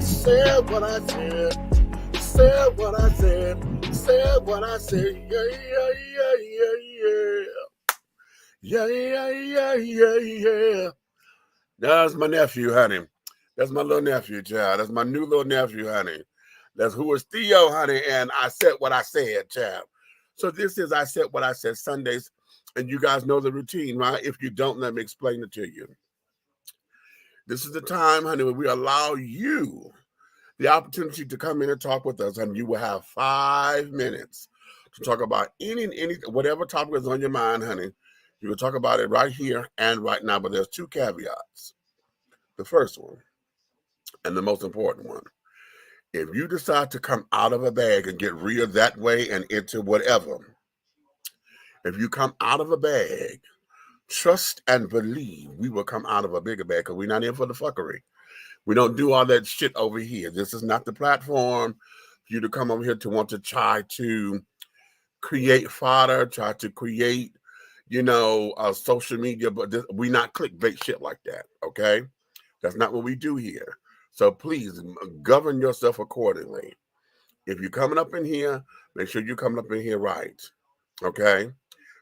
said, said what I said. Said what I said. Said what I said. Yeah, yeah, yeah, yeah, yeah. Yeah, yeah, yeah, yeah, yeah. That's my nephew, honey. That's my little nephew, child. That's my new little nephew, honey. That's who is Theo, honey. And I said what I said, child. So this is I said what I said Sundays. And you guys know the routine, right? If you don't, let me explain it to you. This is the time, honey, when we allow you the opportunity to come in and talk with us. And you will have 5 minutes to talk about any whatever topic is on your mind, honey. You will talk about it right here and right now. But there's 2 caveats. The first one, and the most important one, if you decide to come out of a bag and get real that way and into whatever, if you come out of a bag, trust and believe we will come out of a bigger bag, because we're not in for the fuckery. We don't do all that shit over here. This is not the platform for you to come over here to want to try to create fodder, try to create, social media, but we not clickbait shit like that, okay? That's not what we do here. So please govern yourself accordingly. If you're coming up in here, make sure you're coming up in here right, okay?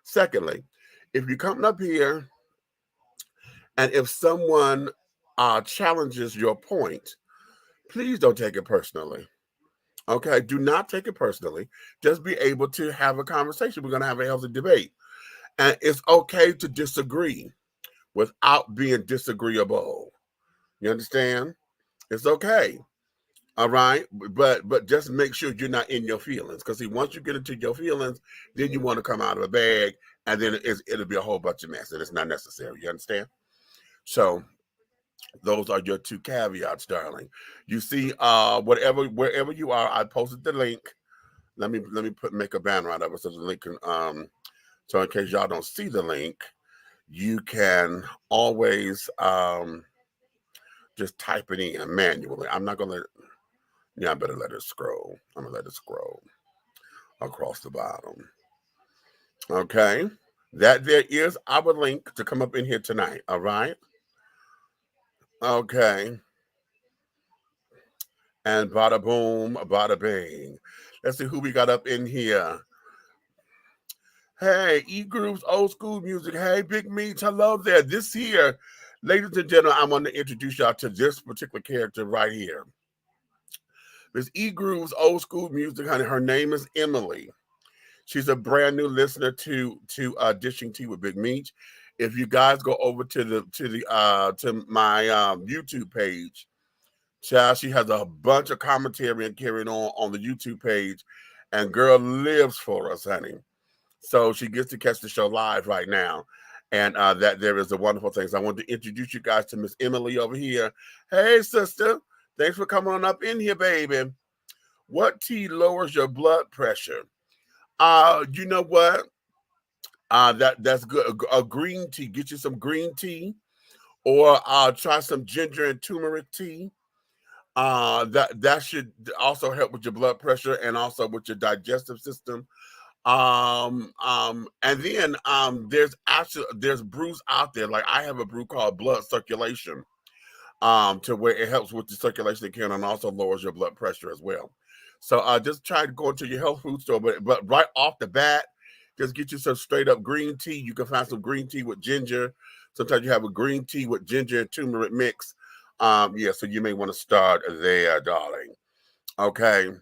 Secondly, if you're coming up here and if someone challenges your point, please don't take it personally. Okay, do not take it personally. Just be able to have a conversation. We're going to have a healthy debate. And it's okay to disagree without being disagreeable. You understand? It's okay. All right. But just make sure you're not in your feelings. Because see, once you get into your feelings, then you want to come out of a bag, and then it'll be a whole bunch of mess, and it's not necessary. You understand? So those are your 2 caveats, darling. You see, wherever you are, I posted the link. Let me make a banner out of it so the link can so in case y'all don't see the link, you can always just type it in manually. I'm not gonna I better let it scroll. I'm gonna let it scroll across the bottom. Okay. That there is our link to come up in here tonight. All right. Okay. And bada boom, bada bang. Let's see who we got up in here. Hey, E-Groove's Old School Music. Hey, Big Meats. Hello there. This here, ladies and gentlemen, I want to introduce y'all to this particular character right here. Miss E-Groove's Old School Music, honey. Her name is Emily. She's a brand new listener to Dishing Tea with Big Meats. If you guys go over to my YouTube page, child, she has a bunch of commentary and carrying on the YouTube page, and girl lives for us, honey. So she gets to catch the show live right now, and that there is a wonderful thing. So I want to introduce you guys to Miss Emily over here. Hey, sister, thanks for coming on up in here, baby. What tea lowers your blood pressure? You know what? That's good. A green tea. Get you some green tea, or try some ginger and turmeric tea. That should also help with your blood pressure and also with your digestive system. And then there's brews out there. Like I have a brew called Blood Circulation, to where it helps with the circulation again and also lowers your blood pressure as well. So just try to go into your health food store, but right off the bat, just get you some straight up green tea. You can find some green tea with ginger. Sometimes you have a green tea with ginger and turmeric mix. So you may want to start there, darling. Okay.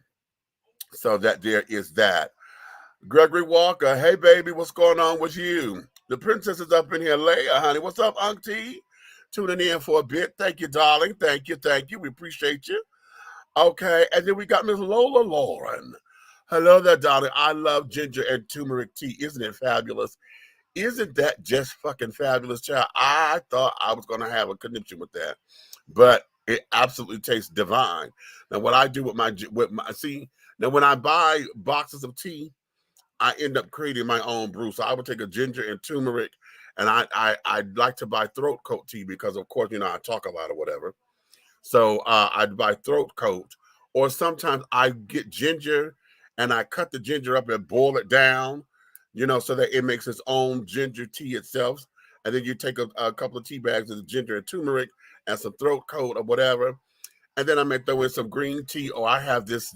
So that there is that. Gregory Walker, hey baby, what's going on with you? The princess is up in here. Leia, honey, what's up, Auntie? Tuning in for a bit. Thank you, darling. Thank you. We appreciate you. Okay, and then we got Miss Lola Lauren. Hello there, darling. I love ginger and turmeric tea. Isn't it fabulous? Isn't that just fucking fabulous, child? I thought I was going to have a connection with that, but it absolutely tastes divine. Now, what I do with my now when I buy boxes of tea, I end up creating my own brew. So I would take a ginger and turmeric, and I'd like to buy throat coat tea because, of course, I talk a lot or whatever. So I'd buy throat coat, or sometimes I get ginger and I cut the ginger up and boil it down, so that it makes its own ginger tea itself. And then you take a couple of tea bags of the ginger and turmeric and some throat coat or whatever, And then I may throw in some green tea, or I have this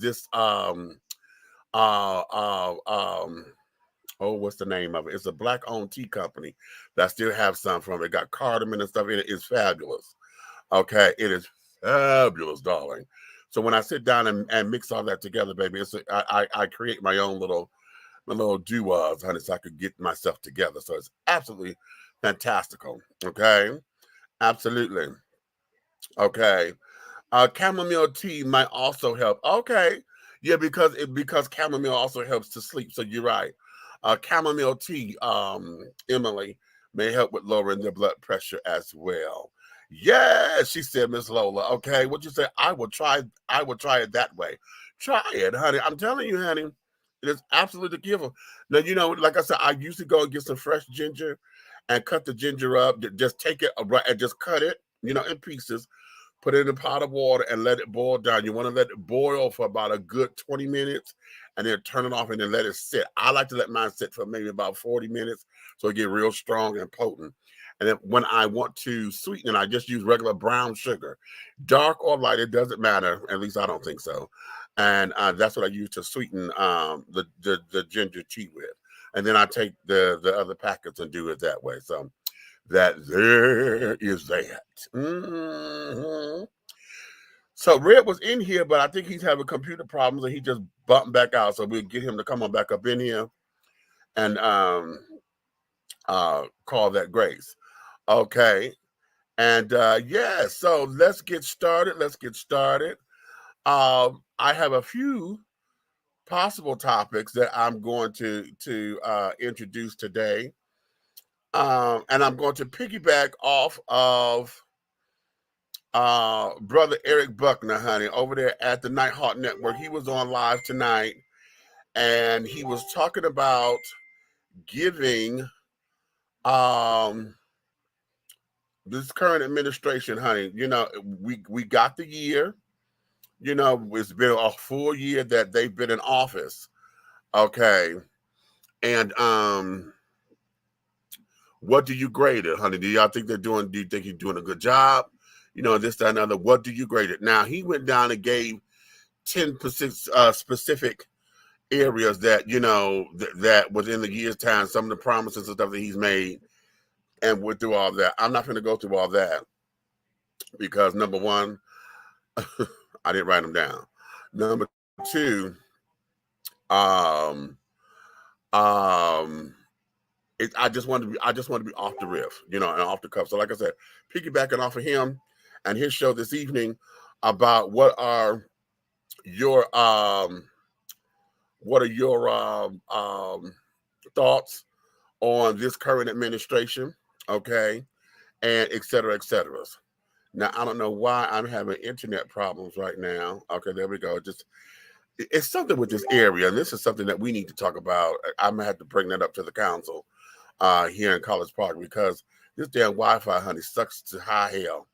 oh, what's the name of it? It's a black-owned tea company that I still have some from. It got cardamom and stuff in it. It's fabulous. Okay, it is fabulous, darling. So when I sit down and mix all that together, baby, I create my own little do-ahs, honey, so I could get myself together. So it's absolutely fantastical. Okay, absolutely. Okay, chamomile tea might also help. Okay, yeah, because chamomile also helps to sleep. So you're right. Chamomile tea, Emily, may help with lowering the blood pressure as well. Yeah, she said, Miss Lola. Okay, what you say? I will try it that way. Try it, honey. I'm telling you, honey. It is absolutely the giver. Now, like I said, I used to go and get some fresh ginger and cut the ginger up. Just take it and just cut it, in pieces. Put it in a pot of water and let it boil down. You want to let it boil for about a good 20 minutes and then turn it off and then let it sit. I like to let mine sit for maybe about 40 minutes so it get real strong and potent. And then when I want to sweeten it, I just use regular brown sugar. Dark or light, it doesn't matter. At least I don't think so. And that's what I use to sweeten the ginger tea with. And then I take the other packets and do it that way. So that there is that. Mm-hmm. So Red was in here, but I think he's having computer problems and he just bumped back out. So we'll get him to come on back up in here and call that grace. Okay. And yeah, so let's get started. I have a few possible topics that I'm going to introduce today. And I'm going to piggyback off of brother Eric Buckner, honey, over there at the Nighthawk Network. He was on live tonight and he was talking about giving this current administration, honey. We got the year. It's been a full year that they've been in office. Okay. And what do you grade it, honey? Do you think he's doing a good job? This, that, and other. What do you grade it? Now, he went down and gave 10 specific areas that, that within the year's time, some of the promises and stuff that he's made, and went through all that. I'm not going to go through all that because, number one, I didn't write them down. Number two, I just want to be off the riff, and off the cuff. So like I said, piggybacking off of him and his show this evening about what are your thoughts on this current administration, okay, and et cetera, et cetera. Now, I don't know why I'm having internet problems right now. Okay, there we go. It's something with this area, and this is something that we need to talk about. I'm going to have to bring that up to the council here in College Park because this damn Wi-Fi, honey, sucks to high hell.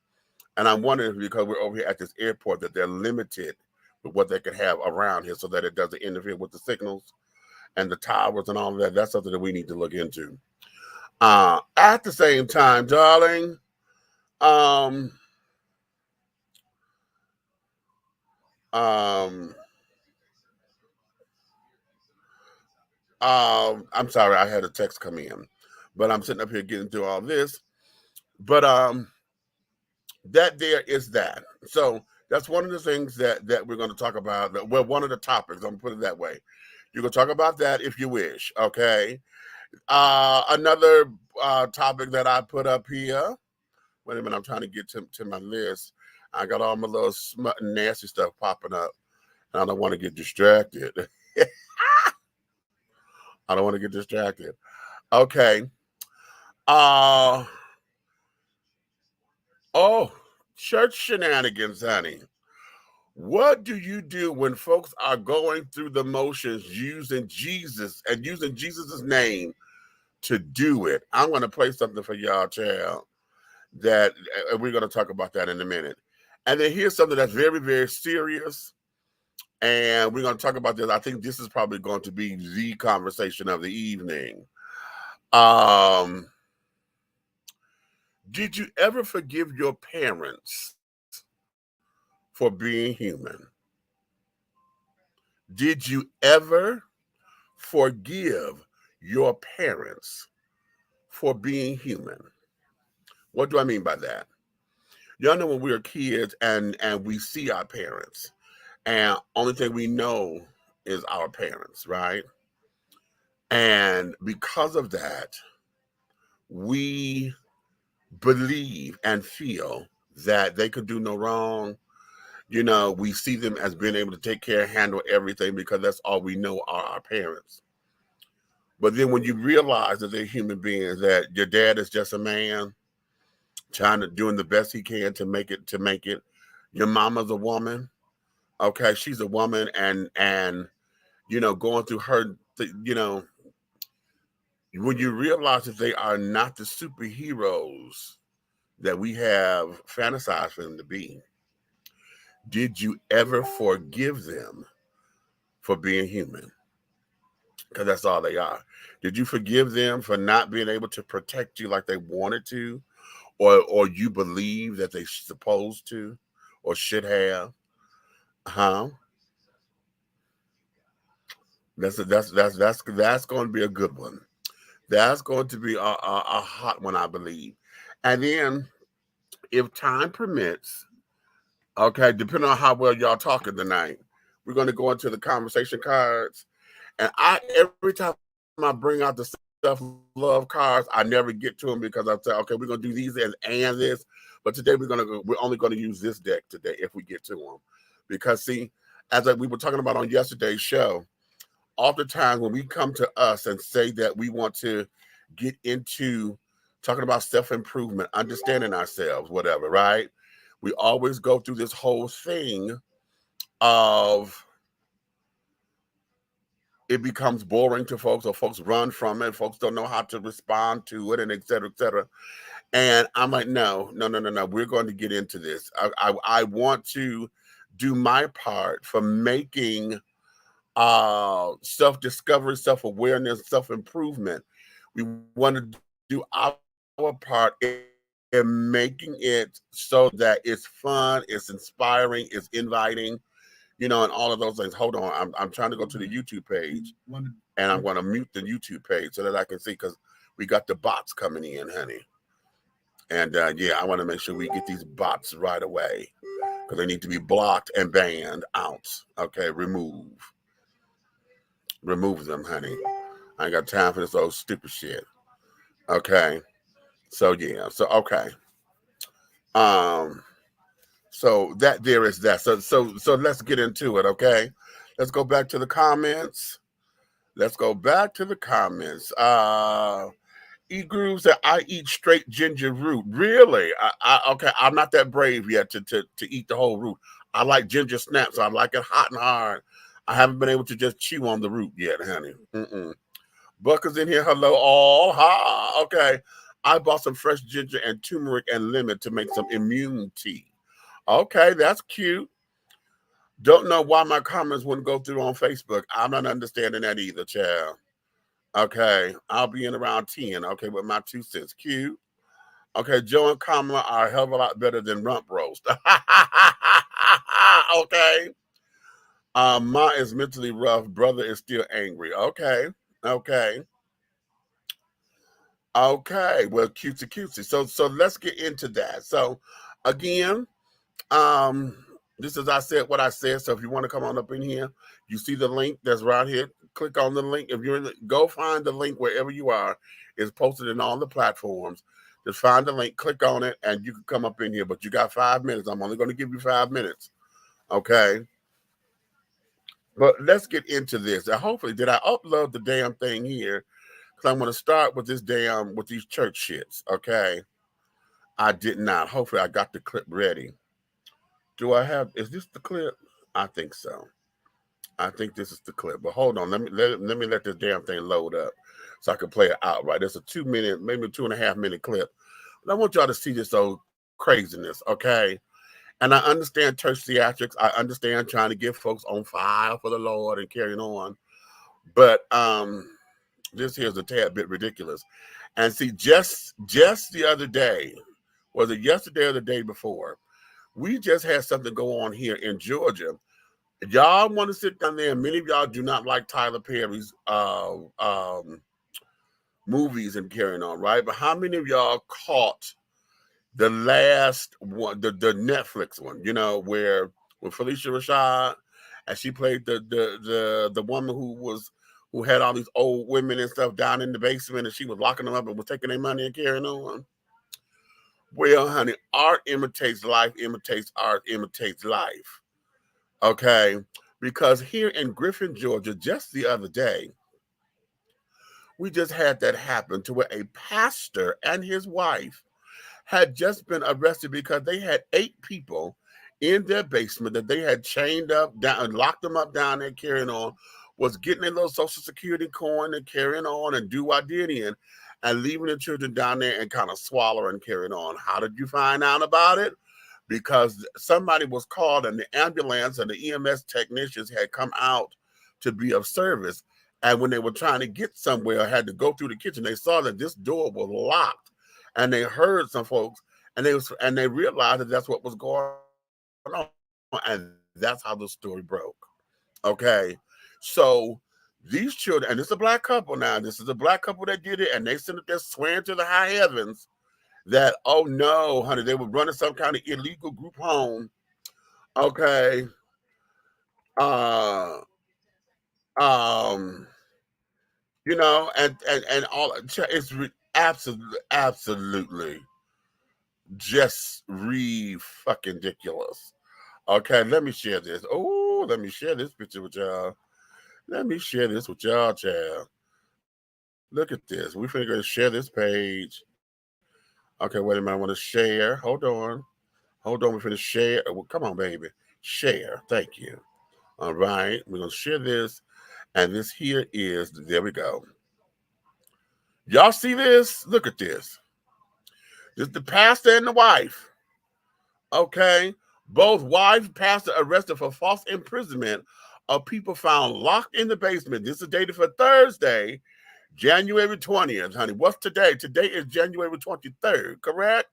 And I'm wondering if because we're over here at this airport that they're limited with what they can have around here so that it doesn't interfere with the signals and the towers and all of that. That's something that we need to look into. At the same time, darling, I'm sorry, I had a text come in, but I'm sitting up here getting through all this. But that there is that. So that's one of the things that we're going to talk about. Well, one of the topics, I'm going to put it that way. You can talk about that if you wish, okay? Another topic that I put up here. Wait a minute, I'm trying to get to my list. I got all my little smut and nasty stuff popping up, and I don't want to get distracted. I don't want to get distracted. Okay. Church shenanigans, honey. What do you do when folks are going through the motions using Jesus and using Jesus's name to do it? I'm going to play something for y'all, child, that we're going to talk about that in a minute. And then here's something that's very, very serious. And we're going to talk about this. I think this is probably going to be the conversation of the evening. Did you ever forgive your parents for being human? Did you ever forgive your parents for being human? What do I mean by that? Y'all know when we were kids and we see our parents, and only thing we know is our parents, right? And because of that, we believe and feel that they could do no wrong. You know, we see them as being able to take care, handle everything because that's all we know are our parents. But then when you realize that they're human beings, that your dad is just a man doing the best he can to make it. Your mama's a woman. Okay, she's a woman and you know, going through her, you know, when you realize that they are not the superheroes that we have fantasized for them to be, did you ever forgive them for being human? Because that's all they are. Did you forgive them for not being able to protect you like they wanted to, or you believe that they supposed to, or should have? Huh? That's going to be a good one. That's going to be a hot one, I believe. And then, if time permits, okay, depending on how well y'all talking tonight, we're going to go into the conversation cards. And every time I bring out the self-love cards, I never get to them because I say, okay, we're going to do these and this. But today we're only going to use this deck today if we get to them. Because see, as we were talking about on yesterday's show, oftentimes when we come to us and say that we want to get into talking about self-improvement, understanding ourselves, whatever, right? We always go through this whole thing of it becomes boring to folks, or folks run from it. Folks don't know how to respond to it, and et cetera, et cetera. And I'm like, no. We're going to get into this. I want to do my part for making self-discovery, self-awareness, self-improvement. We want to do our part in making it so that it's fun, it's inspiring, it's inviting, you know, and all of those things. Hold on, I'm trying to go to the YouTube page, and I'm going to mute the YouTube page so that I can see, because we got the bots coming in, honey. And yeah, I want to make sure we get these bots right away, because they need to be blocked and banned out. Okay, remove them, honey. I ain't got time for this old stupid shit. Okay. So yeah. So okay. So that there is that. So let's get into it, okay? Let's go back to the comments. E-Grooves said, I eat straight ginger root. Really? Okay, I'm not that brave yet to eat the whole root. I like ginger snaps. I like it hot and hard. I haven't been able to just chew on the root yet, honey. Buck is in here. Hello, all. Ha. Okay. I bought some fresh ginger and turmeric and lemon to make some immune tea. Okay, that's cute. Don't know why my comments wouldn't go through on Facebook. I'm not understanding that either, child. Okay, I'll be in around 10. Okay, with my 2 cents. Cute. Okay, Joe and Kamala are a hell of a lot better than rump roast. Okay. Ma is mentally rough. Brother is still angry. Okay. Well, cutesy. So let's get into that. So again, this is I said what I said. So if you want to come on up in here, you see the link that's right here. Click on the link. If you're in go find the link wherever you are. It's posted in all the platforms. Just find the link, click on it, and you can come up in here. But you got 5 minutes. I'm only going to give you 5 minutes. Okay. But let's get into this. And hopefully, did I upload the damn thing here? Because I'm going to start with with these church shits. Okay. I did not. Hopefully, I got the clip ready. Is this the clip? I think so. I think this is the clip. But hold on. Let me let this damn thing load up so I can play it out right. It's a 2 minute, maybe 2.5 minute clip. But I want y'all to see this old craziness, okay? And I understand church theatrics. I understand trying to get folks on fire for the Lord and carrying on. But this here's a tad bit ridiculous. And see, just the other day, was it yesterday or the day before? we just had something go on here in Georgia. Y'all want to sit down there, and many of y'all do not like Tyler Perry's movies and carrying on, right? But how many of y'all caught the last one, the Netflix one, you know, where with Felicia Rashad, and she played the woman who had all these old women and stuff down in the basement, and she was locking them up and was taking their money and carrying on. Well, honey, art imitates life, imitates art, imitates life. Okay, because here in Griffin, Georgia, just the other day, we just had that happen to where a pastor and his wife had just been arrested because they had 8 people in their basement that they had chained up down and locked them up down there carrying on, was getting their little Social Security coin and carrying on and do what did in and leaving the children down there and kind of swallowing and carrying on. How did you find out about it? Because somebody was called and the ambulance and the EMS technicians had come out to be of service. And when they were trying to get somewhere, had to go through the kitchen, they saw that this door was locked. And they heard some folks, and they realized that that's what was going on, and that's how the story broke. Okay, so these children, and this is a black couple now. This is a black couple that did it, and they sent it there swearing to the high heavens that, oh no, honey, they were running some kind of illegal group home. Okay, you know, and all it's absolutely just fucking ridiculous. Okay, let me share this. Oh, let me share this picture with y'all. Let me share this with y'all, child. Look at this. We're finna go share this page. Okay, wait a minute. I want to share. Hold on. Hold on. We're finna share. Well, come on, baby. Share. Thank you. All right. We're gonna share this. And this here is, there we go. Y'all see this? Look at this. This is the pastor and the wife. Okay. Both wife and pastor arrested for false imprisonment of people found locked in the basement. This is dated for Thursday, January 20th, honey. What's today? Today is January 23rd, correct?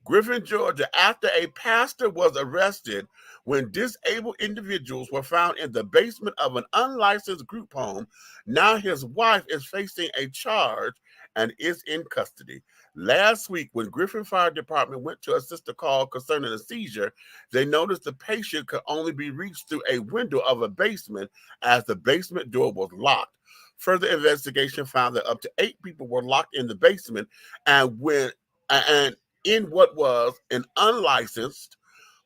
Griffin, Georgia, after a pastor was arrested when disabled individuals were found in the basement of an unlicensed group home. Now his wife is facing a charge and is in custody. Last week, when Griffin Fire Department went to assist a call concerning a seizure, they noticed the patient could only be reached through a window of a basement as the basement door was locked. Further investigation found that up to 8 people were locked in the basement and in what was an unlicensed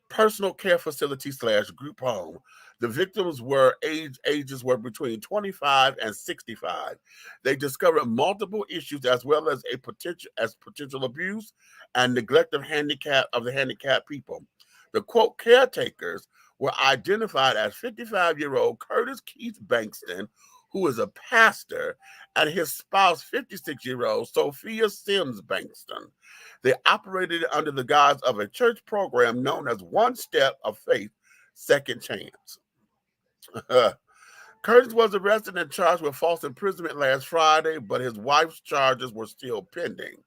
personal care facility / group home. The victims were ages were between 25 and 65. They discovered multiple issues as well as potential abuse and neglect of the handicapped people. The quote caretakers were identified as 55-year-old Curtis Keith Bankston, who is a pastor, and his spouse, 56-year-old Sophia Sims Bankston. They operated under the guise of a church program known as One Step of Faith, Second Chance. Curtis was arrested and charged with false imprisonment last Friday, but his wife's charges were still pending.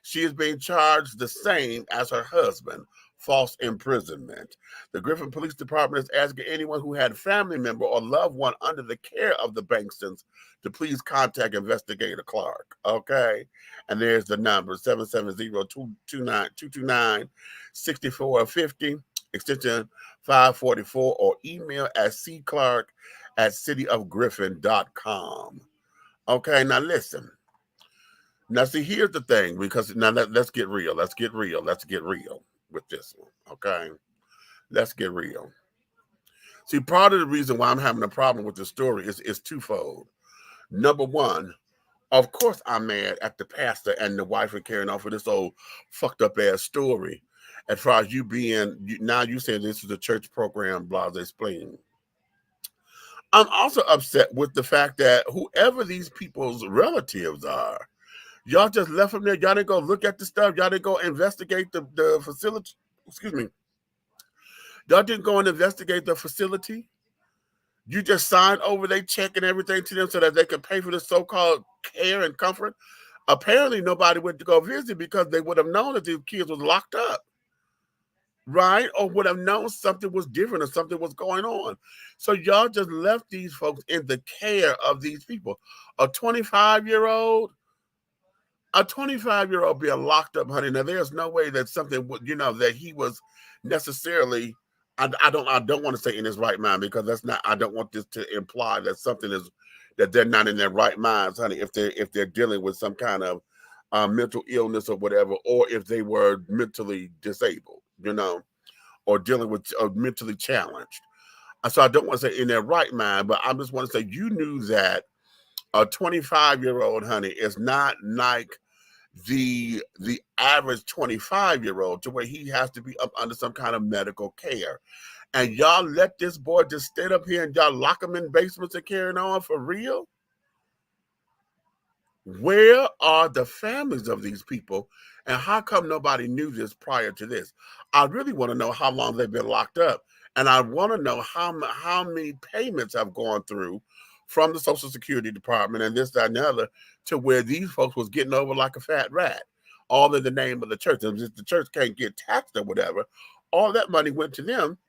She is being charged the same as her husband, false imprisonment. The Griffin Police Department is asking anyone who had a family member or loved one under the care of the Bankstons to please contact Investigator Clark. Okay? And there's the number, 770-229-6450, extension 544, or email at cclark@cityofgriffin.com. Okay, now listen. Now, see, here's the thing, because now let's get real. Let's get real with this one, okay? Let's get real. See, part of the reason why I'm having a problem with the story is twofold. Number one, of course I'm mad at the pastor and the wife are carrying on for this old fucked up ass story. As far as now you saying this is a church program, blah, blah, explain. I'm also upset with the fact that whoever these people's relatives are, y'all just left them there. Y'all didn't go look at the stuff. Y'all didn't go investigate the facility. Excuse me. Y'all didn't go and investigate the facility. You just signed over their check and everything to them so that they could pay for the so-called care and comfort. Apparently, nobody went to go visit because they would have known that these kids was locked up. right? Or would have known something was different or something was going on. So y'all just left these folks in the care of these people. A 25-year-old, being locked up, honey. Now there's no way that something would, that he was necessarily. I don't want to say in his right mind, because that's not. I don't want this to imply that something is that they're not in their right minds, honey. If they're dealing with some kind of mental illness or whatever, or if they were mentally disabled, or dealing with mentally challenged. So I don't want to say in their right mind, but I just want to say you knew that a 25-year-old, honey, is not like the average 25-year-old, to where he has to be up under some kind of medical care. And y'all let this boy just stay up here and y'all lock him in basements and carrying on for real? Where are the families of these people? And how come nobody knew this prior to this? I really want to know how long they've been locked up. And I want to know how many payments have gone through from the Social Security Department and this, that, and the other, to where these folks was getting over like a fat rat, all in the name of the church. And if the church can't get taxed or whatever, all that money went to them,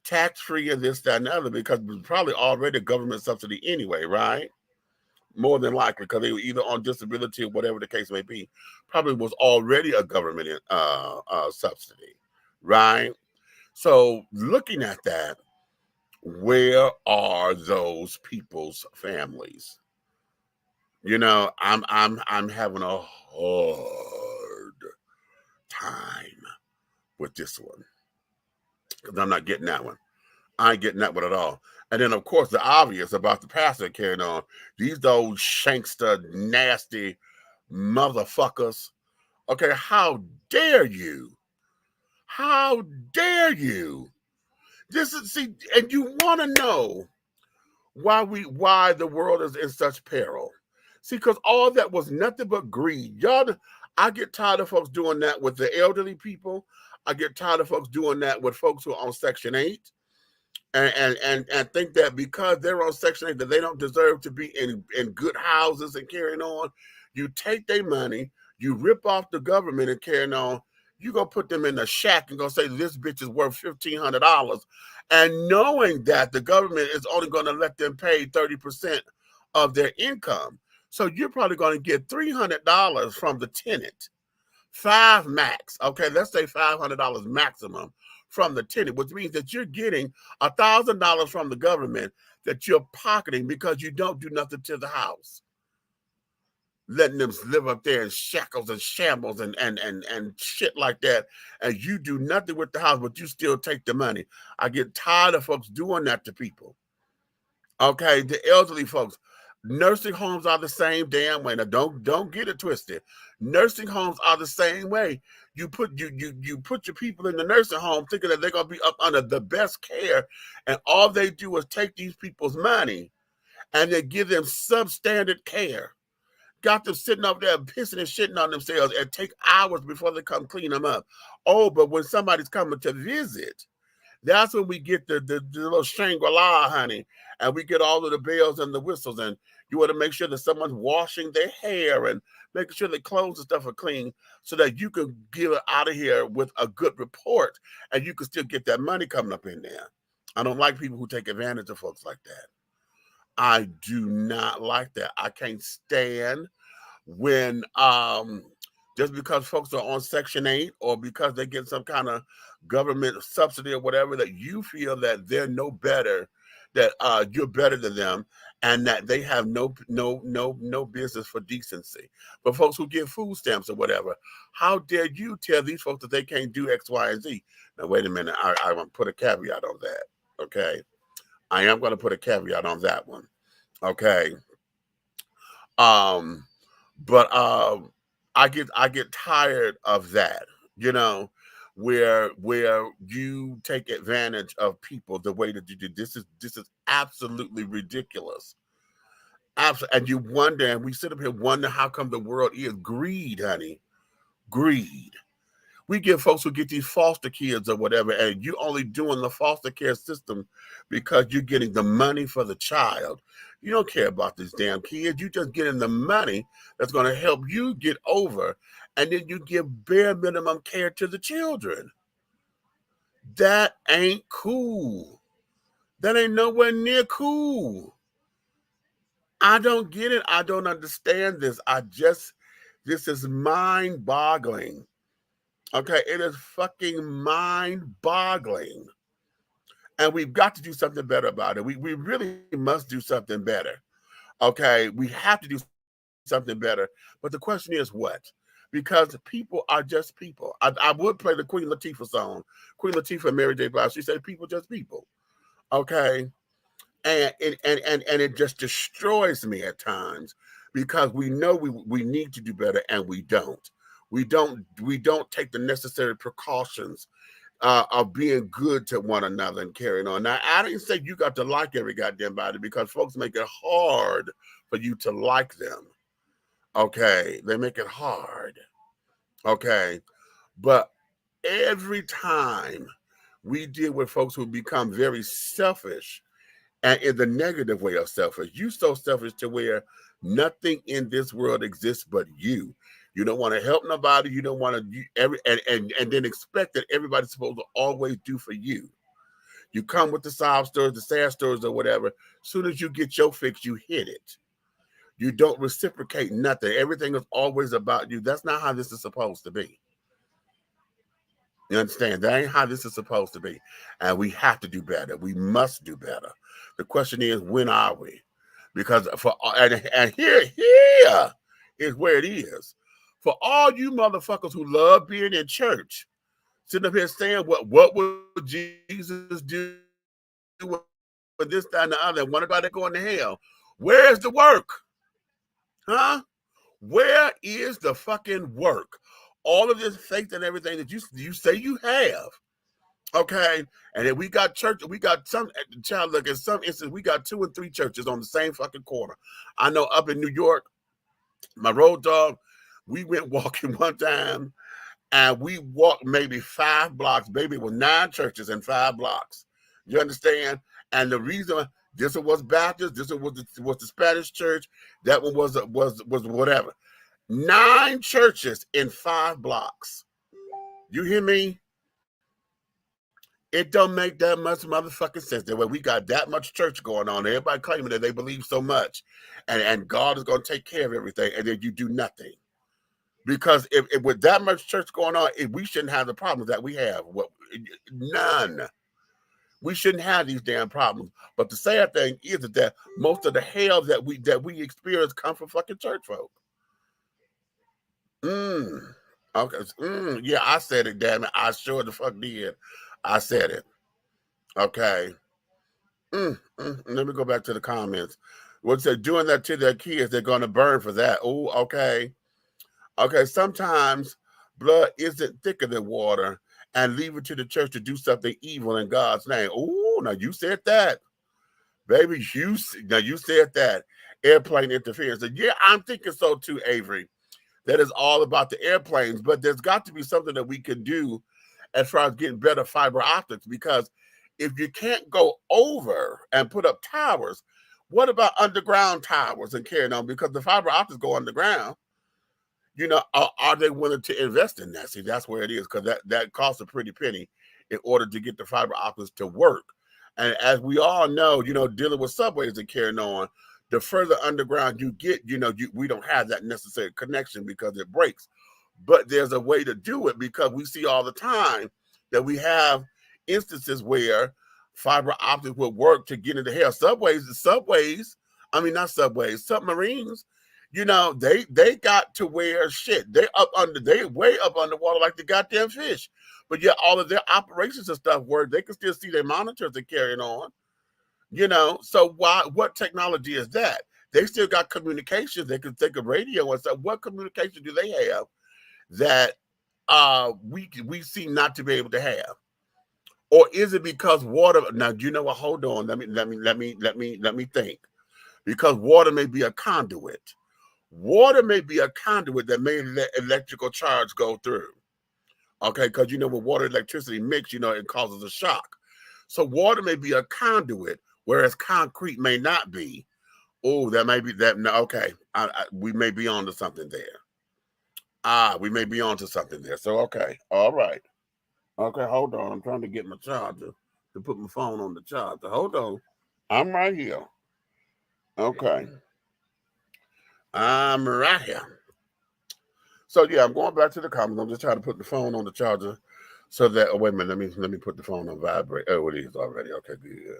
tax-free and this, that, and the other, because it was probably already a government subsidy anyway, right? More than likely, because they were either on disability or whatever the case may be, probably was already a government subsidy, right? So looking at that, where are those people's families? I'm having a hard time with this one, because I'm not getting that one. I ain't getting that one at all. And then, of course, the obvious about the pastor carrying on. These those shankster, nasty motherfuckers. Okay, how dare you? How dare you? And you want to know why the world is in such peril. See, because all that was nothing but greed. I get tired of folks doing that with the elderly people. I get tired of folks doing that with folks who are on Section 8. And think that because they're on Section 8 that they don't deserve to be in good houses and carrying on. You take their money, you rip off the government and carrying on. You gonna put them in a shack and gonna say this bitch is worth $1,500, and knowing that the government is only gonna let them pay 30% of their income. So you're probably gonna get $300 from the tenant, $5 max. Okay, let's say $500 maximum from the tenant, which means that you're getting $1,000 from the government that you're pocketing because you don't do nothing to the house, letting them live up there in shackles and shambles and shit like that, and you do nothing with the house, but you still take the money. I get tired of folks doing that to people. Okay, the elderly folks. Nursing homes are the same damn way. Now, don't get it twisted. Nursing homes are the same way. You put your people in the nursing home thinking that they're gonna be up under the best care, and all they do is take these people's money and they give them substandard care. Got them sitting up there pissing and shitting on themselves, and take hours before they come clean them up. Oh, but when somebody's coming to visit, that's when we get the little Shangri-La, honey, and we get all of the bells and the whistles, and you want to make sure that someone's washing their hair and making sure their clothes and stuff are clean, so that you can get it out of here with a good report, and you can still get that money coming up in there. I don't like people who take advantage of folks like that. I do not like that. I can't stand when just because folks are on Section 8 or because they get some kind of government subsidy or whatever, that you feel that they're no better, that you're better than them, and that they have no business for decency. But folks who get food stamps or whatever, how dare you tell these folks that they can't do X, Y, and Z? Now, wait a minute. I want to put a caveat on that, okay? I am going to put a caveat on that one, okay? But I get tired of that, where you take advantage of people the way that you do. This is absolutely ridiculous. Absolutely. And you wonder, and we sit up here wondering how come the world is greed, honey. Greed. We get folks who get these foster kids or whatever, and you're only doing the foster care system because you're getting the money for the child. You don't care about these damn kids. You're just getting the money that's going to help you get over and then you give bare minimum care to the children. That ain't cool. That ain't nowhere near cool. I don't get it. I don't understand this. This is mind-boggling. Okay, it is fucking mind-boggling. And we've got to do something better about it. We really must do something better. Okay, we have to do something better. But the question is what? Because people are just people. I would play the Queen Latifah song. Queen Latifah and Mary J. Blige. She said, people just people. Okay. And it just destroys me at times because we know we need to do better and we don't. We don't take the necessary precautions of being good to one another and carrying on. Now, I didn't say you got to like every goddamn body because folks make it hard for you to like them. Okay, they make it hard. Okay, but every time we deal with folks who become very selfish, and in the negative way of selfish, you so selfish to where nothing in this world exists but you. You don't want to help nobody. You don't want to and then expect that everybody's supposed to always do for you. You come with the sob stories, the sad stories, or whatever. As soon as you get your fix, you hit it. You don't reciprocate nothing. Everything is always about you. That's not how this is supposed to be. You understand? That ain't how this is supposed to be. And we have to do better. We must do better. The question is, when are we? Because here is where it is. For all you motherfuckers who love being in church, sitting up here saying what would Jesus do with this, that, and the other, and one about it going to hell. Where's the work? Huh? Where is the fucking work? All of this faith and everything that you say you have. Okay, and then we got church. We got some child. Look, in some instances, we got 2 and 3 churches on the same fucking corner. I know up in New York, my road dog, we went walking one time, and we walked maybe 5 blocks. Baby, it was 9 churches in 5 blocks. You understand? And the reason this one was Baptist, this one was the Spanish church, that one was whatever. 9 churches in 5 blocks. You hear me? It don't make that much motherfucking sense that way we got that much church going on. Everybody claiming that they believe so much, and God is going to take care of everything, and then you do nothing. Because if with that much church going on, we shouldn't have the problems that we have. None. We shouldn't have these damn problems. But the sad thing is that most of the hell that we experience come from fucking church folk. Okay. Yeah, I said it, damn it. I sure the fuck did. I said it. Okay. Let me go back to the comments. What's they doing that to their kids? They're going to burn for that. Oh, okay. Okay. Sometimes blood isn't thicker than water, and leave it to the church to do something evil in God's name. Oh, now you said that, baby. You said that. Airplane interference. And yeah, I'm thinking so too, Avery. That is all about the airplanes, but there's got to be something that we can do as far as getting better fiber optics, because if you can't go over and put up towers, what about underground towers and carrying on? Because the fiber optics go underground. You know, are they willing to invest in that? See, that's where it is, because that costs a pretty penny in order to get the fiber optics to work. And as we all know, you know, dealing with subways and carrying on, the further underground you get, you know, we don't have that necessary connection because it breaks. But there's a way to do it, because we see all the time that we have instances where fiber optics will work to get into hell. Submarines, you know, they got to where shit, they way up underwater like the goddamn fish. But yet all of their operations and stuff work. They can still see their monitors and carrying on. You know, so what technology is that? They still got communications. They can take a radio and stuff. What communication do they have that we seem not to be able to have? Or is it because water? Now, you know what? Hold on. Let me think. Because water may be a conduit. Water may be a conduit that may let electrical charge go through. Okay, because you know when water and electricity mix, you know, it causes a shock. So water may be a conduit, whereas concrete may not be. Oh, that may be that. No, okay, we may be onto something there. We may be onto something there. So, okay. All right. Okay, hold on. I'm trying to get my charger to put my phone on the charger. Hold on. I'm right here. Okay. I'm right here. So yeah, I'm going back to the comments. I'm just trying to put the phone on the charger so that wait a minute, let me put the phone on vibrate. Oh, it is already. Okay, good.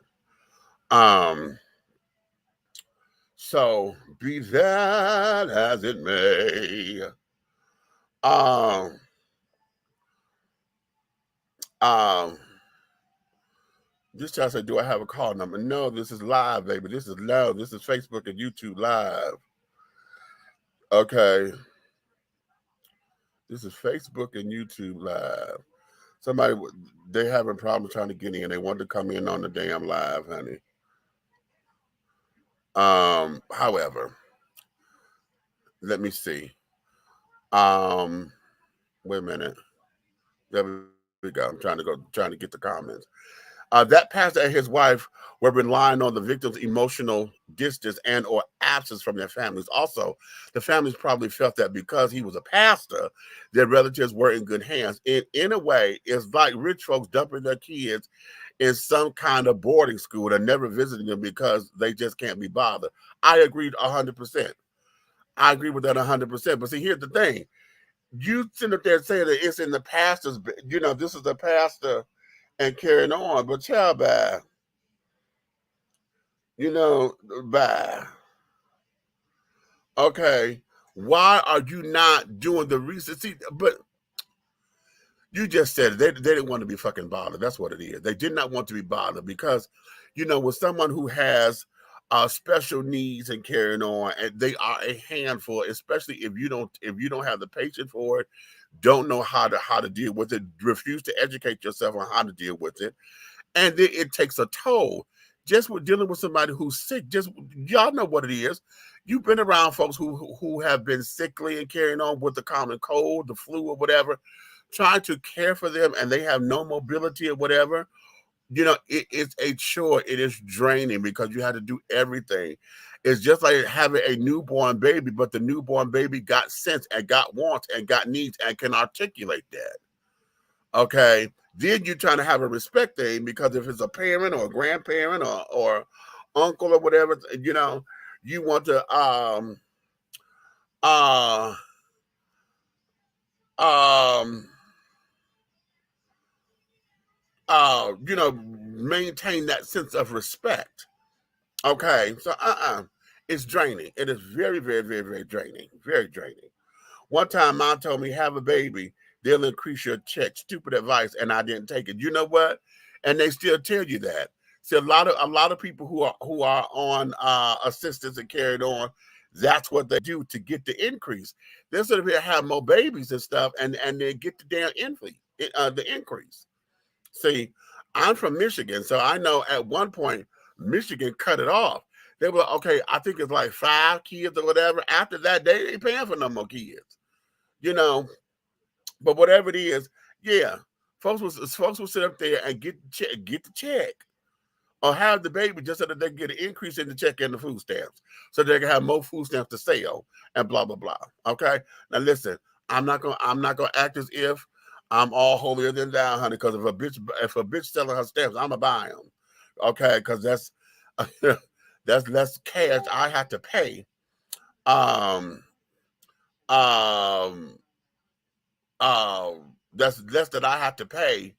So be that as it may. Um um This child said, do I have a call number? No, this is live, baby. This is live. This is Facebook and YouTube live. Okay. This is Facebook and YouTube live. Somebody, they having problems trying to get in. They want to come in on the damn live, honey. However, let me see. Wait a minute. There we go. I'm trying to get the comments. That pastor and his wife were relying on the victim's emotional distance and or absence from their families. Also, the families probably felt that because he was a pastor, their relatives were in good hands. In a way, it's like rich folks dumping their kids in some kind of boarding school and never visiting them because they just can't be bothered. I agreed 100%. I agree with that 100%. But see, here's the thing. You sit up there saying that it's in the pastor's, this is the pastor and carrying on, but child, bye. Bye. Okay. Why are you not doing the research? See, but you just said it. They didn't want to be fucking bothered. That's what it is. They did not want to be bothered because, with someone who has special needs and carrying on, and they are a handful, especially if you don't have the patience for it, don't know how to deal with it, refuse to educate yourself on how to deal with it, and then it takes a toll. Just with dealing with somebody who's sick, y'all know what it is. You've been around folks who have been sickly and carrying on with the common cold, the flu, or whatever, trying to care for them, and they have no mobility or whatever. It's a chore. It is draining because you had to do everything. It's just like having a newborn baby, but the newborn baby got sense and got wants and got needs and can articulate that. Okay. Then you're trying to have a respect thing because if it's a parent or a grandparent or uncle or whatever, you want to maintain that sense of respect. Okay, so it's draining. It is very, very, very, very draining. Very draining. One time, Mom told me, "Have a baby, they'll increase your check." Stupid advice, and I didn't take it. You know what? And they still tell you that. See, a lot of people who are on assistance and carried on, that's what they do to get the increase. They're sort of here have more babies and stuff, and they get the damn the increase. See, I'm from Michigan, so I know at one point Michigan cut it off. They were like, okay, I think it's like 5 kids or whatever. After that, they ain't paying for no more kids, But whatever it is, yeah, folks will sit up there and get the check, or have the baby just so that they can get an increase in the check and the food stamps, so they can have more food stamps to sell and blah blah blah. Okay, now listen, I'm not gonna act as if I'm all holier than thou, honey. Because if a bitch selling her stamps, I'ma buy them. Okay, because that's that's less cash I have to pay. That's less that I have to pay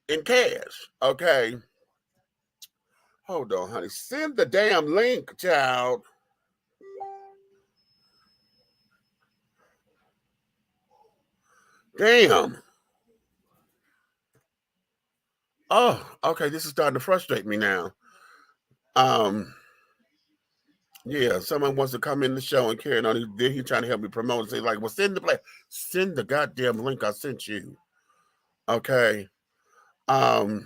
in cash. Okay. Hold on, honey. Send the damn link, child. Damn. Oh, okay. This is starting to frustrate me now. Yeah, someone wants to come in the show and carry on. Then he's trying to help me promote and say, like, well, send the goddamn link I sent you. Okay. So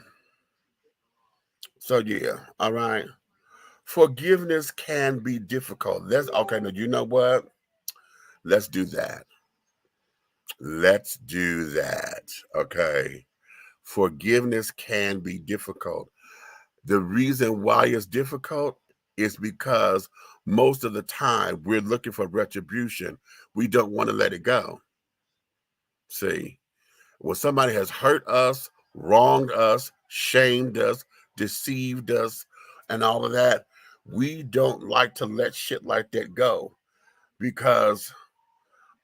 yeah, all right. Forgiveness can be difficult. That's okay. Now you know what? Let's do that. Let's do that. Okay. Forgiveness can be difficult. The reason why it's difficult is because most of the time we're looking for retribution. We don't want to let it go. See, when somebody has hurt us, wronged us, shamed us, deceived us, and all of that, we don't like to let shit like that go because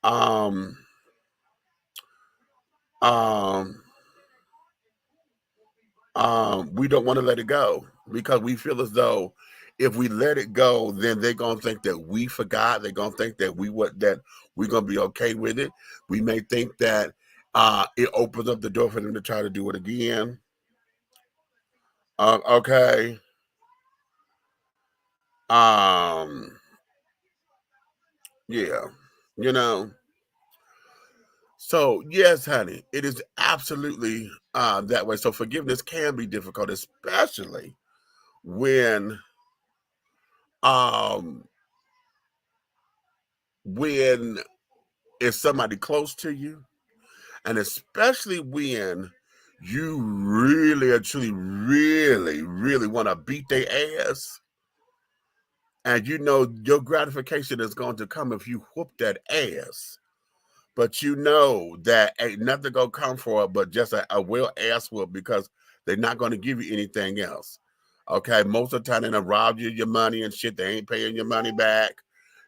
um we don't want to let it go because we feel as though if we let it go, then they're gonna think that we forgot. They're gonna think that we're gonna be okay with it. We may think that it opens up the door for them to try to do it again. Okay. Yeah. You know. So yes, honey, it is absolutely that way. So forgiveness can be difficult, especially when um when it's somebody close to you, and especially when you really or truly really want to beat their ass, and you know your gratification is going to come if you whoop that ass, but you know that ain't nothing gonna come for it but just a real ass whoop because they're not gonna give you anything else. Okay, most of the time they done robbed you your money and shit. They ain't paying your money back.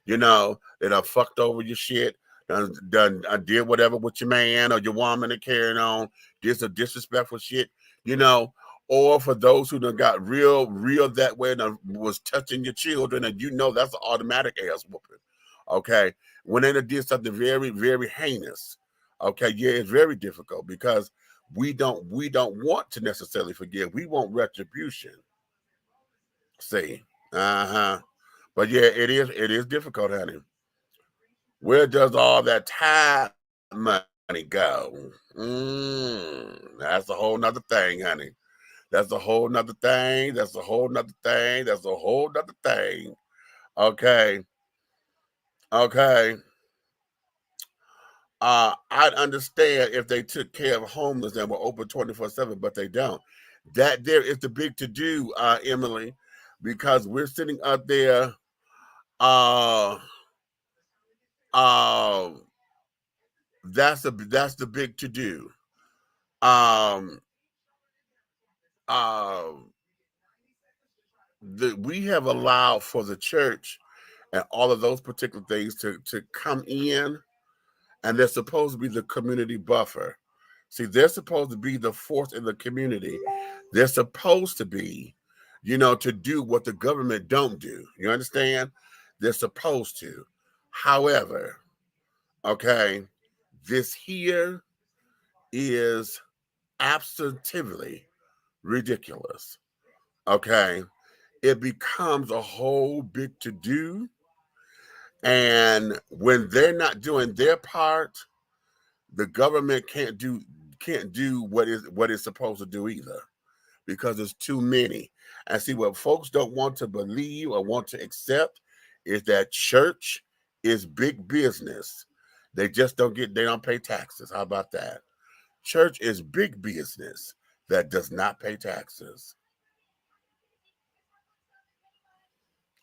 You know, they done fucked over your shit. Done did whatever with your man or your woman and carrying on. Did some disrespectful shit. You know, or for those who done got real that way and was touching your children, and you know that's an automatic ass whooping. Okay, when they did something very heinous. Okay, yeah, it's very difficult because we don't want to necessarily forgive. We want retribution. See, but yeah, it is difficult, honey. Where does all that time money go? That's a whole nother thing, honey. That's a whole nother thing. That's a whole nother thing. That's a whole nother thing. Okay. Okay. I'd understand if they took care of homeless and were open 24/7, but they don't. That there is the big to do, Emily, because we're sitting up there. Uh, uh, that's the big to do. Um, uh, we have allowed for the church and all of those particular things to come in, and they're supposed to be the community buffer. See, they're supposed to be the force in the community. They're supposed to be, to do what the government don't do. You understand? They're supposed to. However, okay, this here is absolutely ridiculous. Okay, it becomes a whole big to do, and when they're not doing their part, the government can't do what it's supposed to do either, because there's too many. And see, what folks don't want to believe or want to accept is that church is big business. They don't pay taxes. How about that? Church is big business that does not pay taxes.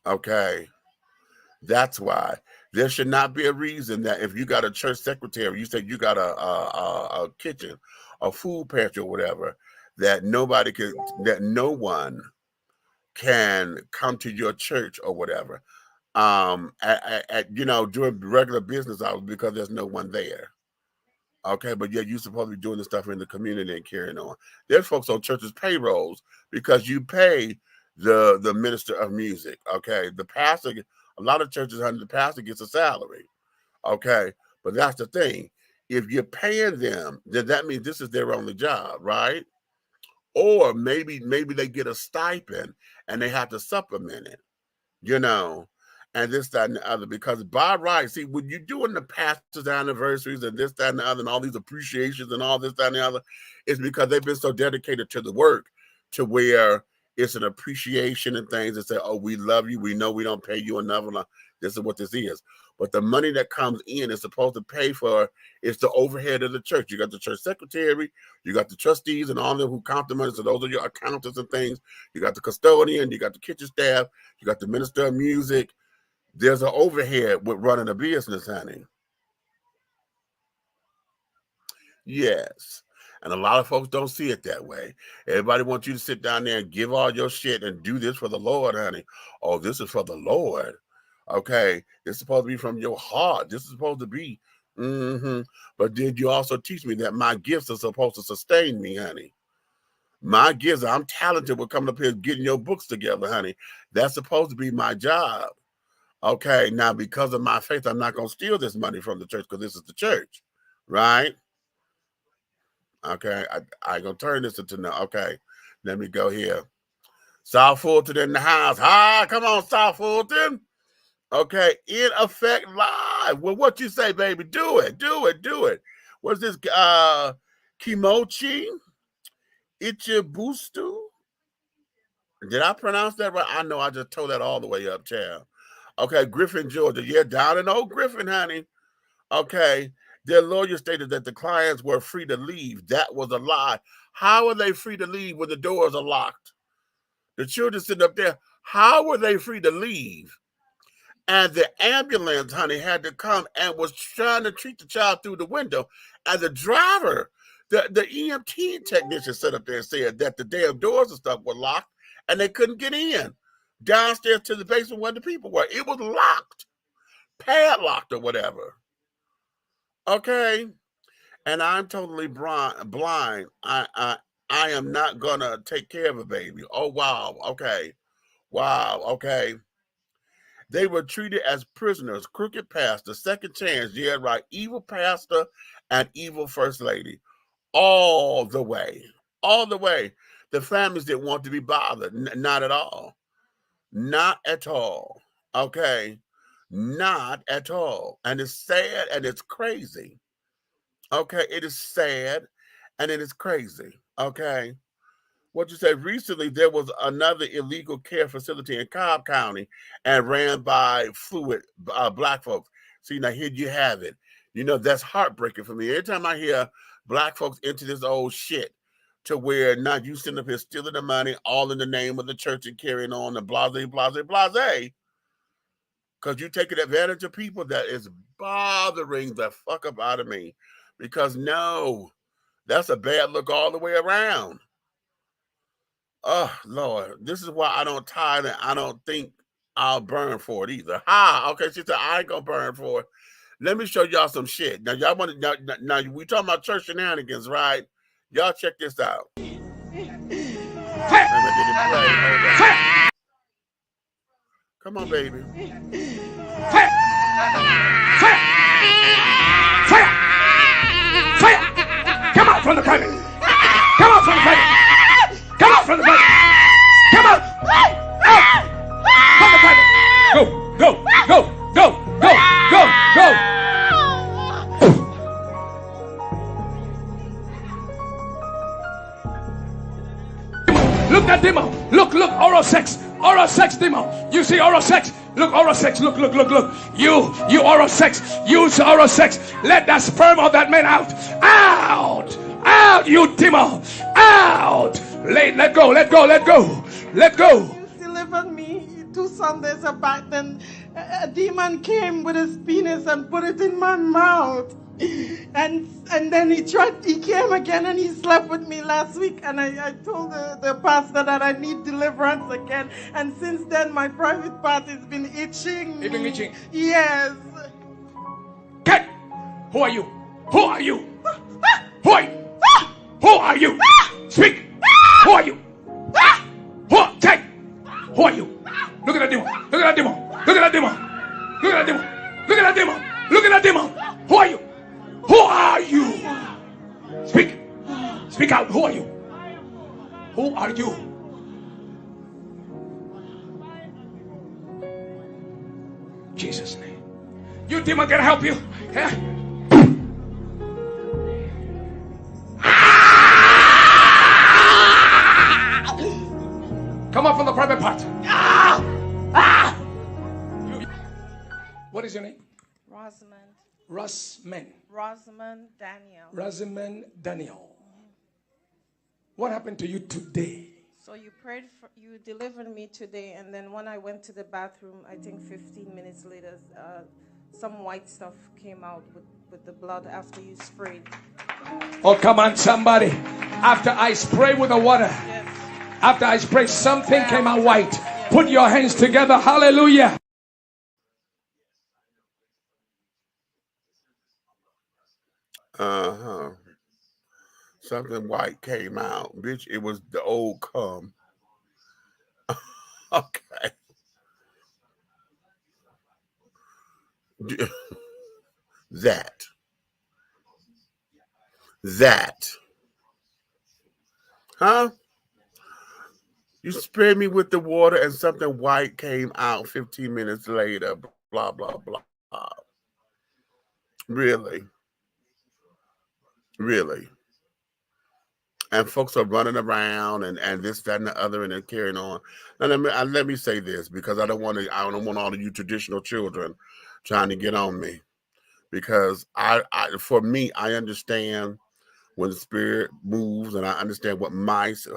Okay. That's why there should not be a reason that if you got a church secretary, you said you got a kitchen, a food pantry or whatever, that no one can come to your church or whatever, during regular business hours because there's no one there. Okay, but yeah, you're supposed to be doing the stuff in the community and carrying on. There's folks on churches' payrolls because you pay the minister of music. Okay, the pastor. A lot of churches, the pastor gets a salary. Okay, but that's the thing. If you're paying them, then that means this is their only job, right? Or maybe they get a stipend and they have to supplement it. And this, that, and the other. Because by right, see, when you're doing the pastor's anniversaries and this, that, and the other, and all these appreciations and all this, that, and the other, it's because they've been so dedicated to the work to where it's an appreciation and things that say, oh, we love you. We know we don't pay you enough. This is what this is. But the money that comes in is supposed to pay for it's the overhead of the church. You got the church secretary, you got the trustees and all of them who count the money. So those are your accountants and things. You got the custodian, you got the kitchen staff, you got the minister of music. There's an overhead with running a business, honey. Yes. And a lot of folks don't see it that way. Everybody wants you to sit down there and give all your shit and do this for the Lord, honey. Oh, this is for the Lord. Okay. This is supposed to be from your heart. This is supposed to be. But did you also teach me that my gifts are supposed to sustain me, honey? My gifts, I'm talented with coming up here getting your books together, honey. That's supposed to be my job. Okay. Now, because of my faith, I'm not going to steal this money from the church because this is the church. Right? Okay, I gonna turn this into no. Okay, let me go here. South Fulton in the house. Hi, come on, South Fulton. Okay, in effect live. Well, what you say, baby? Do it. What's this? Kimochi Ichibustu. Did I pronounce that right? I know I just told that all the way up, child. Okay, Griffin, Georgia. Yeah, down in old Griffin, honey. Okay. Their lawyer stated that the clients were free to leave. That was a lie. How are they free to leave when the doors are locked? The children sitting up there, how were they free to leave? And the ambulance, honey, had to come and was trying to treat the child through the window. And the driver, the EMT technician sat up there and said that the damn doors and stuff were locked and they couldn't get in. Downstairs to the basement where the people were. It was locked, padlocked or whatever. Okay, and I'm totally blind. I am not gonna take care of a baby. Oh wow. Okay, wow. Okay, they were treated as prisoners. Crooked pastor, second chance. Yeah, right. Evil pastor and evil first lady. All the way. The families didn't want to be bothered. Not at all. Not at all. Okay. Not at all. And it's sad and it's crazy. Okay, it is sad and it is crazy. Okay. What you say? Recently, there was another illegal care facility in Cobb County and ran by fluid black folks. See, now here you have it. You know, that's heartbreaking for me. Every time I hear black folks into this old shit to where now you sitting up here stealing the money all in the name of the church and carrying on the blase. Because you're taking advantage of people that is bothering the fuck up out of me. Because no, that's a bad look all the way around. Oh, Lord. This is why I don't tithe and I don't think I'll burn for it either. Okay, she said, I ain't going to burn for it. Let me show y'all some shit. Now, y'all want to, now we talking about church shenanigans, right? Y'all check this out. Come on, baby. Fire! Come out from the private! Come out from the private! Come out from the private! Come out! Out! From the private! Go! Look that demon! Look! Oral sex demon! You see oral sex? Look, oral sex. Look. You oral sex. Use oral sex. Let that sperm of that man out. Out, you demon. Out. Let go. You delivered me 2 Sundays back. Then a demon came with his penis and put it in my mouth. And then he came again and he slept with me last week, and I told the pastor that I need deliverance again, and since then my private part has been itching. It's been itching? Yes. Ken, who are you? Who are you? Who are you? Who are you? Speak. Who are you? Who are you? Look at that demon. Look at that demon. Who are you? Who are you? Speak out. Who are you? Who are you? Jesus' name. You demon can help you. Yeah. Come up from the private part. What is your name? Rosamond Daniel. Rosamond Daniel. What happened to you today? So you delivered me today, and then when I went to the bathroom, I think 15 minutes later, some white stuff came out with the blood after you sprayed. Oh, come on, somebody. After I spray with the water, Yes. after I spray, something came out white. Yes. Put your hands together. Hallelujah. Uh-huh. Something white came out. Bitch, it was the old cum. Okay. That. Huh? You sprayed me with the water and something white came out 15 minutes later. Blah, blah, blah. Really? Really? And folks are running around and this, that, and the other, and they're carrying on. Now let me say this, because I don't want all of you traditional children trying to get on me, because for me, I understand when the spirit moves, and I understand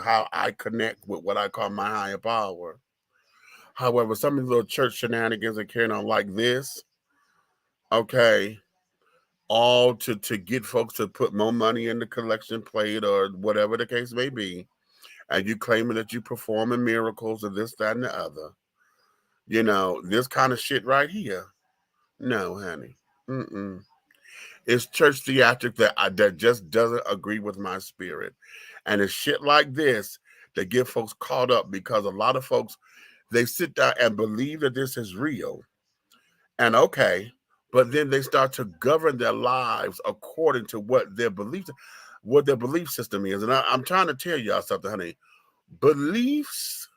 how I connect with what I call my higher power. However, some of the little church shenanigans are carrying on like this, okay, all to get folks to put more money in the collection plate or whatever the case may be, and you claiming that you performing miracles or this, that, and the other. You know, this kind of shit right here. No, honey. Mm-mm. It's church theatric that just doesn't agree with my spirit. And it's shit like this that get folks caught up, because a lot of folks, they sit down and believe that this is real. And okay, but then they start to govern their lives according to what their belief system is. And I'm trying to tell y'all something, honey. Beliefs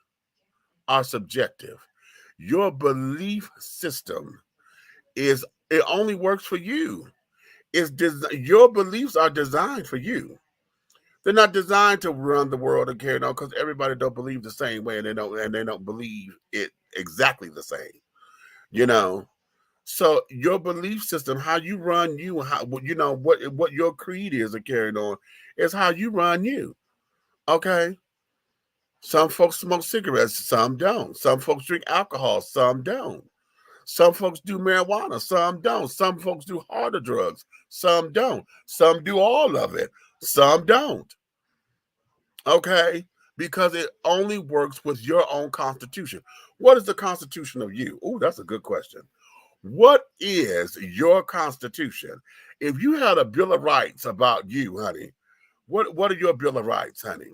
are subjective. Your belief system it only works for you. Your beliefs are designed for you. They're not designed to run the world and carry on, because everybody don't believe the same way, and they don't believe it exactly the same. You know, so your belief system, how you run you, how what your creed is and carrying on, is how you run you. Okay. Some folks smoke cigarettes, some don't. Some folks drink alcohol, some don't. Some folks do marijuana, some don't. Some folks do harder drugs, some don't. Some do all of it, some don't. Okay? Because it only works with your own constitution. What is the constitution of you? Oh, that's a good question. What is your constitution? If you had a Bill of Rights about you, honey, what are your Bill of Rights, honey?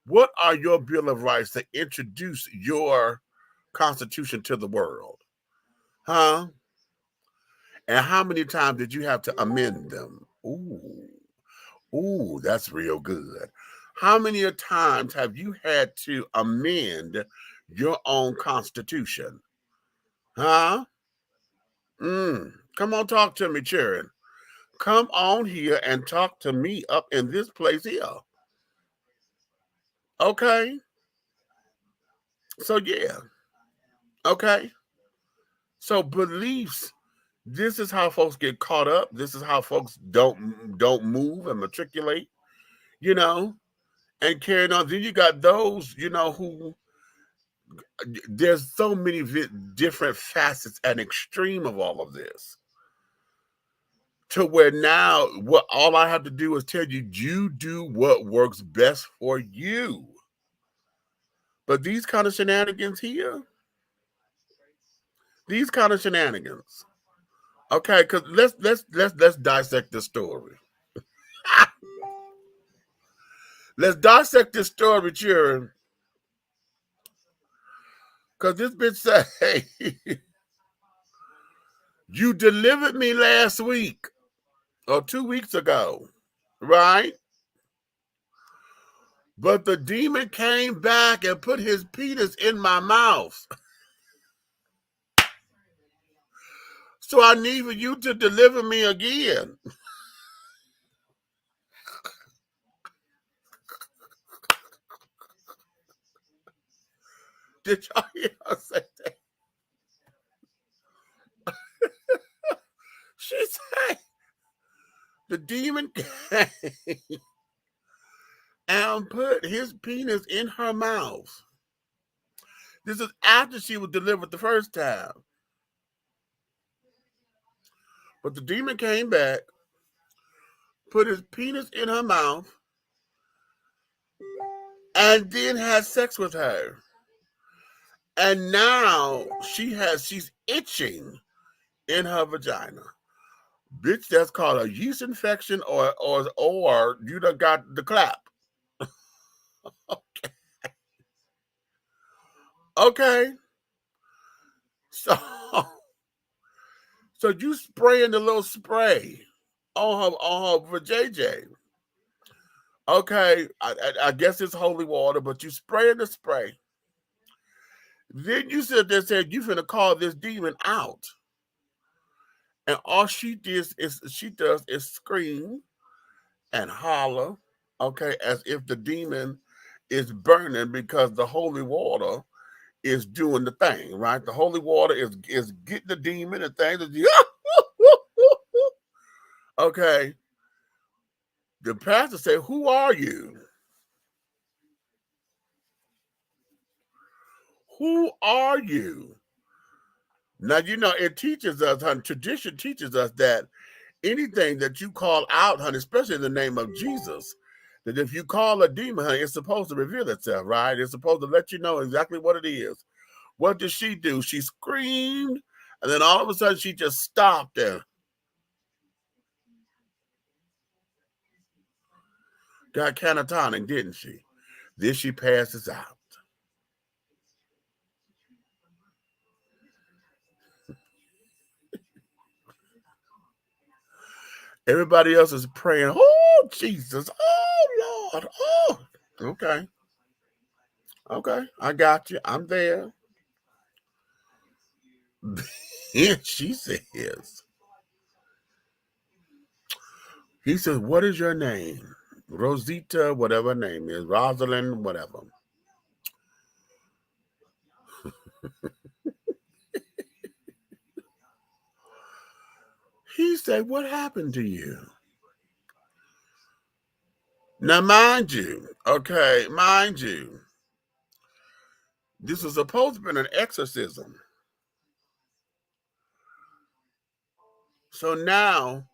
What are your Bill of Rights that introduce your constitution to the world? Huh? And how many times did you have to amend them? Ooh, that's real good. How many times have you had to amend your own constitution? Huh? Come on, talk to me, Sharon. Come on here and talk to me up in this place here. Okay? So, yeah. Okay? So, beliefs, this is how folks get caught up. This is how folks don't move and matriculate, and carrying on. Then you got those, who there's so many different facets and extreme of all of this, to where now all I have to do is tell you, you do what works best for you. But these kind of shenanigans here, okay, because let's dissect the story. Let's dissect this story, Sharon. Because this bitch said, hey, you delivered me last week or 2 weeks ago, right? But the demon came back and put his penis in my mouth. So I need for you to deliver me again. Did y'all hear her say that? demon came and put his penis in her mouth. This is after she was delivered the first time. But the demon came back, put his penis in her mouth, and then had sex with her. And now she's itching in her vagina. Bitch, that's called a yeast infection or you done got the clap. Okay. So you spraying the little spray on her JJ. Okay, I guess it's holy water, but you spraying the spray. Then you sit there and said you finna call this demon out. And all she does is scream and holler, okay, as if the demon is burning because the holy water is doing the thing, right? The holy water is getting the demon and things. Okay. The pastor said, "Who are you? Who are you?" Now, you know, it teaches us, honey, tradition teaches us that anything that you call out, honey, especially in the name of Jesus, that if you call a demon, honey, it's supposed to reveal itself, right? It's supposed to let you know exactly what it is. What did she do? She screamed, and then all of a sudden she just stopped there. Got catatonic, didn't she? Then she passes out. Everybody else is praying, "Oh, Jesus. Oh, Lord. Oh." Okay. Okay. I got you. I'm there. She says, he says, "What is your name?" Rosita, whatever her name is, Rosalind, whatever. He said, "What happened to you?" Now, mind you, this was supposed to be an exorcism. So now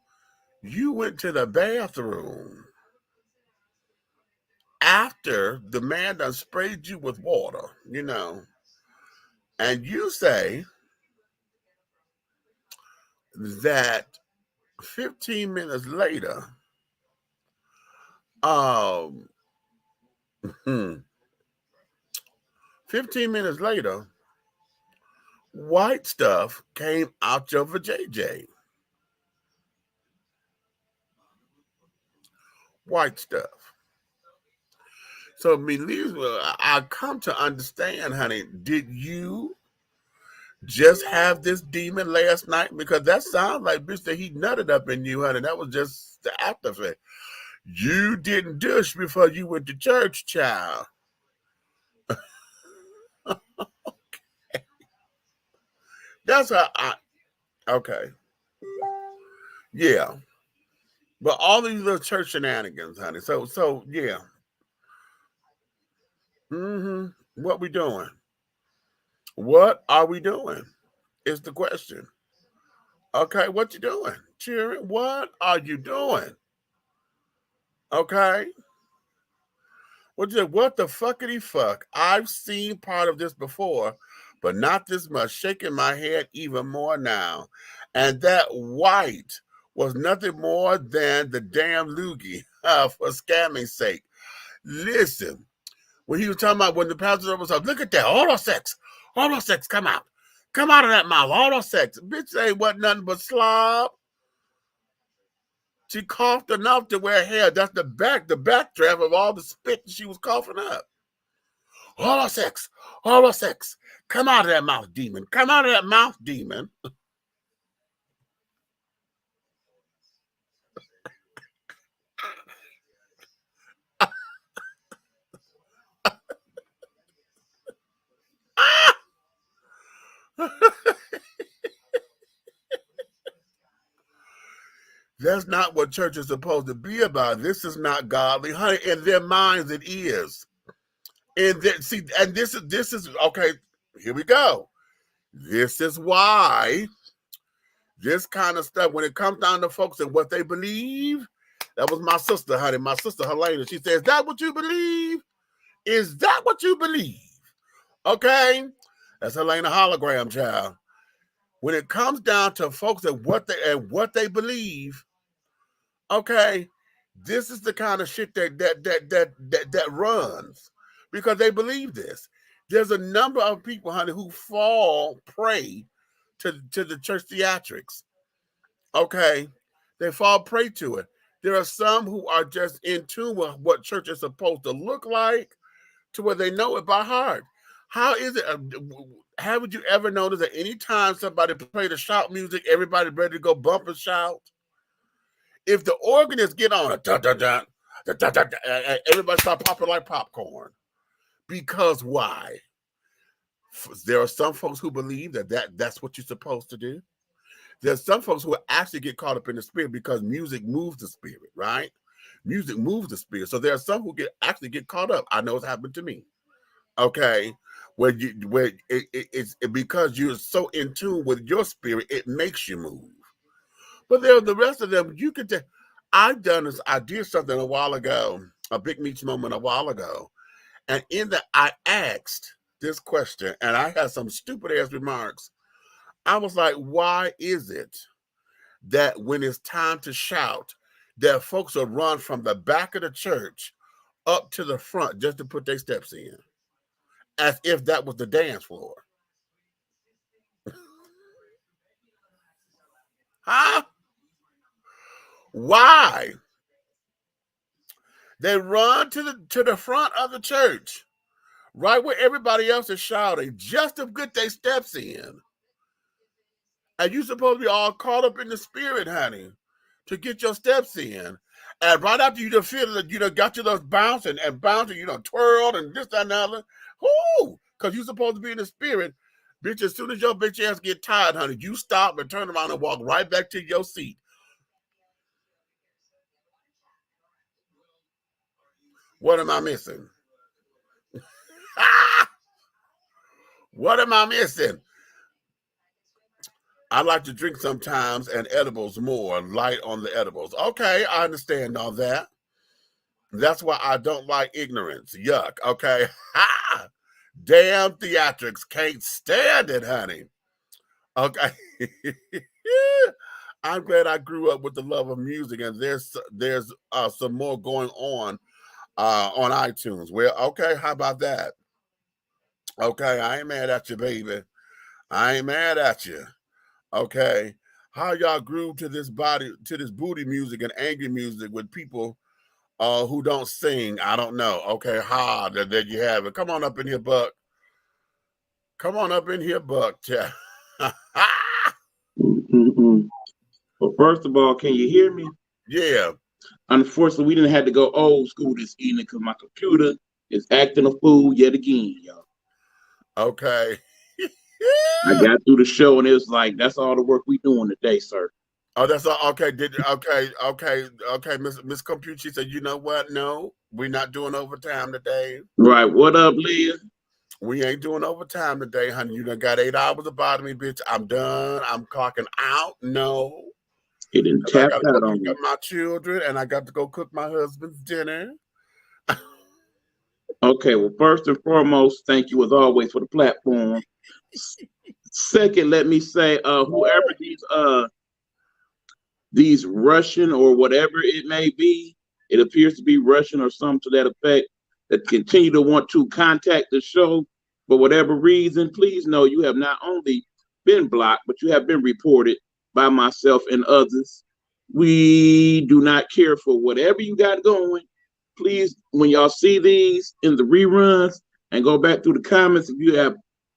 you went to the bathroom after the man done sprayed you with water, you know, and you say that 15 minutes later, 15 minutes later, white stuff came out your vajayjay. White stuff. So, I come to understand, honey, did you just have this demon last night? Because that sounds like, bitch, that he nutted up in you, honey. That was just the after effect. You didn't douche before you went to church, child. That's how okay. Yeah. But all these little church shenanigans, honey. So yeah. What we doing? What are we doing? Is the question. Okay, what you doing? Cheering. What are you doing? Okay. What the fuckity fuck? I've seen part of this before, but not this much. Shaking my head even more now. And that white was nothing more than the damn loogie for scamming's sake. Listen, when he was talking about when the pastor was up, look at that, oral sex, come out. Come out of that mouth, oral sex. Bitch ain't what nothing but slob. She coughed enough to wear hair. That's the backdraft of all the spit she was coughing up. Oral sex. Come out of that mouth, demon. Come out of that mouth, demon. That's not what church is supposed to be about. This is not godly, honey. In their minds, it is. And see, and this is okay. Here we go. This is why this kind of stuff, when it comes down to folks and what they believe, that was my sister, honey. My sister Helena. She says, "Is that what you believe? Is that what you believe?" Okay, that's Helena hologram, child. When it comes down to folks and what they believe, okay, this is the kind of shit that runs because they believe this. There's a number of people, honey, who fall prey to the church theatrics. Okay, they fall prey to it. There are some who are just in tune with what church is supposed to look like, to where they know it by heart. How is it? Haven't you ever noticed that anytime somebody played the shout music, everybody ready to go bump and shout? If the organist get on it, everybody start popping like popcorn. Because why? There are some folks who believe that's what you're supposed to do. There's some folks who actually get caught up in the spirit because music moves the spirit, right? Music moves the spirit. So there are some who actually get caught up. I know it's happened to me. Okay, where it's because you're so in tune with your spirit, it makes you move. But there, the rest of them, you could. I did something a while ago, a big meets moment a while ago, and in that I asked this question, and I had some stupid ass remarks. I was like, why is it that when it's time to shout, that folks will run from the back of the church up to the front just to put their steps in, as if that was the dance floor? Huh? Why? They run to the front of the church, right where everybody else is shouting, just to get their steps in. And you're supposed to be all caught up in the spirit, honey, to get your steps in. And right after you just feel that you done got you those bouncing, you done twirled and this, that, and the other. Whoo! Because you're supposed to be in the spirit. Bitch, as soon as your bitch ass get tired, honey, you stop and turn around and walk right back to your seat. What am I missing? What am I missing? I like to drink sometimes and edibles more, light on the edibles. Okay, I understand all that. That's why I don't like ignorance. Yuck. Okay. Ha! Damn theatrics. Can't stand it, honey. Okay. I'm glad I grew up with the love of music, and there's some more going on iTunes. Well, okay, how about that? Okay, I ain't mad at you, baby. I ain't mad at you. Okay. How y'all grew to this booty music and angry music with people who don't sing? I don't know. Okay, there you have it. Come on up in here, Buck. Come on up in here, Buck. Well, first of all, can you hear me? Yeah. Unfortunately, we didn't have to go old school this evening because my computer is acting a fool yet again, y'all. Okay. I got through the show and it was like, that's all the work we doing today, sir. Oh, that's all. Okay. Okay. Miss Compute, she said, you know what? No, we're not doing overtime today. Right. What up, Leah? We ain't doing overtime today, honey. You done got 8 hours about me, bitch. I'm done. I'm clocking out. No. It didn't tap out on me. My children, and I got to go cook my husband's dinner. Okay, well, first and foremost, thank you as always for the platform. Second, let me say, whoever these Russian or whatever it may be, it appears to be Russian or something to that effect, that continue to want to contact the show for whatever reason, please know you have not only been blocked, but you have been reported by myself and others. We do not care for whatever you got going. Please, when y'all see these in the reruns and go back through the comments, if you have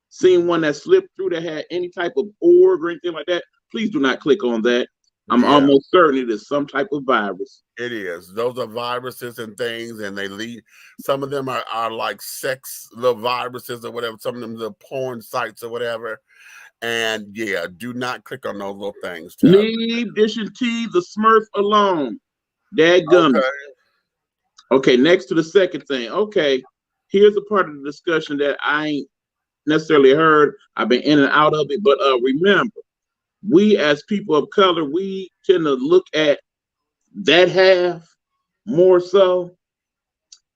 seen one that slipped through that had any type of org or anything like that, please do not click on that. I'm almost certain it is some type of virus. It is. Those are viruses and things, and they lead. Some of them are like sex, little viruses or whatever. Some of them are porn sites or whatever. And yeah, do not click on those little things, child. Leave Dish and T the Smurf alone. Dadgummit. Okay. Okay, next to the second thing. Okay, here's a part of the discussion that I ain't necessarily heard. I've been in and out of it, but remember, we as people of color, we tend to look at that half more so.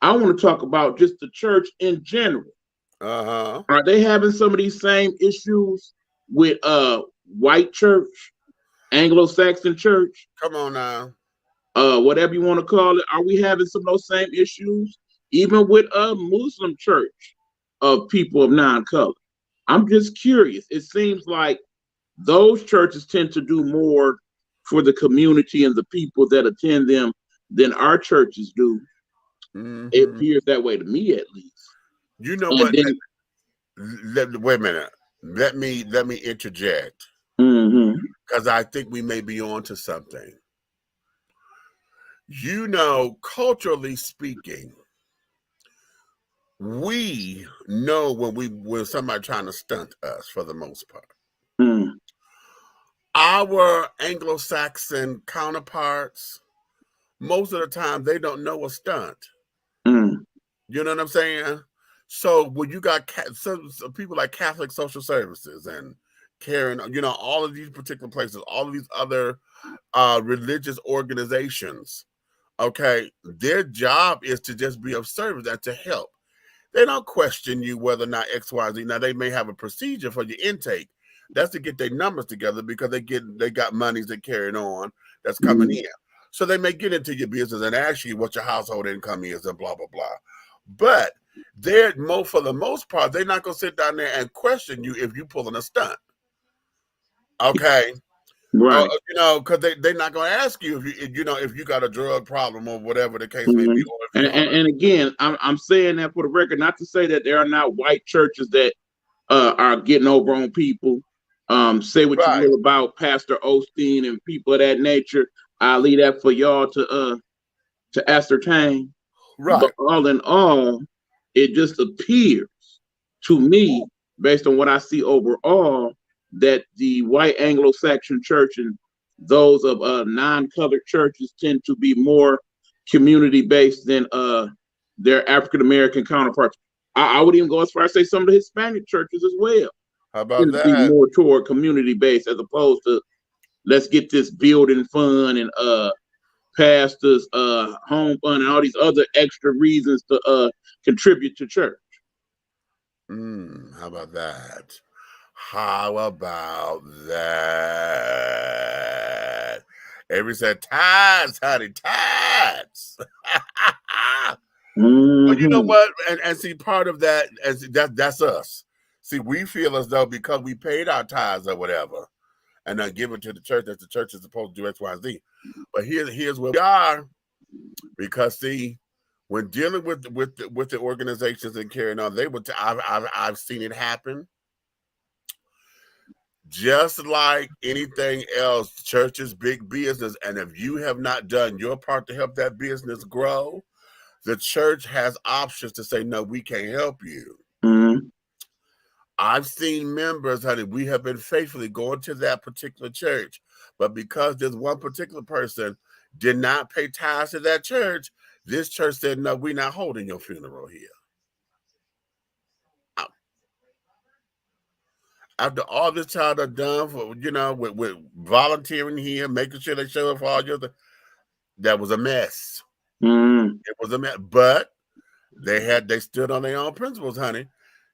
I want to talk about just the church in general. Are they having some of these same issues with white church, Anglo-Saxon church? Come on now. Whatever you want to call it. Are we having some of those same issues? Even with a Muslim church of people of non-color? I'm just curious. It seems like those churches tend to do more for the community and the people that attend them than our churches do. Mm-hmm. It appears that way to me, at least. You know And what? then, Wait a minute. Let me interject, because I think we may be on to something. You know, culturally speaking, we know when somebody trying to stunt us for the most part. Our Anglo-Saxon counterparts, most of the time, they don't know a stunt. You know what I'm saying? So when you got some people like Catholic Social Services and Caring, you know, all of these particular places, all of these other religious organizations, okay, their job is to just be of service and to help. They don't question you whether or not X, Y, Z. Now they may have a procedure for your intake. That's to get their numbers together because they got monies that carrying on that's coming in. So they may get into your business and ask you what your household income is and blah blah blah. But they're for the most part, they're not gonna sit down there and question you if you pulling a stunt. Okay. Right. You know, because they're not going to ask you if you got a drug problem or whatever the case may be. And again, I'm saying that for the record, not to say that there are not white churches that are getting over on people. Say what you will about Pastor Osteen and people of that nature. I'll leave that for y'all to ascertain. Right. But all in all, it just appears to me, based on what I see overall, that the white Anglo-Saxon church and those of non-colored churches tend to be more community-based than their African-American counterparts. I would even go as far as say some of the Hispanic churches as well. How about that? Be more toward community-based as opposed to let's get this building fund and pastors home fund and all these other extra reasons to contribute to church. How about that? How about that? Every said tithes, honey, tithes. But you know what? And see, part of that, that's us. See, we feel as though because we paid our tithes or whatever, and then give it to the church, that the church is supposed to do X, Y, Z. But here's where we are, because see, when dealing with the organizations and carrying on, I've seen it happen. Just like anything else, church is big business, and if you have not done your part to help that business grow, the church has options to say, no, we can't help you. I've seen members, honey, we have been faithfully going to that particular church, but because this one particular person did not pay tithes to that church, this church said, no, we're not holding your funeral here. After all this child have done for, with volunteering here, making sure they show up for all your, that was a mess. It was a mess, but they stood on their own principles, honey.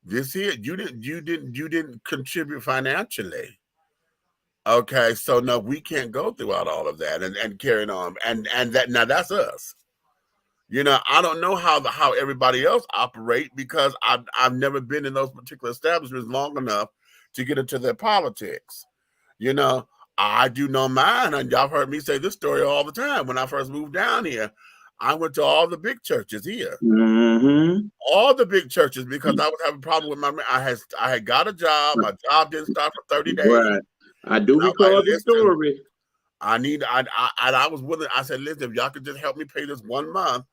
This here, you didn't contribute financially. Okay, so no, we can't go throughout all of that and carrying on, and that now that's us. I don't know how everybody else operate because I've never been in those particular establishments long enough to get into their politics. I do know mine, and y'all heard me say this story all the time. When I first moved down here, I went to all the big churches here, all the big churches, because I was having a problem with I had got a job. My job didn't start for 30 days. Right. I do recall the story. I was willing. I said, listen, if y'all could just help me pay this 1 month,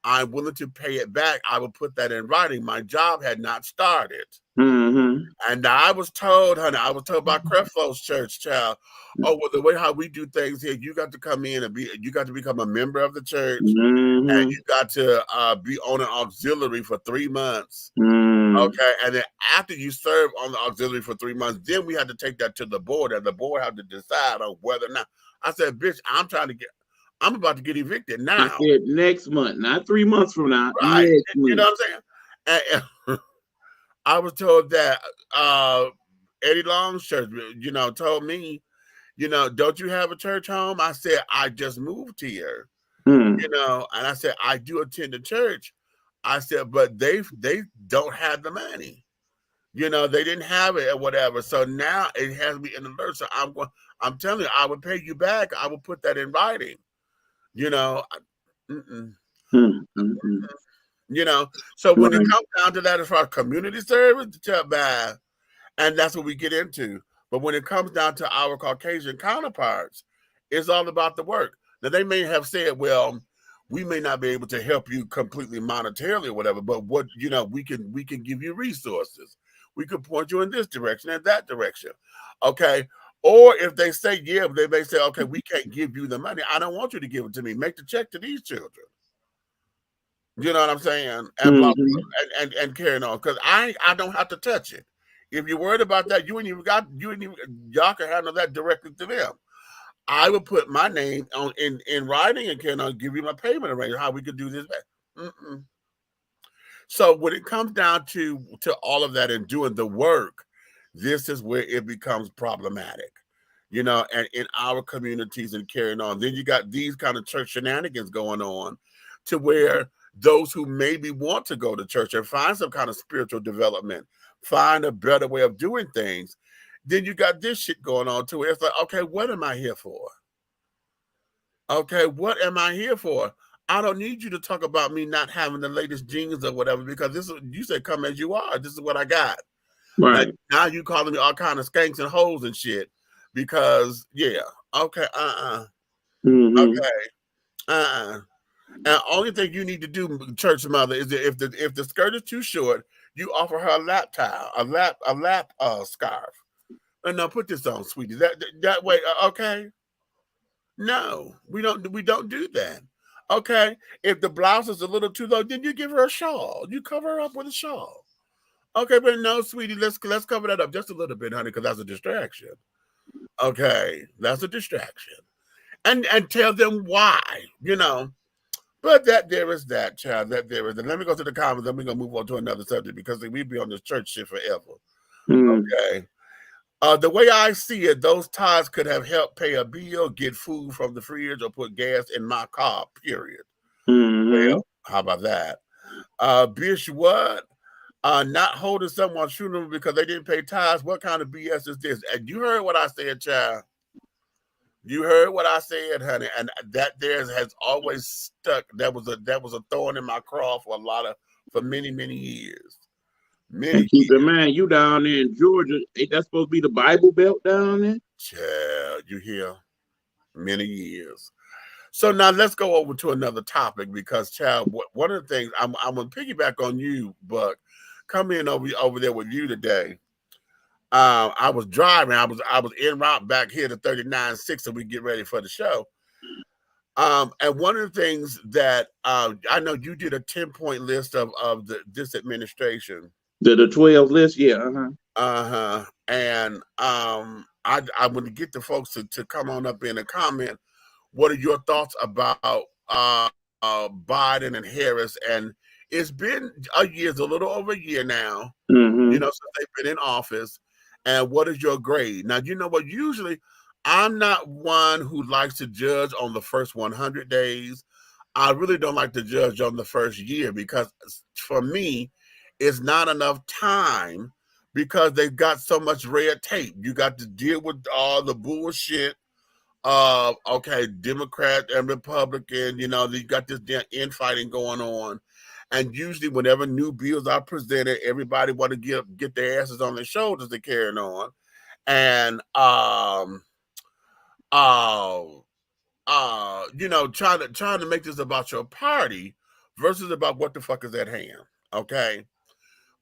I'm willing to pay it back, I will put that in writing. My job had not started. And I was told, honey, I was told by Creflo's church, child, oh, well, the way how we do things here, you got to come in and you got to become a member of the church, and you got to be on an auxiliary for 3 months. Okay, and then after you serve on the auxiliary for 3 months, then we had to take that to the board, and the board had to decide on whether or not. I said, bitch, I'm about to get evicted now. I said next month, not 3 months from now. Right. Next You know month. what I'm saying? And I was told that Eddie Long's church, told me, don't you have a church home? I said, I just moved here, and I said, I do attend the church. I said, but they don't have the money. They didn't have it or whatever. So now it has me in the alert. So I'm telling you, I would pay you back. I will put that in writing. So when it comes down to that, as far as community service, and that's what we get into. But when it comes down to our Caucasian counterparts, it's all about the work. Now, they may have said, well, we may not be able to help you completely monetarily or whatever, but we can give you resources. We could point you in this direction and that direction. Okay. Or if they say, yeah, they may say, okay, we can't give you the money. I don't want you to give it to me. Make the check to these children. You know what I'm saying? And blah, blah, and carrying on. Because I don't have to touch it. If you're worried about that, y'all can handle that directly to them. I would put my name on in writing and can give you my payment arrangement, how we could do this. So when it comes down to all of that and doing the work, this is where it becomes problematic, and in our communities and carrying on. Then you got these kind of church shenanigans going on to where those who maybe want to go to church and find some kind of spiritual development, find a better way of doing things, then you got this shit going on too. It's like, okay, what am I here for? Okay, what am I here for? I don't need you to talk about me not having the latest jeans or whatever, because you said come as you are. This is what I got. Right. Now you calling me all kind of skanks and hoes and shit because, yeah, okay, okay, And only thing you need to do, church mother, is that if the skirt is too short, you offer her a lap towel, a lap scarf. And now put this on, sweetie. That way, okay. No, we don't do that. Okay, if the blouse is a little too low, then you give her a shawl. You cover her up with a shawl. Okay, but no, sweetie, let's cover that up just a little bit, honey, because that's a distraction. Okay, that's a distraction, and tell them why, But there is that, child. That there is. And let me go to the comments. Then we're gonna move on to another subject because we'd be on this church shit forever. Okay. The way I see it, those ties could have helped pay a bill, get food from the fridge, or put gas in my car, period. Well, how about that? Bish, what? Not holding someone's funeral because they didn't pay tithes. What kind of BS is this? And you heard what I said, child. You heard what I said, honey, and that there has always stuck. That was a thorn in my craw for many years. And keep in mind, you down there in Georgia, ain't that supposed to be the Bible Belt down there? Child, you hear? Many years. So now let's go over to another topic because, child, one of the things I'm gonna piggyback on you, Buck. Come in over there with you today. I was driving. I was en route back here to 39-6, so we get ready for the show. And one of the things that I know you did a 10-point list of this administration. The 12 list, yeah. And I want to get the folks to come on up in and comment. What are your thoughts about Biden and Harris? And it's been a little over a year now, since they've been in office. And what is your grade? Now, you know what? Usually, I'm not one who likes to judge on the first 100 days. I really don't like to judge on the first year because for me, it's not enough time because they've got so much red tape. You got to deal with all the bullshit of, Democrat and Republican, you got this damn infighting going on. And usually whenever new bills are presented, everybody want to get their asses on their shoulders to carry on. And, trying to make this about your party versus about what the fuck is at hand. Okay,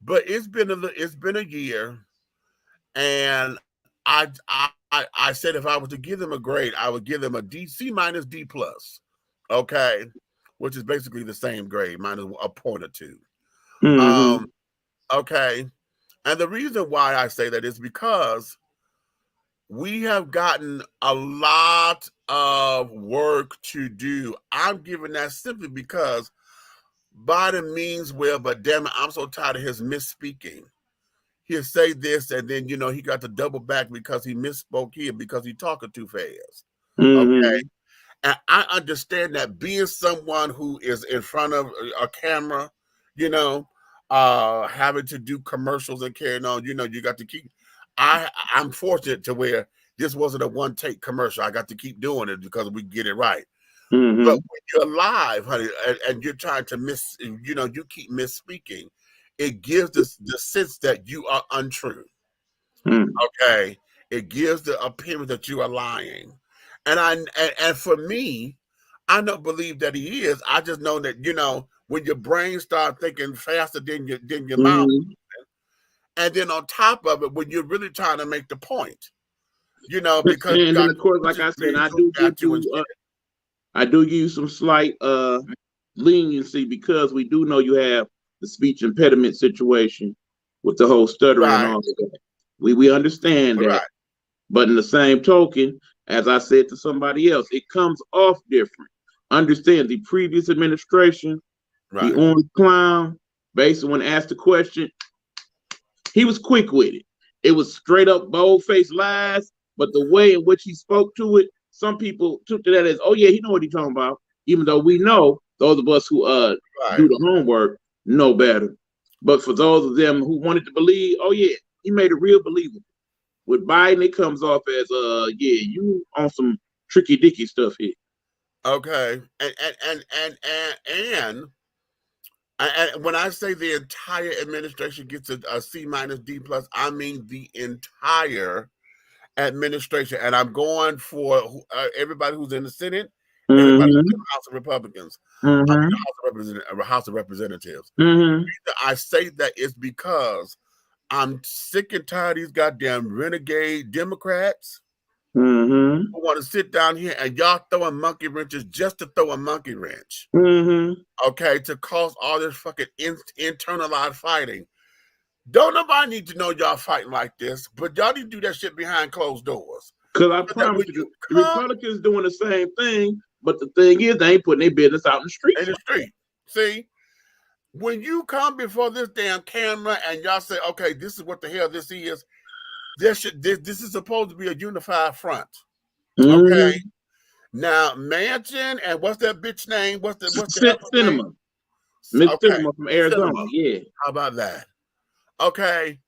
but it's been a year, and I said if I was to give them a grade, I would give them a C minus D plus. Okay, which is basically the same grade minus a point or two. Mm-hmm. Okay, and the reason why I say that is because we have gotten a lot of work to do. I'm giving that simply because Biden means well, but damn it, I'm so tired of his misspeaking. He'll say this, and then he got to double back because he misspoke here because he's talking too fast. Okay, Mm-hmm. and I understand that being someone who is in front of a camera, having to do commercials and carrying on, you got to keep. I'm fortunate to where this wasn't a one take commercial. I got to keep doing it because we get it right. Mm-hmm. But when you're live, honey, and you're trying to you keep misspeaking, it gives the sense that you are untrue. Mm-hmm. Okay, it gives the appearance that you are lying, and for me, I don't believe that he is. I just know that when your brain starts thinking faster than your mouth, Mm-hmm. and then on top of it, when you're really trying to make the point, because you And then got of course, like I said, I do give at you and you shit. I do give you some slight leniency because we do know you have the speech impediment situation with the whole stuttering and Right. all of that. We understand that. Right. But in the same token, as I said to somebody else, it comes off different. Understand the previous administration, Right. the orange clown, basically when asked the question, he was quick with it. It was straight up bold-faced lies, but the way in which he spoke to it, some people took to that as, oh yeah, he know what he's talking about. Even though we know, those of us who do the homework know better. But for those of them who wanted to believe, oh yeah, he made it real believable. With Biden, it comes off as yeah, you on some tricky dicky stuff here. Okay. And when I say the entire administration gets a C minus D plus, I mean the entire administration. And I'm going for everybody who's in the Senate, everybody who's in the House of Republicans, the House of Representatives. I say that it's because I'm sick and tired of these goddamn renegade Democrats who want to sit down here and y'all throwing monkey wrenches just to throw a monkey wrench. Okay, to cause all this fucking internalized fighting. Don't nobody need to know y'all fighting like this, but y'all need to do that shit behind closed doors. Because I promise you, the Republicans doing the same thing, but the thing is, they ain't putting their business out in the street. See, when you come before this damn camera and y'all say, okay, this is what the hell this is, this is supposed to be a unified front. Okay. Now, Manchin and what's that bitch name? What's the Cinema. Miss Cinema from Arizona. Cinema. Yeah. How about that? Okay.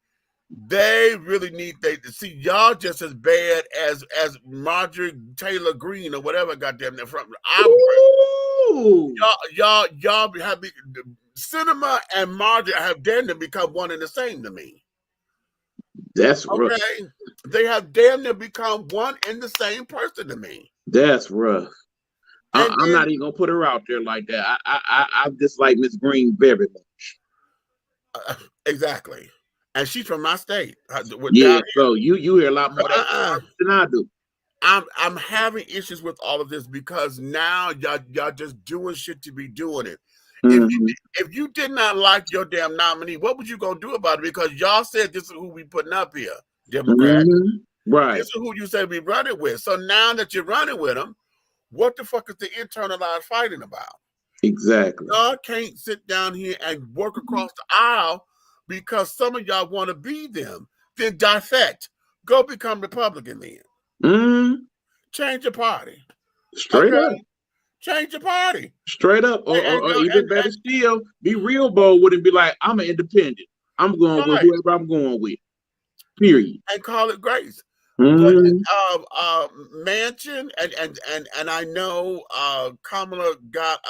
They really need to see y'all just as bad as Marjorie Taylor Greene or whatever goddamn they're from. Y'all have Cinema and Marjorie have damn near become one and the same to me. That's rough. Okay. They have damn near become one and the same person to me. That's rough. I'm not even gonna put her out there like that. I dislike Miss Greene very much. Exactly. And she's from my state. Yeah, so you hear a lot more than I do. I'm having issues with all of this because now y'all just doing shit to be doing it. If you did not like your damn nominee, what would you gonna do about it? Because y'all said this is who we putting up here, Democrats. Right. This is who you said we running with. So now that you're running with them, what the fuck is the internalized fighting about? Exactly. Y'all can't sit down here and work across the aisle because some of y'all want to be them. Then defect. Go become Republican then. Change your party. Straight up. Change your party. Straight up. Or even better still, be real bold with it and be like, I'm an independent. I'm going with whoever I'm going with. Period. And call it grace. Manchin and I know Kamala got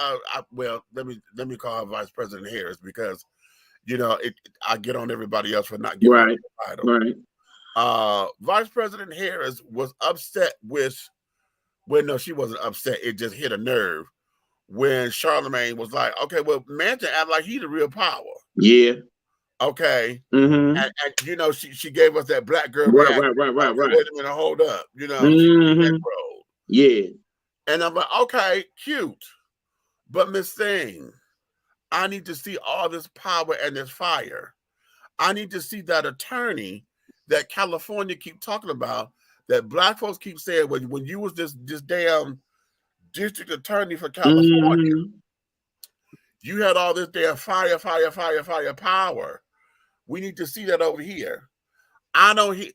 well, let me call her Vice President Harris because I get on everybody else for not giving her the title. Right. Vice President Harris was upset with. Well, no, she wasn't upset. It just hit a nerve when Charlemagne was like, okay, well, Manson act like he the real power. Yeah. Okay. Mm-hmm. And you know, she gave us that black girl Right. reaction. Right. Wait a minute, hold up. You know, Mm-hmm. Yeah. and I'm like, okay, cute. But Miss Thing, I need to see all this power and this fire. I need to see that attorney that California keep talking about, that black folks keep saying when you was this damn district attorney for California, you had all this damn fire power. We need to see that over here. I don't hear,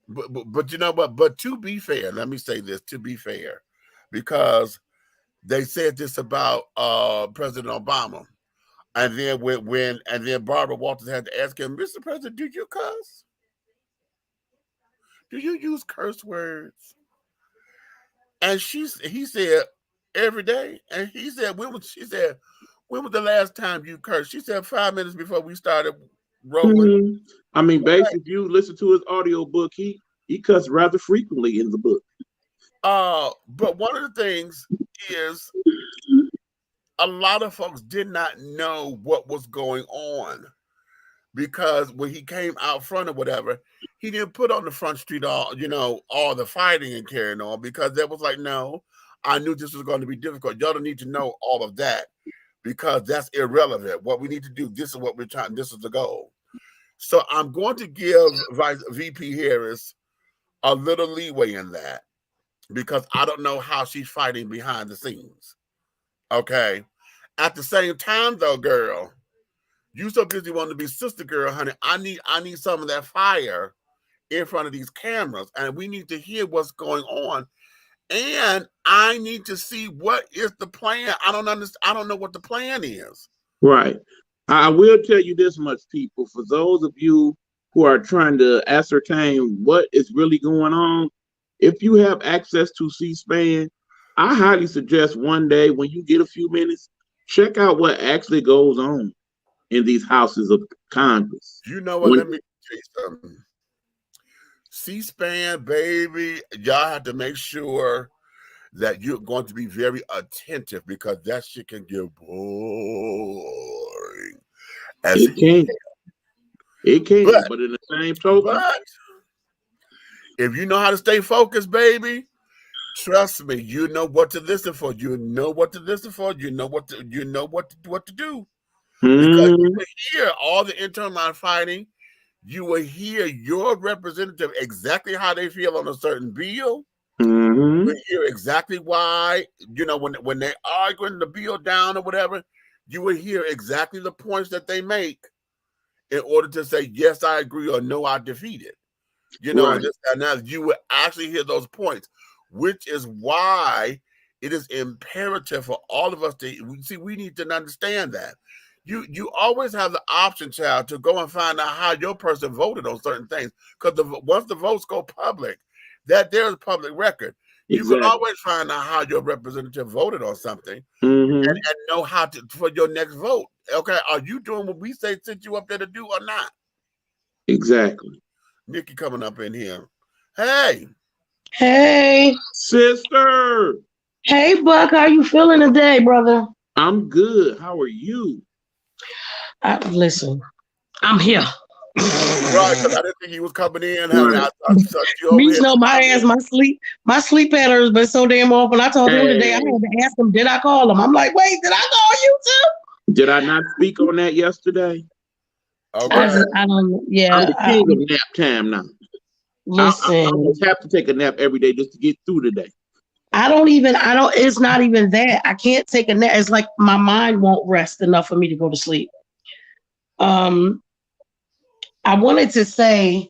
but you know what? But to be fair, let me say this, to be fair, because they said this about President Obama. And then and then Barbara Walters had to ask him, Mr. President, did you cuss? Do you use curse words? And he said, every day. And she said, when was the last time you cursed? She said 5 minutes before we started rolling. I mean, basically, if you listen to his audio book, he cussed rather frequently in the book. But one of the things is a lot of folks did not know what was going on, because when he came out front or whatever, he didn't put on the front street all the fighting and carrying on, because that was like, no, I knew this was going to be difficult. Y'all don't need to know all of that, because that's irrelevant. What we need to do, this is what we're trying, this is the goal. So I'm going to give VP Harris a little leeway in that, because I don't know how she's fighting behind the scenes. Okay. At the same time, though, girl, you so busy wanting to be sister girl, honey. I need some of that fire in front of these cameras, and we need to hear what's going on. And I need to see what is the plan. I don't understand. I don't know what the plan is. Right. I will tell you this much, people. For those of you who are trying to ascertain what is really going on, if you have access to C-SPAN, I highly suggest one day when you get a few minutes, check out what actually goes on in these houses of Congress. You know what? Let me tell you something. C-SPAN, baby, y'all have to make sure that you're going to be very attentive, because that shit can get boring. It can, but in the same token. But if you know how to stay focused, baby, trust me, you know what to listen for. You know what to listen for. You know what to do. Because you will hear all the internal line fighting. You will hear your representative exactly how they feel on a certain bill. You will hear exactly why, when they're arguing the bill down or whatever, you will hear exactly the points that they make in order to say, yes, I agree, or no, I defeat it. Right. And now you will actually hear those points, which is why it is imperative for all of us we need to understand that. You always have the option, child, to go and find out how your person voted on certain things, because once the votes go public, that there's public record. You can always find out how your representative voted on something and know how to for your next vote. Okay, are you doing what we say sent you up there to do or not? Exactly. Nikki coming up in here. Hey. Hey. Sister. Hey, Buck. How you feeling today, brother? I'm good. How are you? Listen, I'm here. Right, because I didn't think he was coming in. Reaching on my ass, my sleep pattern has been so damn off. When I told him today, I had to ask him, did I call him? I'm like, wait, did I call you too? Did I not speak on that yesterday? Okay. I don't. Yeah, I'm the king of nap time now. Listen, I almost have to take a nap every day just to get through the day. It's not even that. I can't take a nap. It's like my mind won't rest enough for me to go to sleep. I wanted to say,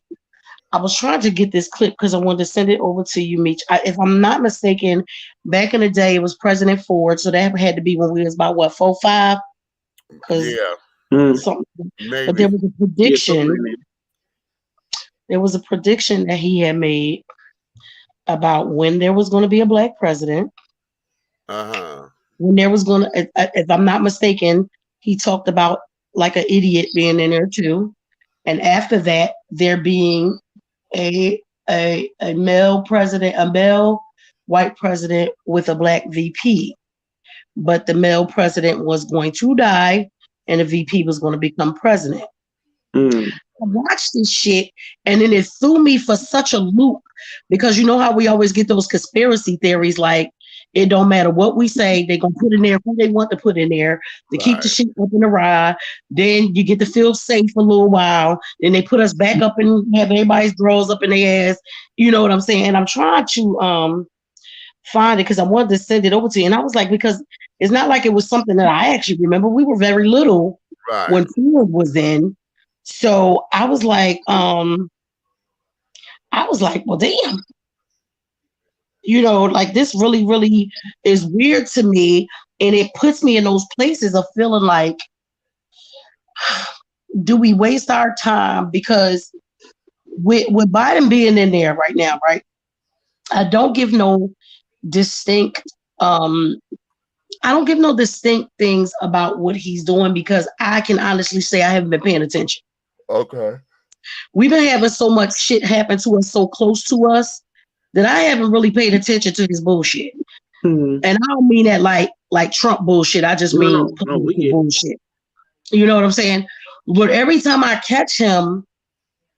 I was trying to get this clip because I wanted to send it over to you, Meech. If I'm not mistaken, back in the day, it was President Ford. So that had to be when we was about, 4, 5? Yeah. Something. Maybe. But there was a prediction. There was a prediction that he had made about when there was going to be a black president. When there was going to, if I'm not mistaken, he talked about like an idiot being in there too. And after that, there being a male president, a male white president with a black VP. but the male president was going to die and the VP was going to become president. I watched this shit and then it threw me for such a loop because you know how we always get those conspiracy theories like it don't matter what we say, they're going to put in there who they want to put in there to keep the shit up in the ride. Then you get to feel safe for a little while. Then they put us back up and have everybody's drawers up in their ass. You know what I'm saying? And I'm trying to find it because I wanted to send it over to you. And I was like, because it's not like it was something that I actually remember. We were very little when Ford was in. So I was like, well, damn. You know, like this really, really is weird to me. And it puts me in those places of feeling like, do we waste our time? Because with Biden being in there right now, right? I don't give no distinct things about what he's doing because I can honestly say I haven't been paying attention. Okay. We've been having so much shit happen to us so close to us that I haven't really paid attention to his bullshit. And I don't mean that like Trump bullshit. I just mean bullshit. You know what I'm saying? But every time I catch him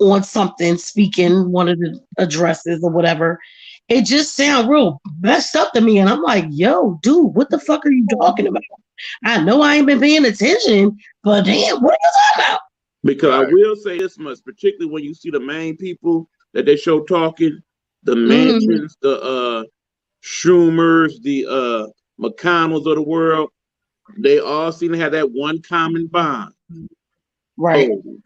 on something, speaking one of the addresses or whatever, it just sounds real messed up to me. And I'm like, yo, dude, what the fuck are you talking about? I know I ain't been paying attention, but damn, what are you talking about? Because I will say this much, particularly when you see the main people that they show talking, the Mansions, the Schumers, the McConnells of the world, they all seem to have that one common bond. Right. Old.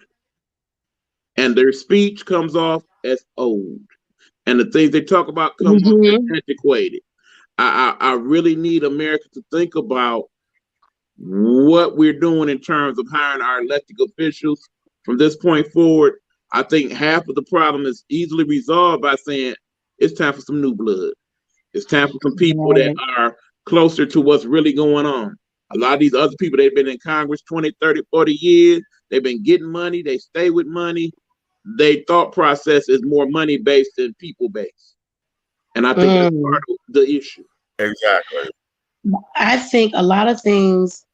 And their speech comes off as old. And the things they talk about come off as antiquated. I really need America to think about what we're doing in terms of hiring our elected officials from this point forward. I think half of the problem is easily resolved by saying it's time for some new blood. It's time for some people that are closer to what's really going on. A lot of these other people, they've been in Congress 20, 30, 40 years. They've been getting money. They stay with money. Their thought process is more money-based than people-based. And I think that's part of the issue. Exactly. I think a lot of things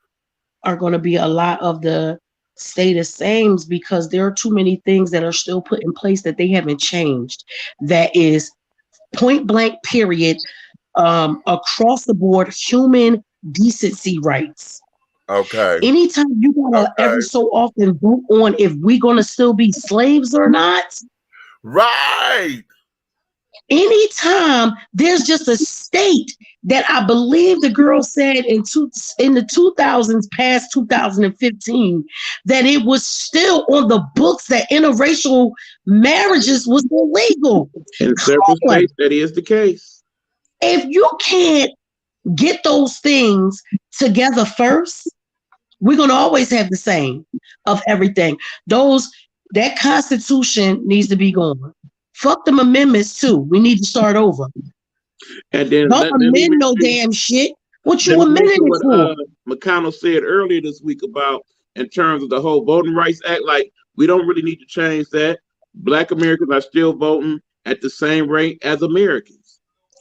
are going to be a lot of the status same because there are too many things that are still put in place that they haven't changed. That is point blank period, across the board, human decency rights. Okay. Anytime you gotta every so often vote on if we're gonna still be slaves or not. Right. Anytime there's just a state that I believe the girl said in the 2000s past 2015 that it was still on the books that interracial marriages was illegal. In several states, that is the case. If you can't get those things together first, we're going to always have the same of everything. That Constitution needs to be gone. Fuck them amendments too. We need to start over. And then don't amend no damn shit. What you amending it for? McConnell said earlier this week about in terms of the whole Voting Rights Act, like we don't really need to change that. Black Americans are still voting at the same rate as Americans.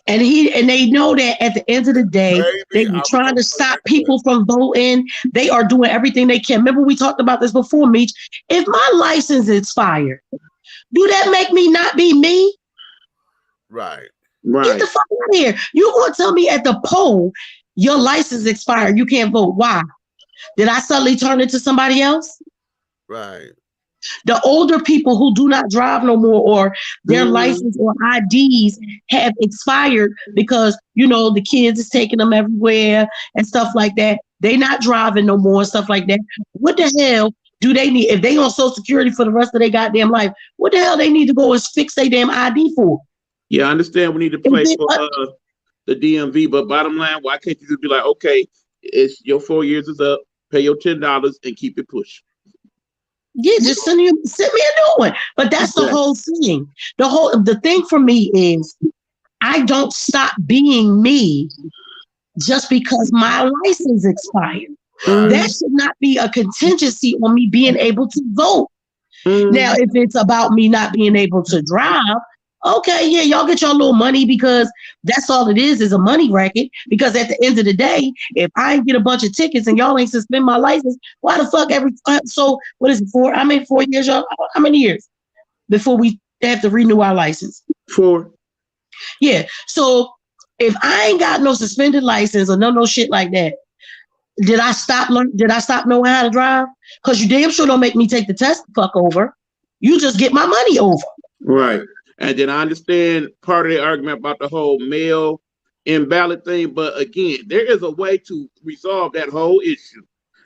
And they know that at the end of the day, they're trying to stop people from voting. They are doing everything they can. Remember, we talked about this before, Meech. If my license is expired, do that make me not be me? Right. Get the fuck out of here. You gonna tell me at the poll your license expired, you can't vote. Why? Did I suddenly turn into somebody else? Right. The older people who do not drive no more or their license or IDs have expired because, you know, the kids is taking them everywhere and stuff like that. They not driving no more, stuff like that. What the hell do they need? If they on Social Security for the rest of their goddamn life, what the hell they need to go and fix their damn ID for? Yeah, I understand we need to play for the DMV, but bottom line, why can't you just be like, okay, it's your 4 years is up, pay your $10 and keep it pushing. Yeah, just send me a new one. But that's the whole thing. The thing for me is I don't stop being me just because my license expired. That should not be a contingency on me being able to vote. Now, if it's about me not being able to drive, Okay, yeah, y'all get your little money because that's all it is a money racket. Because at the end of the day, if I ain't get a bunch of tickets and y'all ain't suspend my license, why the fuck so what is it, 4? I mean 4 years, y'all? How many years before we have to renew our license? 4. Yeah. So if I ain't got no suspended license or no shit like that, did I stop knowing how to drive? Because you damn sure don't make me take the test the fuck over. You just get my money over. Right. And then I understand part of the argument about the whole mail invalid thing, but again, there is a way to resolve that whole issue.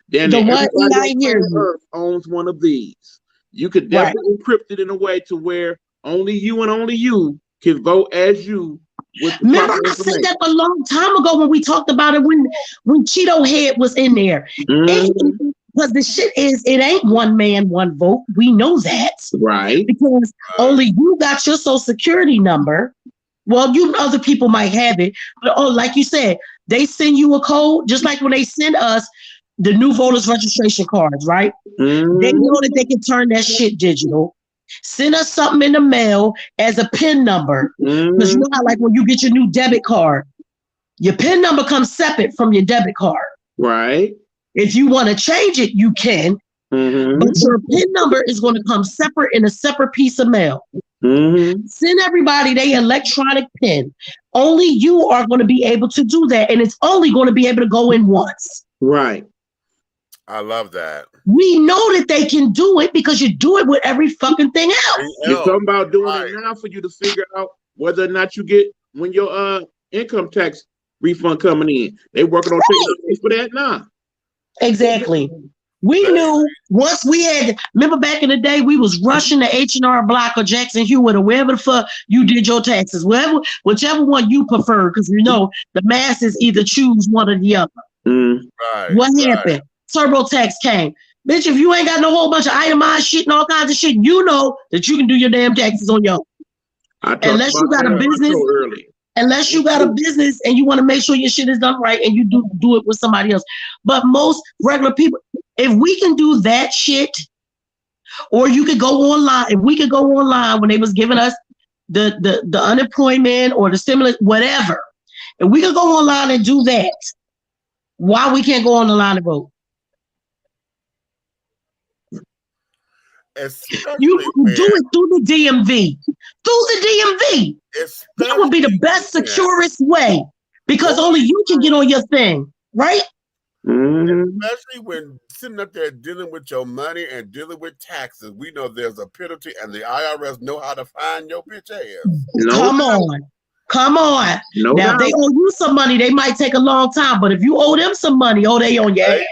Then everybody on planet Earth owns one of these. You could definitely encrypt it in a way to where only you and only you can vote as you. Remember, I said that a long time ago when we talked about it when Cheeto Head was in there. Because the shit is, it ain't one man, one vote. We know that. Right. Because only you got your social security number. Well, other people might have it. But like you said, they send you a code, just like when they send us the new voters registration cards, right? They know that they can turn that shit digital. Send us something in the mail as a PIN number. Because you know how, like, when you get your new debit card, your PIN number comes separate from your debit card. Right. If you want to change it, you can. But your PIN number is going to come separate in a separate piece of mail. Send everybody their electronic PIN. Only you are going to be able to do that. And it's only going to be able to go in once. Right. I love that. We know that they can do it because you do it with every fucking thing else. You're talking about doing it now for you to figure out whether or not you get when your income tax refund coming in. They working on taking for that now. Exactly. We knew once we had, remember back in the day, we was rushing to H&R Block or Jackson Hewitt or wherever the fuck you did your taxes, whichever one you prefer, because you know the masses either choose one or the other. What happened? TurboTax came. Bitch, if you ain't got no whole bunch of itemized shit and all kinds of shit, you know that you can do your damn taxes on your own. Unless you got a business. Unless you got a business and you want to make sure your shit is done right and you do it with somebody else. But most regular people, if we can do that shit, or you could go online, if we could go online when they was giving us the unemployment or the stimulus, whatever, if we could go online and do that, why we can't go on the line and vote? You do it through the DMV. That would be the best, securest way because only you can get on your thing, right? Especially when sitting up there dealing with your money and dealing with taxes. We know there's a penalty and the IRS know how to find your bitch ass. Come on. Now, if they owe you some money, they might take a long time. But if you owe them some money, they on your ass.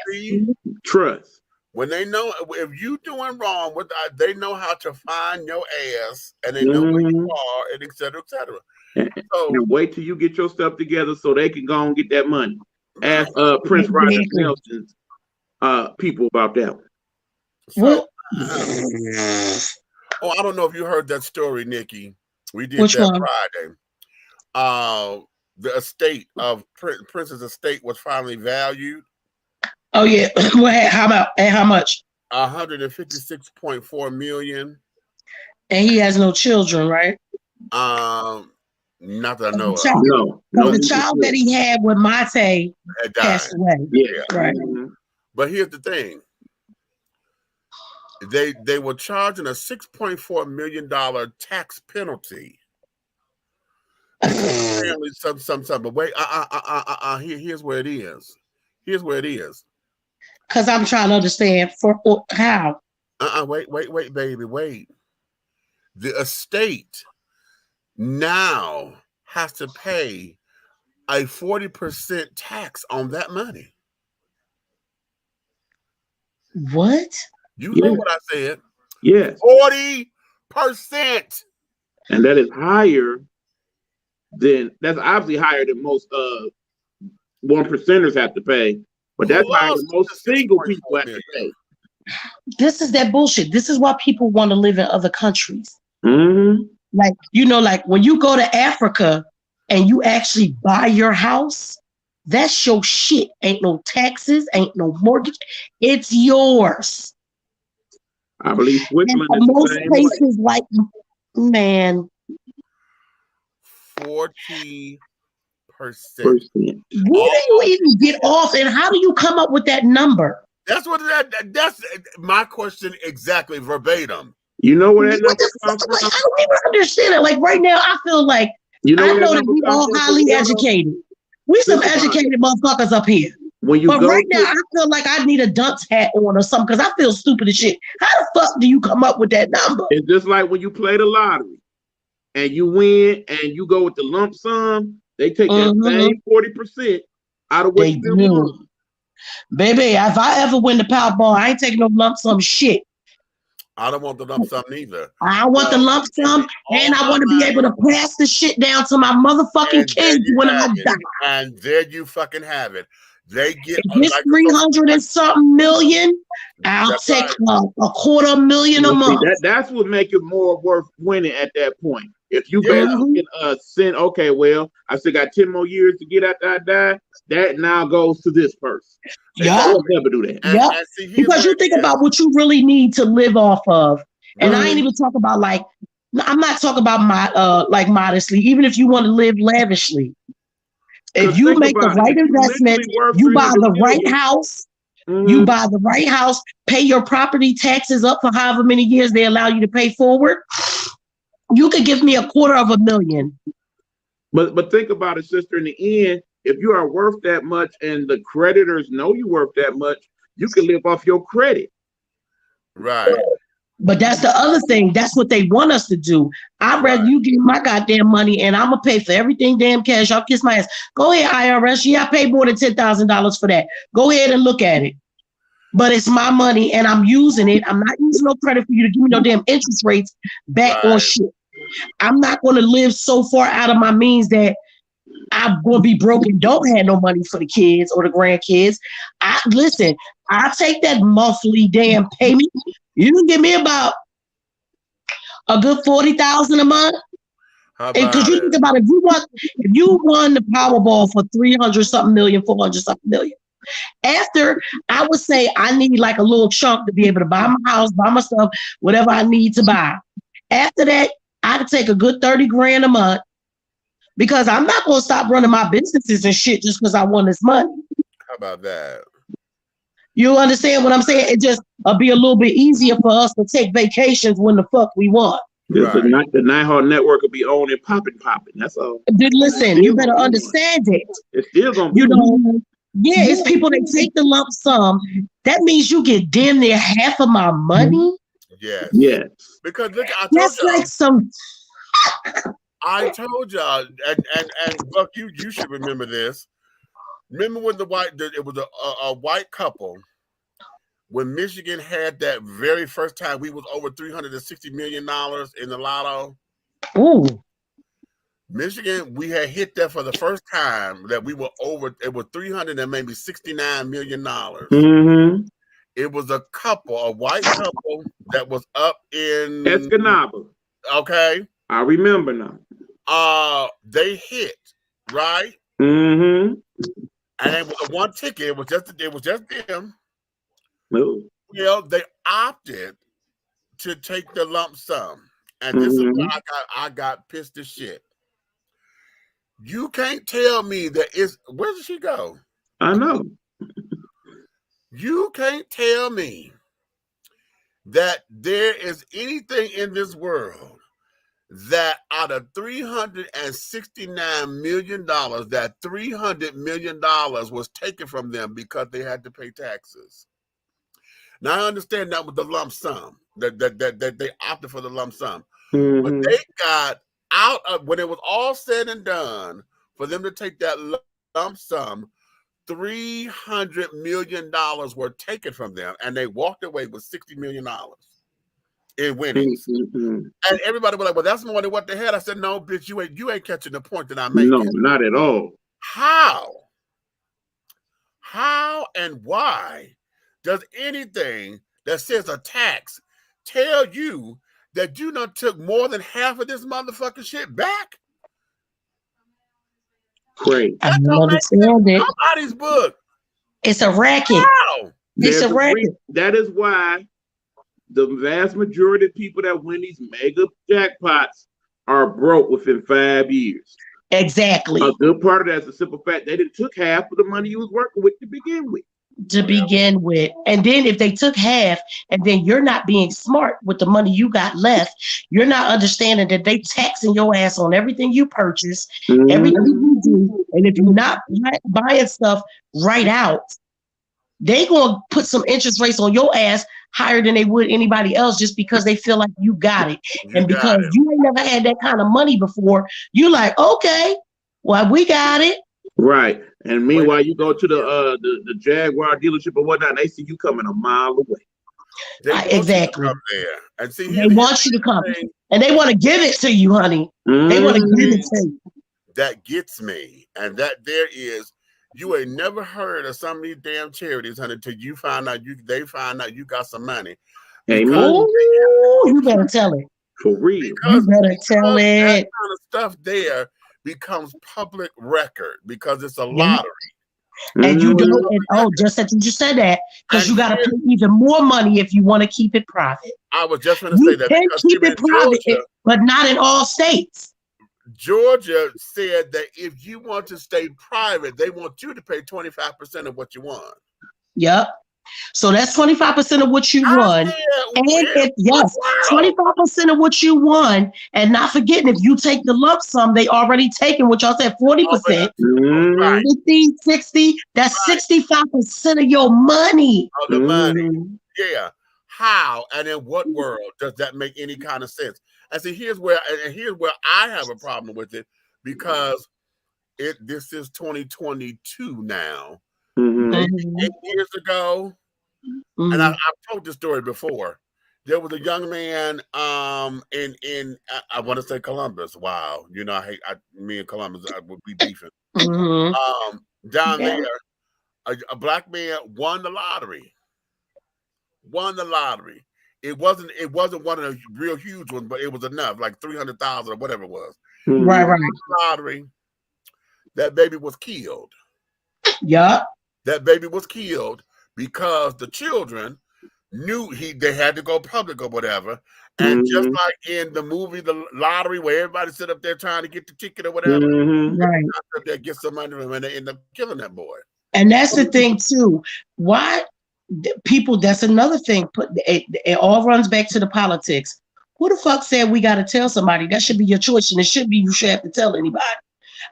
Trust. When they know if you doing wrong, they know how to find your ass, and they know where you are, and et cetera, et cetera. And wait till you get your stuff together so they can go and get that money. Ask Prince Roger Nelson's people about that one. I don't know if you heard that story, Nikki. We did Which that one? Friday. The estate of Prince's estate was finally valued. Oh yeah. How much? 156.4 million. And he has no children, right? Not that I know of. No. The child that he had with Mate passed away. Yeah. Right. But here's the thing. They were charging a $6.4 million tax penalty. Apparently some. But wait, here's where it is. Because I'm trying to understand for how. Wait, baby, wait. The estate now has to pay a 40% tax on that money. What? You heard what I said? Yes. 40%. And that is higher that's obviously higher than most 1%ers have to pay. But that's higher than most single people have to pay. This is that bullshit. This is why people want to live in other countries. Like, like when you go to Africa and you actually buy your house, that's your shit. Ain't no taxes, ain't no mortgage. It's yours. I believe Switzerland is most places way. Like, man. 40%. Where do you even get off, and how do you come up with that number? That's my question exactly, verbatim. You know where that number comes from? I don't even understand it. Like right now, I feel like I know that we all highly educated. We some educated motherfuckers up here. But right now, I feel like I need a dunce hat on or something because I feel stupid as shit. How the fuck do you come up with that number? It's just like when you play the lottery and you win and you go with the lump sum, they take that same 40% out of what you do. Baby, if I ever win the Powerball, I ain't taking no lump sum shit. I don't want the lump sum neither. I want the lump sum, and I want to be able to pass the shit down to my motherfucking kids when I die. And there you fucking have it. They get this 300 and something million. I'll take a $250,000 a month. That's what make it more worth winning at that point. If you basically send, okay, well, I still got 10 more years to get after I die. That now goes to this person. Yeah, I'll never do that. Yeah, because you think about what you really need to live off of, and I ain't even talking about like. I'm not talking about my like modestly. Even if you want to live lavishly, if you make the right investment, you buy the right house. You buy the right house, pay your property taxes up for however many years they allow you to pay forward. You could give me $250,000. But think about it, sister. In the end, if you are worth that much and the creditors know you worth that much, you can live off your credit. Right. But that's the other thing. That's what they want us to do. I'd rather you give my goddamn money and I'm going to pay for everything damn cash. I'll kiss my ass. Go ahead, IRS. Yeah, I paid more than $10,000 for that. Go ahead and look at it. But it's my money and I'm using it. I'm not using no credit for you to give me no damn interest rates back on shit. I'm not going to live so far out of my means that I'm going to be broke and don't have no money for the kids or the grandkids. Listen, I take that monthly damn payment. You can give me about a good $40,000 a month. Because you think about it, if you won the Powerball for 300-something million, 400-something million. After, I would say I need like a little chunk to be able to buy my house, buy my stuff, whatever I need to buy. After that, I'd take a good $30,000 a month because I'm not going to stop running my businesses and shit just because I won this money. How about that? You understand what I'm saying? It just be a little bit easier for us to take vacations when the fuck we want. Right. The Nighthawk Network will be on and popping. That's all. Listen, you better understand it. It's still going to be. You know, yeah, it's people that take the lump sum. That means you get damn near half of my money. Yes. Yes. Because look, that's like some. I told y'all, and Buck, you should remember this. Remember when it was a white couple when Michigan had that very first time we was over $360 million in the lotto. Ooh. Michigan, we had hit that for the first time that we were over. It was $369 million. Mm-hmm. It was a white couple that was up in Escanaba. Okay, I remember now. They hit right. Mm-hmm. And it was a one ticket. It was just them. No. You know, they opted to take the lump sum, and this is where I got pissed as shit. You can't tell me that it's. Where did she go? I know. You can't tell me that there is anything in this world that out of $369 million, that $300 million was taken from them because they had to pay taxes. Now I understand that with the lump sum, that they opted for the lump sum. Mm-hmm. But they got out of, when it was all said and done, for them to take that lump sum, $300 million were taken from them, and they walked away with $60 million in winnings. Mm-hmm. And everybody was like, well, that's more than what they had. I said, no, bitch, you ain't catching the point that I'm making. No, not at all. How and why does anything that says a tax tell you that you done took more than half of this motherfucking shit back? Great. I understand it. Somebody's book. It's a racket. Wow. It's a racket. That is why the vast majority of people that win these mega jackpots are broke within 5 years. Exactly. A good part of that is the simple fact they didn't took half of the money you was working with to begin with. And then if they took half and then you're not being smart with the money you got left, you're not understanding that they taxing your ass on everything you purchase, everything you do. And if you're not buying stuff right out, they gonna put some interest rates on your ass higher than they would anybody else just because they feel like you got it. And because you ain't never had that kind of money before, you like, okay, well, we got it. Right. And meanwhile, you go to the Jaguar dealership or whatnot, and they see you coming a mile away. Exactly. There. And see, they want you to come. And they want to give it to you, honey. They want to give it to you. That gets me. And that there is, you ain't never heard of some of these damn charities, honey, until you find out they find out you got some money. You better tell it. For real. You better tell it. That kind of stuff there becomes public record because it's a lottery. And you don't, just that you just said that, because you got to pay even more money if you want to keep it private. I was just going to say that. You can keep it private, Georgia, but not in all states. Georgia said that if you want to stay private, they want you to pay 25% of what you want. Yep. So that's 25% of what you won. And 25% of what you won. And not forgetting, if you take the lump sum, they already taken what y'all said, 40%, 50, 60, that's 65% of your money. Of the money. Yeah. How and in what world does that make any kind of sense? And see, here's where I have a problem with it, because this is 2022 now. 8 years ago, and I've told this story before. There was a young man in I want to say Columbus. Wow, you know, me and Columbus would be beefing. Down there, a black man won the lottery. It wasn't one of the real huge ones, but it was enough, like 300,000 or whatever it was. Right. Lottery. That baby was killed. Yeah. That baby was killed because the children knew they had to go public or whatever. And just like in the movie, The Lottery, where everybody sit up there trying to get the ticket or whatever, right? Up there get some money and they end up killing that boy. And that's the thing too. Why people? That's another thing. It all runs back to the politics. Who the fuck said we got to tell somebody? That should be your choice, and it should be you should have to tell anybody.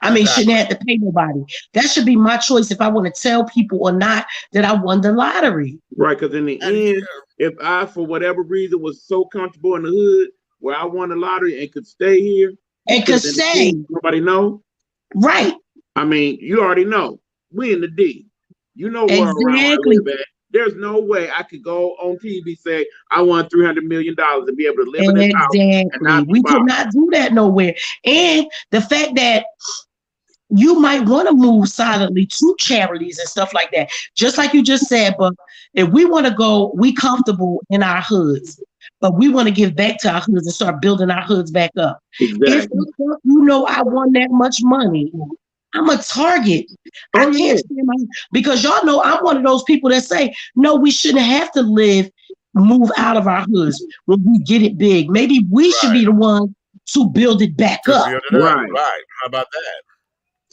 I mean, shouldn't have to pay nobody. That should be my choice if I want to tell people or not that I won the lottery. Right, because in the end, if I, for whatever reason, was so comfortable in the hood where I won the lottery and could stay here. And could stay. Nobody know? Right. I mean, you already know. We in the D. You know where I live at. There's no way I could go on TV say I won $300 million and be able to live in this house. And we could not do that nowhere. And the fact that you might want to move silently to charities and stuff like that, just like you just said. But if we want to go, we comfortable in our hoods, but we want to give back to our hoods and start building our hoods back up. Exactly. If you know I won that much money, I'm a target. I can't stand because y'all know I'm one of those people that say, no, we shouldn't have to move out of our hoods when we get it big. Maybe we should be the one to build it back up. Right. How about that?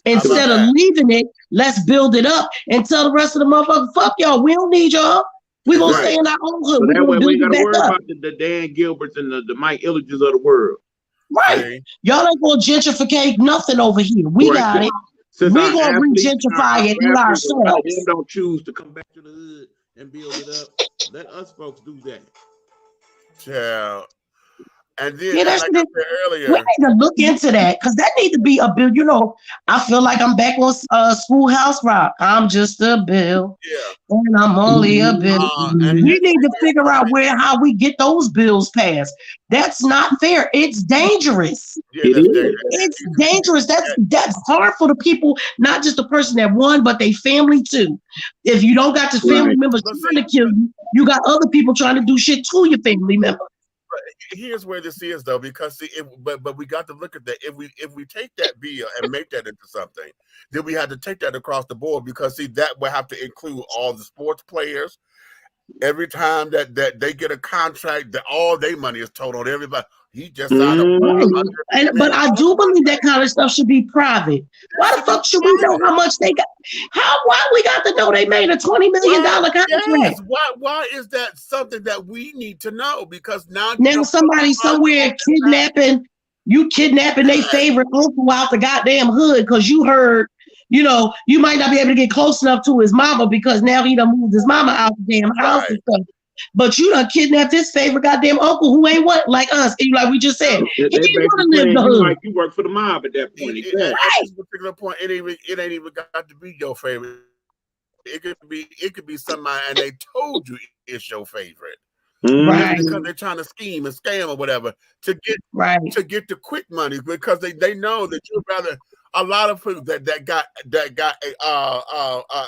Instead of leaving it, let's build it up and tell the rest of the motherfuckers, fuck y'all, we don't need y'all. We're going to stay in our own hood. So that way we ain't got to worry about the Dan Gilberts and the Mike Illiges of the world. Right. Y'all ain't going to gentrify nothing over here. We got it. We're going to re-gentrify it in ourselves. They don't choose to come back to the hood and build it up. Let us folks do that. Yeah. And then, like I said earlier, we need to look into that because that needs to be a bill. You know, I feel like I'm back on Schoolhouse Rock. I'm just a bill, and I'm only a bill. We need to figure out how we get those bills passed. That's not fair. It's dangerous. It's dangerous. That's hard for the people, not just the person that won, but their family too. If you don't got the family members trying to kill you, you got other people trying to do shit to your family member. Here's where this is though, because but we got to look at that. If we take that bill and make that into something, then we have to take that across the board because that will have to include all the sports players, Every time that they get a contract, that all their money is told on everybody. He just signed a but I do believe that kind of stuff should be private. Why the fuck should we know how much they got? Why we got to know they made a $20 million contract? Yes. Why is that something that we need to know? Because now somebody somewhere kidnapping their favorite uncle out the goddamn hood because you heard, you know, you might not be able to get close enough to his mama because now he done moved his mama out the damn house and stuff. But you done kidnapped his favorite goddamn uncle who ain't what like us. Like we just said, he didn't want to live the hood. Like you work for the mob at that point. At this particular point, it ain't even got to be your favorite. It could be somebody and they told you it's your favorite. Right. Because they're trying to scheme and scam or whatever to get the quick money because they know that you'd rather a lot of people that got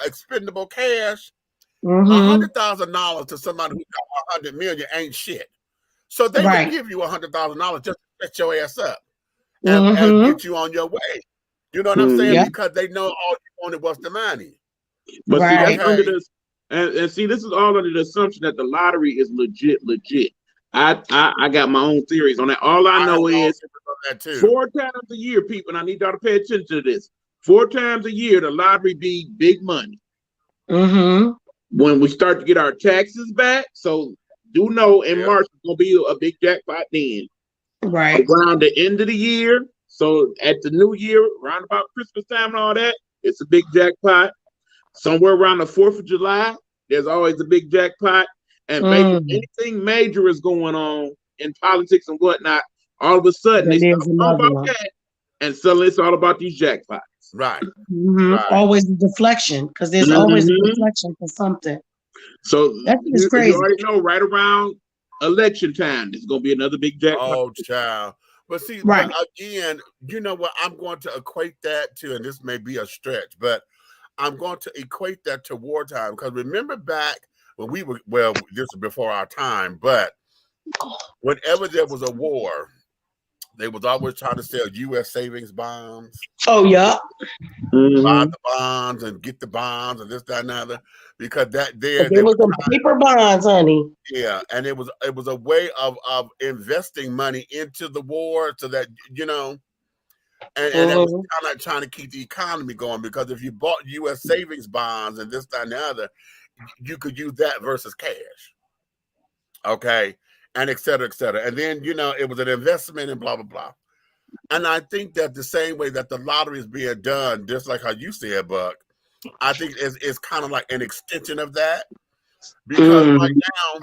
expendable cash. $100,000 to somebody who got 100 million ain't shit. So they would give you $100,000 just to set your ass up and get you on your way. You know what I'm saying? Because they know all you wanted was the money. But see, that's under this, and see, this is all under the assumption that the lottery is legit. I got my own theories on that. All I know is 4 times a year, people, and I need y'all to pay attention to this. 4 times a year, the lottery be big money. When we start to get our taxes back, so do know in March it's gonna be a big jackpot then. Right. Around the end of the year, so at the new year, around about Christmas time and all that, it's a big jackpot. Somewhere around the 4th of July, there's always a big jackpot. And anything major is going on in politics and whatnot, all of a sudden they start talking about that, and suddenly it's all about these jackpots. Right. Always a deflection because there's always a deflection for something. So that's crazy. You already know right around election time, there's going to be another big jackpot. Oh, child. But see, but again, you know what? I'm going to equate that to, and this may be a stretch, but I'm going to equate that to wartime because remember back when we were, well, this was before our time, but whenever there was a war, they was always trying to sell U.S. savings bonds. Oh, yeah. Buy the bonds and get the bonds and this, that, and the other. Because there was some paper bonds, honey. Yeah, and it was a way of investing money into the war so that, you know, and it was kind of like trying to keep the economy going because if you bought U.S. savings bonds and this, that, and the other, you could use that versus cash. Okay. And et cetera, et cetera. And then, you know, it was an investment and blah, blah, blah. And I think that the same way that the lottery is being done, just like how you said, Buck, I think it's kind of like an extension of that. Because right now,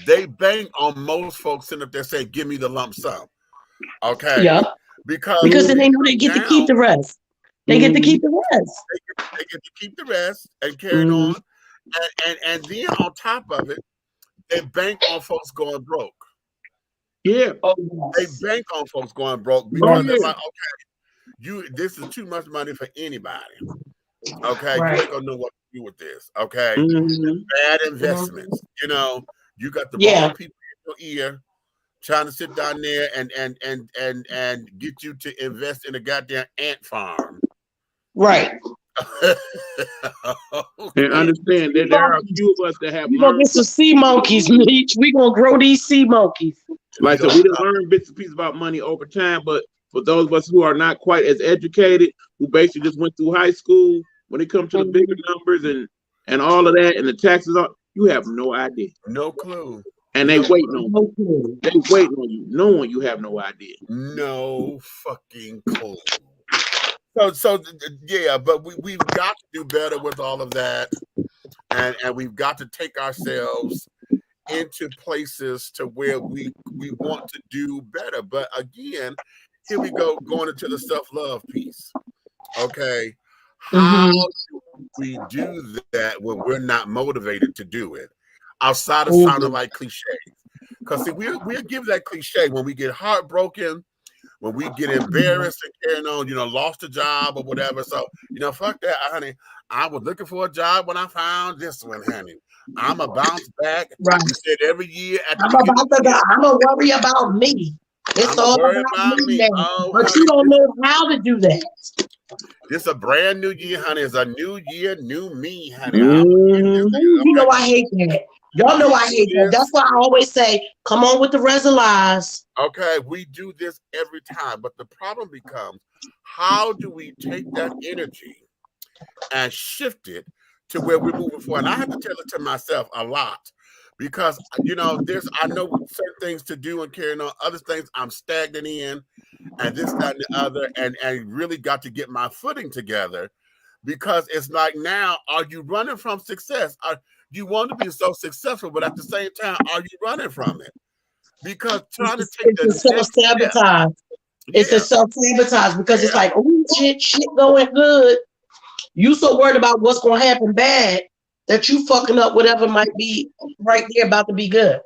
they bank on most folks sitting up there saying, give me the lump sum. Okay? Yeah. Because then they know they get to keep the rest. They get to keep the rest. They get to keep the rest and carry on. And then on top of it, they bank on folks going broke. Yeah. They bank on folks going broke because they're like, okay, this is too much money for anybody. Okay, you ain't gonna know what to do with this. Okay, bad investments. You know, you got the wrong people in your ear trying to sit down there and get you to invest in a goddamn ant farm. Right. And understand that there are a few of us that have we're gonna get some sea monkeys, Mitch. We're gonna grow these sea monkeys. Like so we done learn bits and pieces about money over time, but for those of us who are not quite as educated, who basically just went through high school, when it comes to the bigger numbers and all of that and the taxes, you have no idea. No clue. And they waiting on you. They waiting on you, knowing you have no idea. No fucking clue. So yeah, but we've got to do better with all of that, and we've got to take ourselves into places to where we want to do better. But again, here we go going into the self-love piece. Okay, how do we do that when we're not motivated to do it? Outside of sounding like cliches, because see, we'll give that cliche when we get heartbroken. When we get embarrassed and carrying on, you know, lost a job or whatever. So, you know, fuck that, honey. I was looking for a job when I found this one, honey. I'm a bounce back. Right. You said every year. I'm gonna worry about me. It's all about me now. But you don't know how to do that. This a brand new year, honey. It's a new year, new me, honey. Mm-hmm. You know I hate that. Y'all know I hate that. That's why I always say, come on with the rest of lies. Okay, we do this every time, but the problem becomes, how do we take that energy and shift it to where we're moving forward? And I have to tell it to myself a lot, because I know certain things to do and carrying on, other things I'm stagnant in, and this, that, and the other, and really got to get my footing together, because it's like, now, are you running from success? You want to be so successful, but at the same time, are you running from it? Because trying to take it's a self-sabotage. It's a self-sabotage, because it's like, oh, shit going good. You so worried about what's going to happen bad that you fucking up whatever might be right there about to be good.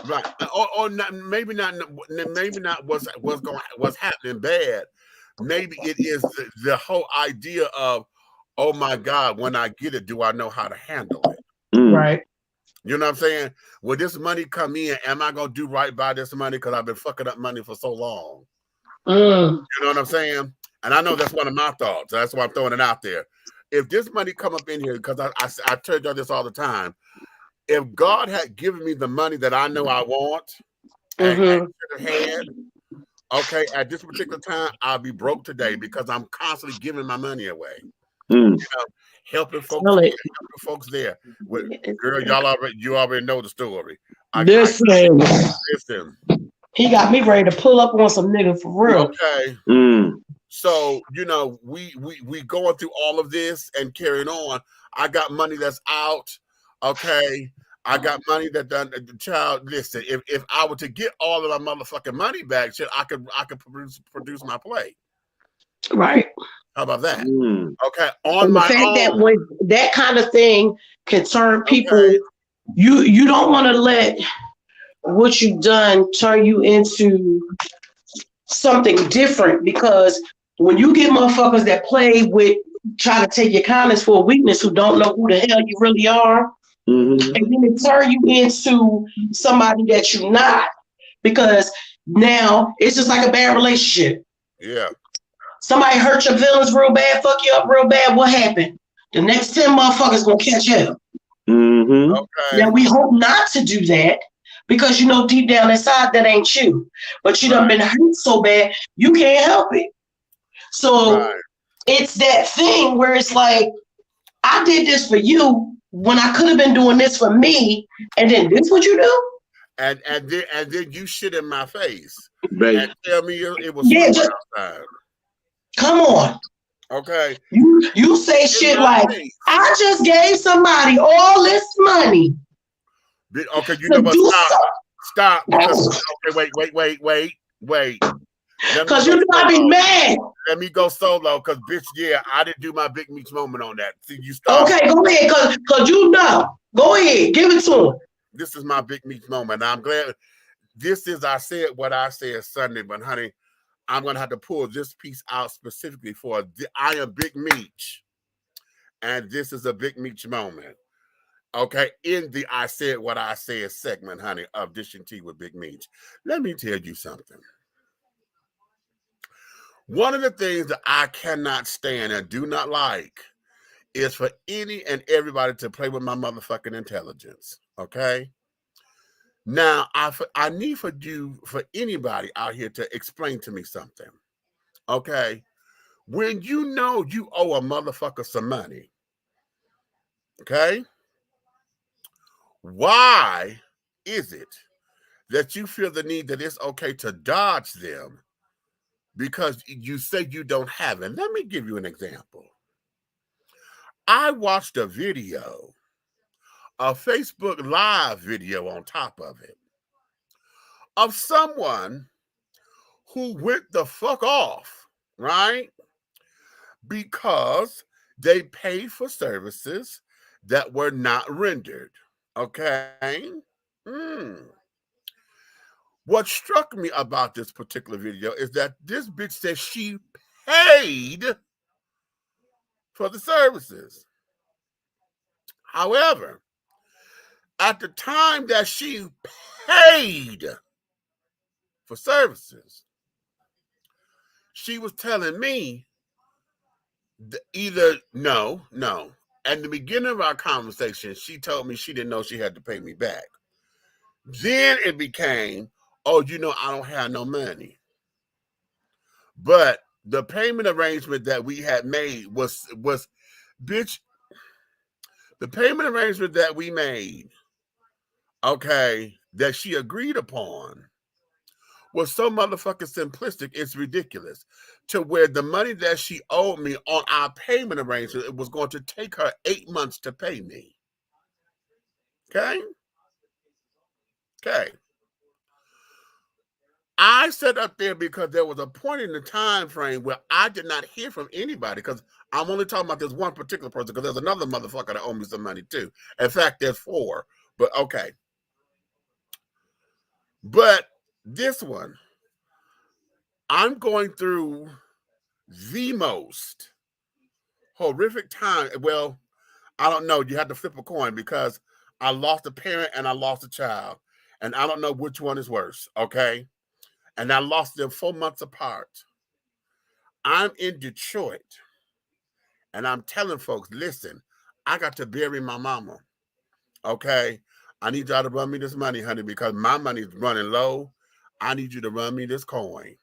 Right. Or not, maybe not what's happening bad. Maybe it is the whole idea of, oh my God, when I get it, do I know how to handle it? Right. You know what I'm saying? When this money come in, am I gonna do right by this money? Because I've been fucking up money for so long. You know what I'm saying? And I know that's one of my thoughts. That's why I'm throwing it out there. If this money come up in here, because I tell y'all this all the time, if God had given me the money that I know I want and should have had, okay, at this particular time, I'll be broke today, because I'm constantly giving my money away. Helping folks there. Girl, you already know the story. Listen. He got me ready to pull up on some nigga for real. Okay. So, we going through all of this and carrying on. I got money that's out. Okay. I got money that done. The child, listen, if I were to get all of my motherfucking money back, shit, I could produce my play. Right. How about that? Okay. On my own. That when that kind of thing can turn people, you don't want to let what you've done turn you into something different, because when you get motherfuckers that play with, try to take your kindness for a weakness, who don't know who the hell you really are, and then it turn you into somebody that you're not, because now it's just like a bad relationship. Yeah. Somebody hurt your feelings real bad, fuck you up real bad. What happened? The next 10 motherfuckers gonna catch up. Okay. Now we hope not to do that, because you know deep down inside that ain't you. But you done been hurt so bad you can't help it. So it's that thing where it's like, I did this for you when I could have been doing this for me, and then this what you do? And then you shit in my face and tell me it was outside. Come on. Okay. You say shit like, I just gave somebody all this money. Okay, you know what? Stop. Because, okay, wait. Because you know I be mad. Let me go solo, because bitch, I didn't do my big meats moment on that. See, you stop. Okay, go ahead, because you know. Go ahead, give it to him. This is my big meats moment. I'm glad. This is, I said what I said Sunday, but honey, I'm gonna have to pull this piece out specifically for I am Big Meech, and this is a Big Meech moment. Okay, in the I said what I said segment, honey, of Dishing Tea with Big Meech. Let me tell you something. One of the things that I cannot stand and do not like is for any and everybody to play with my motherfucking intelligence. Okay. Now, I need for anybody out here to explain to me something. Okay. When you know you owe a motherfucker some money, okay, why is it that you feel the need that it's okay to dodge them because you say you don't have it? Let me give you an example. I watched a video, a Facebook Live video on top of it, of someone who went the fuck off, right? Because they paid for services that were not rendered, okay? What struck me about this particular video is that this bitch said she paid for the services. However, at the time that she paid for services, she was telling me Either no. At the beginning of our conversation, she told me she didn't know she had to pay me back. Then it became, oh, you know, I don't have no money. But the payment arrangement that we had made was bitch. The payment arrangement that we made, okay, that she agreed upon, was so motherfucking simplistic, it's ridiculous. To where the money that she owed me on our payment arrangement, it was going to take her 8 months to pay me. Okay? I sat up there because there was a point in the time frame where I did not hear from anybody, because I'm only talking about this one particular person, because there's another motherfucker that owed me some money too. In fact, there's 4, but okay. But this one, I'm going through the most horrific time. Well, I don't know. You have to flip a coin, because I lost a parent and I lost a child, and I don't know which one is worse, okay? And I lost them 4 months apart. I'm in Detroit, and I'm telling folks, listen, I got to bury my mama, okay? I need y'all to run me this money, honey, because my money is running low. I need you to run me this coin.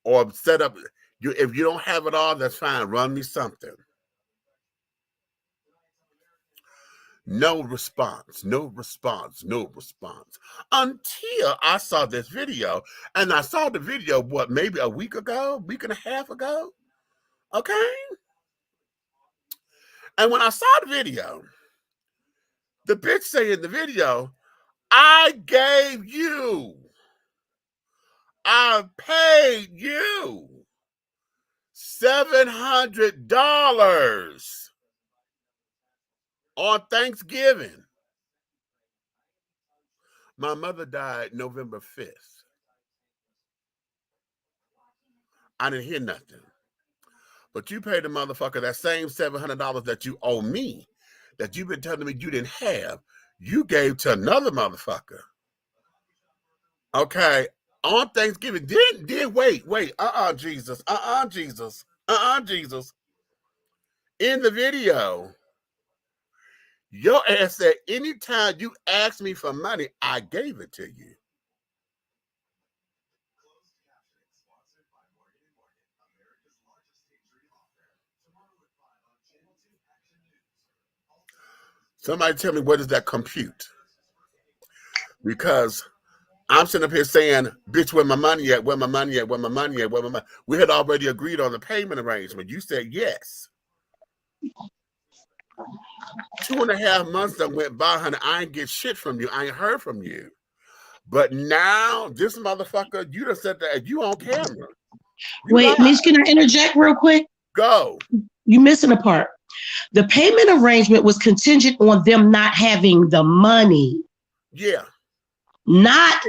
Or set up, if you don't have it all, that's fine. Run me something. No response. Until I saw this video. And I saw the video, what, maybe a week and a half ago? Okay? And when I saw the video, the bitch say in the video, I paid you $700 on Thanksgiving. My mother died November 5th. I didn't hear nothing. But you paid the motherfucker that same $700 that you owe me, that you've been telling me you didn't have, you gave to another motherfucker. Okay, on Thanksgiving. Then wait. Jesus. In the video, your ass said, anytime you asked me for money, I gave it to you. Somebody tell me, where does that compute? Because I'm sitting up here saying, bitch, where my money at? Where my money at? We had already agreed on the payment arrangement. You said yes. 2.5 months that went by, honey. I ain't get shit from you. I ain't heard from you. But now, this motherfucker, you done said that you on camera. Wait, Miss, can I interject real quick? Go. You missing a part. The payment arrangement was contingent on them not having the money. Yeah. Not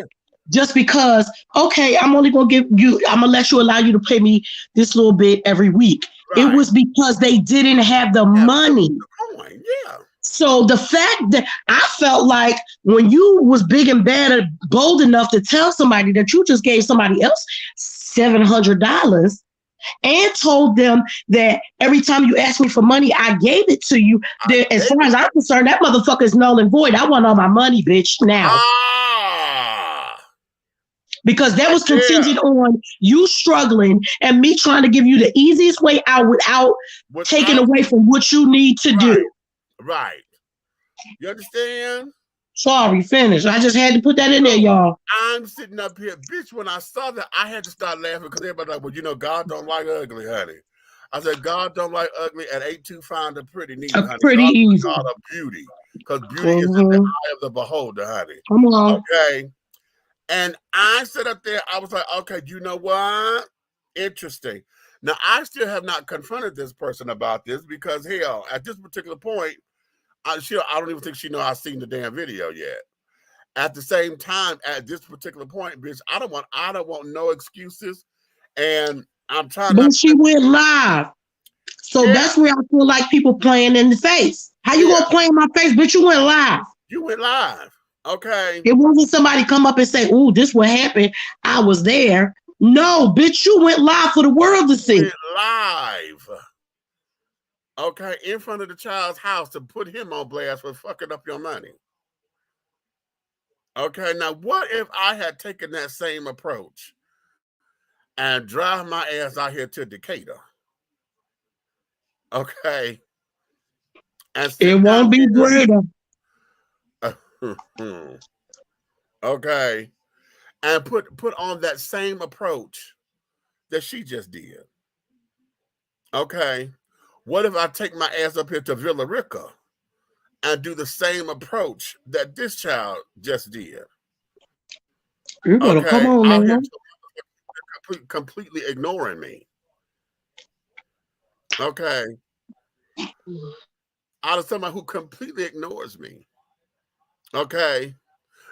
just because, okay, I'm only going to give you, I'm going to allow you to pay me this little bit every week. Right. It was because they didn't have the money. Yeah. So the fact that I felt like when you was big and bad and bold enough to tell somebody that you just gave somebody else $700 and told them that every time you asked me for money, I gave it to you. As far as I'm concerned, that motherfucker is null and void. I want all my money, bitch, now. Because that was contingent on you struggling and me trying to give you the easiest way out without taking away from what you need to do. Right. You understand? Sorry, finish. I just had to put that in there, y'all. I'm sitting up here, bitch. When I saw that, I had to start laughing because everybody like, well, you know, God don't like ugly, honey. I said, God don't like ugly and ain't too fine to pretty neither, honey. Pretty easy. God of beauty, because beauty is in the eye of the beholder, honey. Come on. Okay. And I sat up there, I was like, okay, you know what? Interesting. Now, I still have not confronted this person about this because, hell, at this particular point, I don't even think she knows I've seen the damn video yet. At the same time, at this particular point, bitch, I don't want no excuses. And I'm trying But she went live. So that's where I feel like people playing in the face. How you gonna play in my face? Bitch, you went live. You went live. Okay. It wasn't somebody come up and say, "Ooh, this what happened. I was there." No, bitch, you went live for the world to see. Live. okay, in front of the child's house to put him on blast for fucking up your money. Okay, now what if I had taken that same approach and drive my ass out here to Decatur? Okay. And it won't be greater. Okay. And put on that same approach that she just did. Okay. What if I take my ass up here to Villa Rica and do the same approach that this child just did? You better come on, out man. Here completely ignoring me. Okay. Out of somebody who completely ignores me. Okay.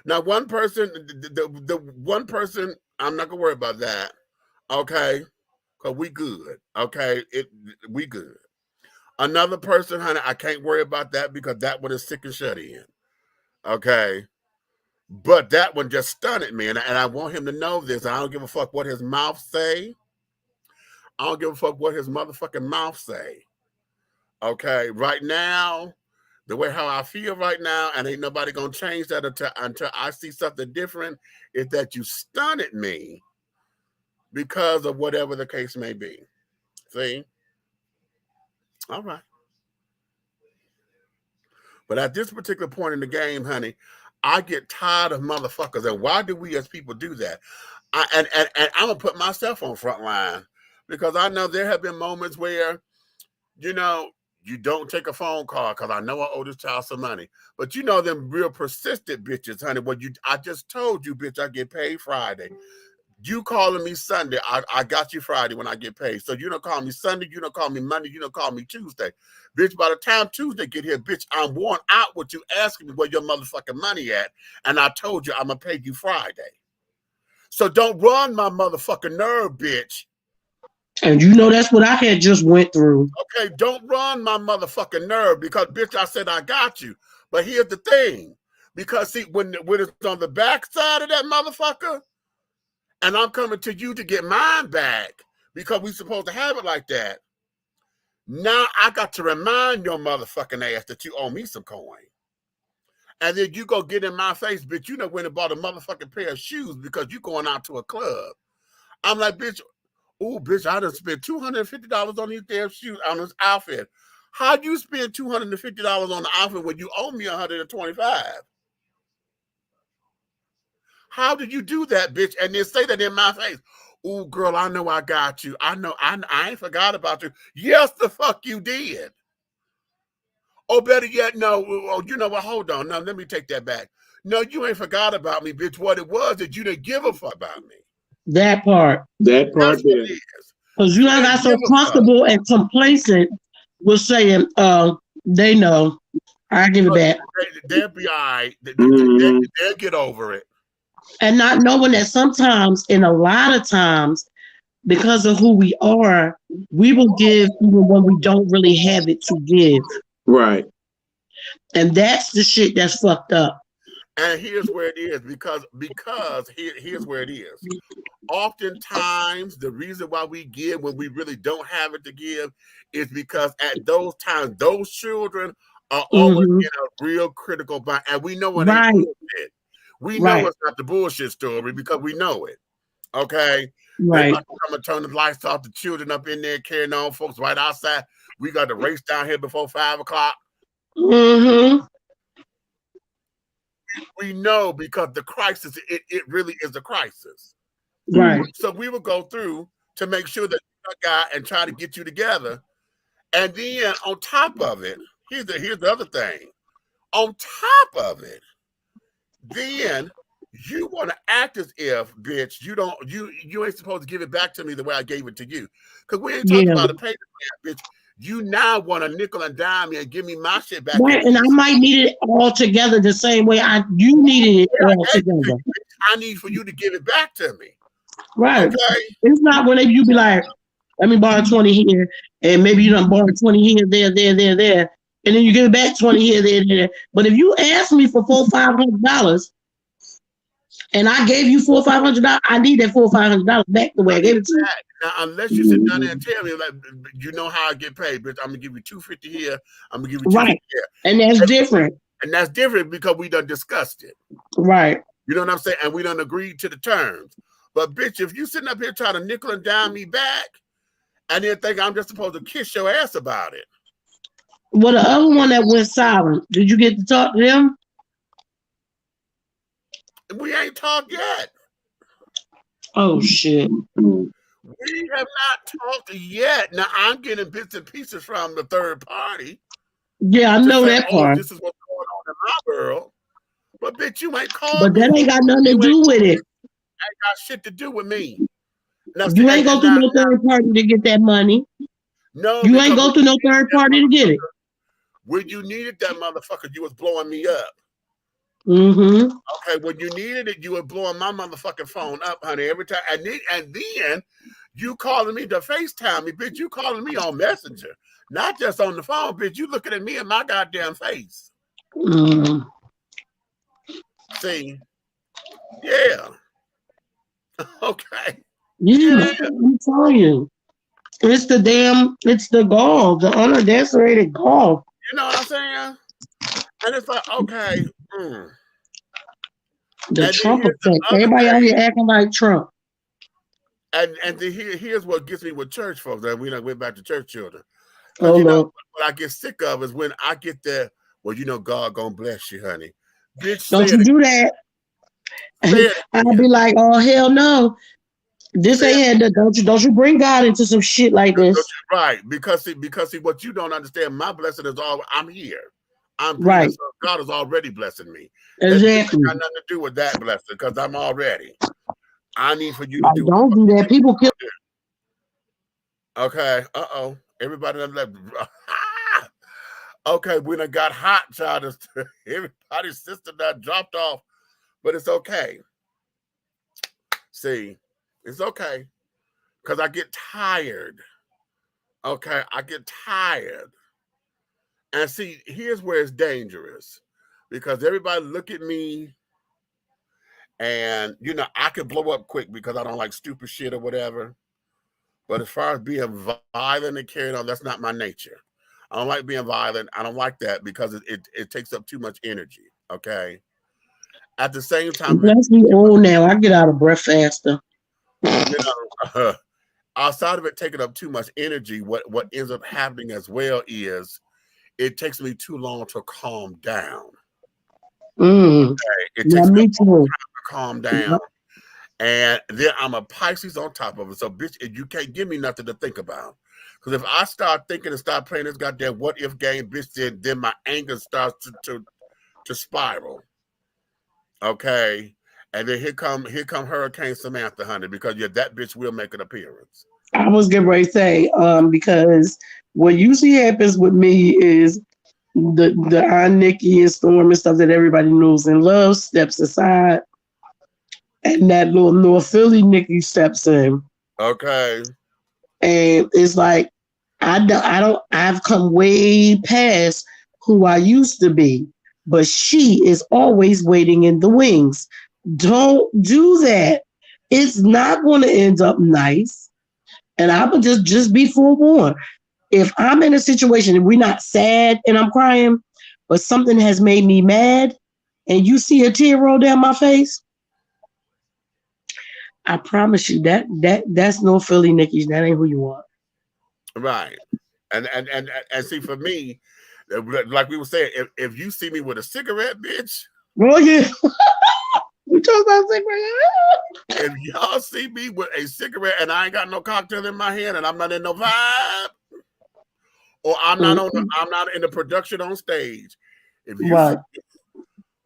Now, one person, the one person, I'm not gonna worry about that. Okay. Because we good. Okay. We good. Another person, honey, I can't worry about that because that one is sick and shut in. Okay. But that one just stunned me. And I want him to know this. I don't give a fuck what his mouth say. I don't give a fuck what his motherfucking mouth say. Okay. Right now, the way how I feel right now, and ain't nobody gonna change that until I see something different, is that you stunned me because of whatever the case may be. See? All right. But at this particular point in the game, honey, I get tired of motherfuckers. And why do we as people do that? And I'm gonna put myself on front line because I know there have been moments where, you know, you don't take a phone call because I know I owe this child some money. But you know them real persistent bitches, honey. I just told you, bitch, I get paid Friday. You calling me Sunday, I got you Friday when I get paid. So you don't call me Sunday, you don't call me Monday, you don't call me Tuesday. Bitch, by the time Tuesday get here, bitch, I'm worn out with you asking me where your motherfucking money at. And I told you I'm going to pay you Friday. So don't run my motherfucking nerve, bitch. And you know that's what I had just went through. Okay, don't run my motherfucking nerve because, bitch, I said I got you. But here's the thing. Because, see, when it's on the back side of that motherfucker, and I'm coming to you to get mine back because we supposed to have it like that. Now I got to remind your motherfucking ass that you owe me some coin. And then you go get in my face, bitch, you know when and bought a motherfucking pair of shoes because you going out to a club. I'm like, bitch, oh, bitch, I done spent $250 on these damn shoes, on this outfit. How'd you spend $250 on the outfit when you owe me $125? How did you do that, bitch? And then say that in my face. Oh, girl, I know I got you. I know I ain't forgot about you. Yes, the fuck you did. Oh, better yet, no. Oh, you know what? Hold on. No, let me take that back. No, you ain't forgot about me, bitch. What it was that you didn't give a fuck about me. That part. That part, that's what it is. Because you got so comfortable and complacent with saying, they know. I give it back. They'll be all right. They'll get over it. And not knowing that sometimes, and a lot of times, because of who we are, we will give even when we don't really have it to give. Right. And that's the shit that's fucked up. And here's where it is, because here's where it is. Oftentimes, the reason why we give when we really don't have it to give is because at those times, those children are always in a real critical bind. And we know when they do it. We know it's not the bullshit story because we know it. Okay? Right. They about to come and turn the lights off, the children up in there carrying on, folks right outside. We got to race down here before 5 o'clock. Mm-hmm. We know because the crisis, it really is a crisis. Right. So we will go through to make sure that you got and try to get you together. And then on top of it, here's the other thing. On top of it, then you want to act as if, bitch, you ain't supposed to give it back to me the way I gave it to you. Because we ain't talking about a payment, bitch. You now want to nickel and dime me and give me my shit back. Right, and I might need it all together the same way you needed it all together. I need for you to give it back to me. Right. Okay? It's not whenever you be like, let me borrow 20 here, and maybe you done borrow 20 here, there. And then you give it back 20 here, there. But if you ask me for $400-500, and I gave you $400-500, I need that $400-500 back the way I gave it to you. Now, unless you sit down there and tell me, like, you know how I get paid, bitch, I'm gonna give you $250 here. I'm gonna give you $250 here, and that's different. And that's different because we done discussed it, right? You know what I'm saying? And we done agreed to the terms. But bitch, if you sitting up here trying to nickel and dime me back, and then think I'm just supposed to kiss your ass about it. Well, the other one that went silent, did you get to talk to them? We ain't talked yet. Oh shit. We have not talked yet. Now I'm getting bits and pieces from the third party. Yeah, I know that part. This is what's going on in my world. But bitch, you ain't called But me. that ain't got nothing to do with it. Ain't got shit to do with me. Now, you ain't go through no third party to get that money. No, you ain't go through no third party to get it. When you needed that motherfucker, you was blowing me up. Mm-hmm. Okay, when you needed it, you were blowing my motherfucking phone up, honey, every time. And then you calling me to FaceTime me, bitch. You calling me on Messenger, not just on the phone, bitch. You looking at me in my goddamn face. Mm. See, yeah, okay, yeah. I'm telling you, it's the gall, the unadulterated gall. You know what I'm saying? And it's like, okay. The Trump effect. Everybody out here acting like Trump. And here's what gets me with church folks. And we went back to church children. Oh, you know, no. what I get sick of is when I get there. Well, you know, God gonna bless you, honey. Bitch, don't you do that? I'll be like, oh hell no. This ain't had don't you bring God into some shit like this. Right. Because see, what you don't understand, my blessing is all I'm here. I'm right. So God is already blessing me. Exactly. That got nothing to do with that blessing because I'm already. I need for you to do. Don't do that. People kill. Okay. Uh-oh. Everybody done left. Okay, we done got hot, child. Everybody's sister done dropped off, but it's okay. See, it's okay. Because I get tired. Okay, I get tired. And see, here's where it's dangerous. Because everybody look at me and, you know, I can blow up quick because I don't like stupid shit or whatever. But as far as being violent and carrying on, that's not my nature. I don't like being violent. I don't like that because it takes up too much energy, okay? At the same time... Let's be old now. I get out of breath faster. You know, outside of it taking up too much energy, what ends up happening as well is it takes me too long to calm down. Okay? It takes me too long to calm down. And then I'm a Pisces on top of it. So, bitch, you can't give me nothing to think about. Because if I start thinking and start playing this goddamn what if game, bitch, then my anger starts to spiral. Okay. And then here come Hurricane Samantha, honey, because that bitch will make an appearance. I was getting ready to say, because what usually happens with me is the Aunt Nikki and Storm and stuff that everybody knows and loves steps aside. And that little North Philly Nikki steps in. Okay. And it's like, I've come way past who I used to be, but she is always waiting in the wings. Don't do that. It's not going to end up nice. And I would just be forewarned. If I'm in a situation and we're not sad and I'm crying, but something has made me mad and you see a tear roll down my face, I promise you that's no Philly Nikki. That ain't who you want. Right. And see, for me, like we were saying, if you see me with a cigarette, bitch. Oh yeah. We talk about cigarette. If y'all see me with a cigarette and I ain't got no cocktail in my hand and I'm not in no vibe, or I'm not in the production on stage. If you right.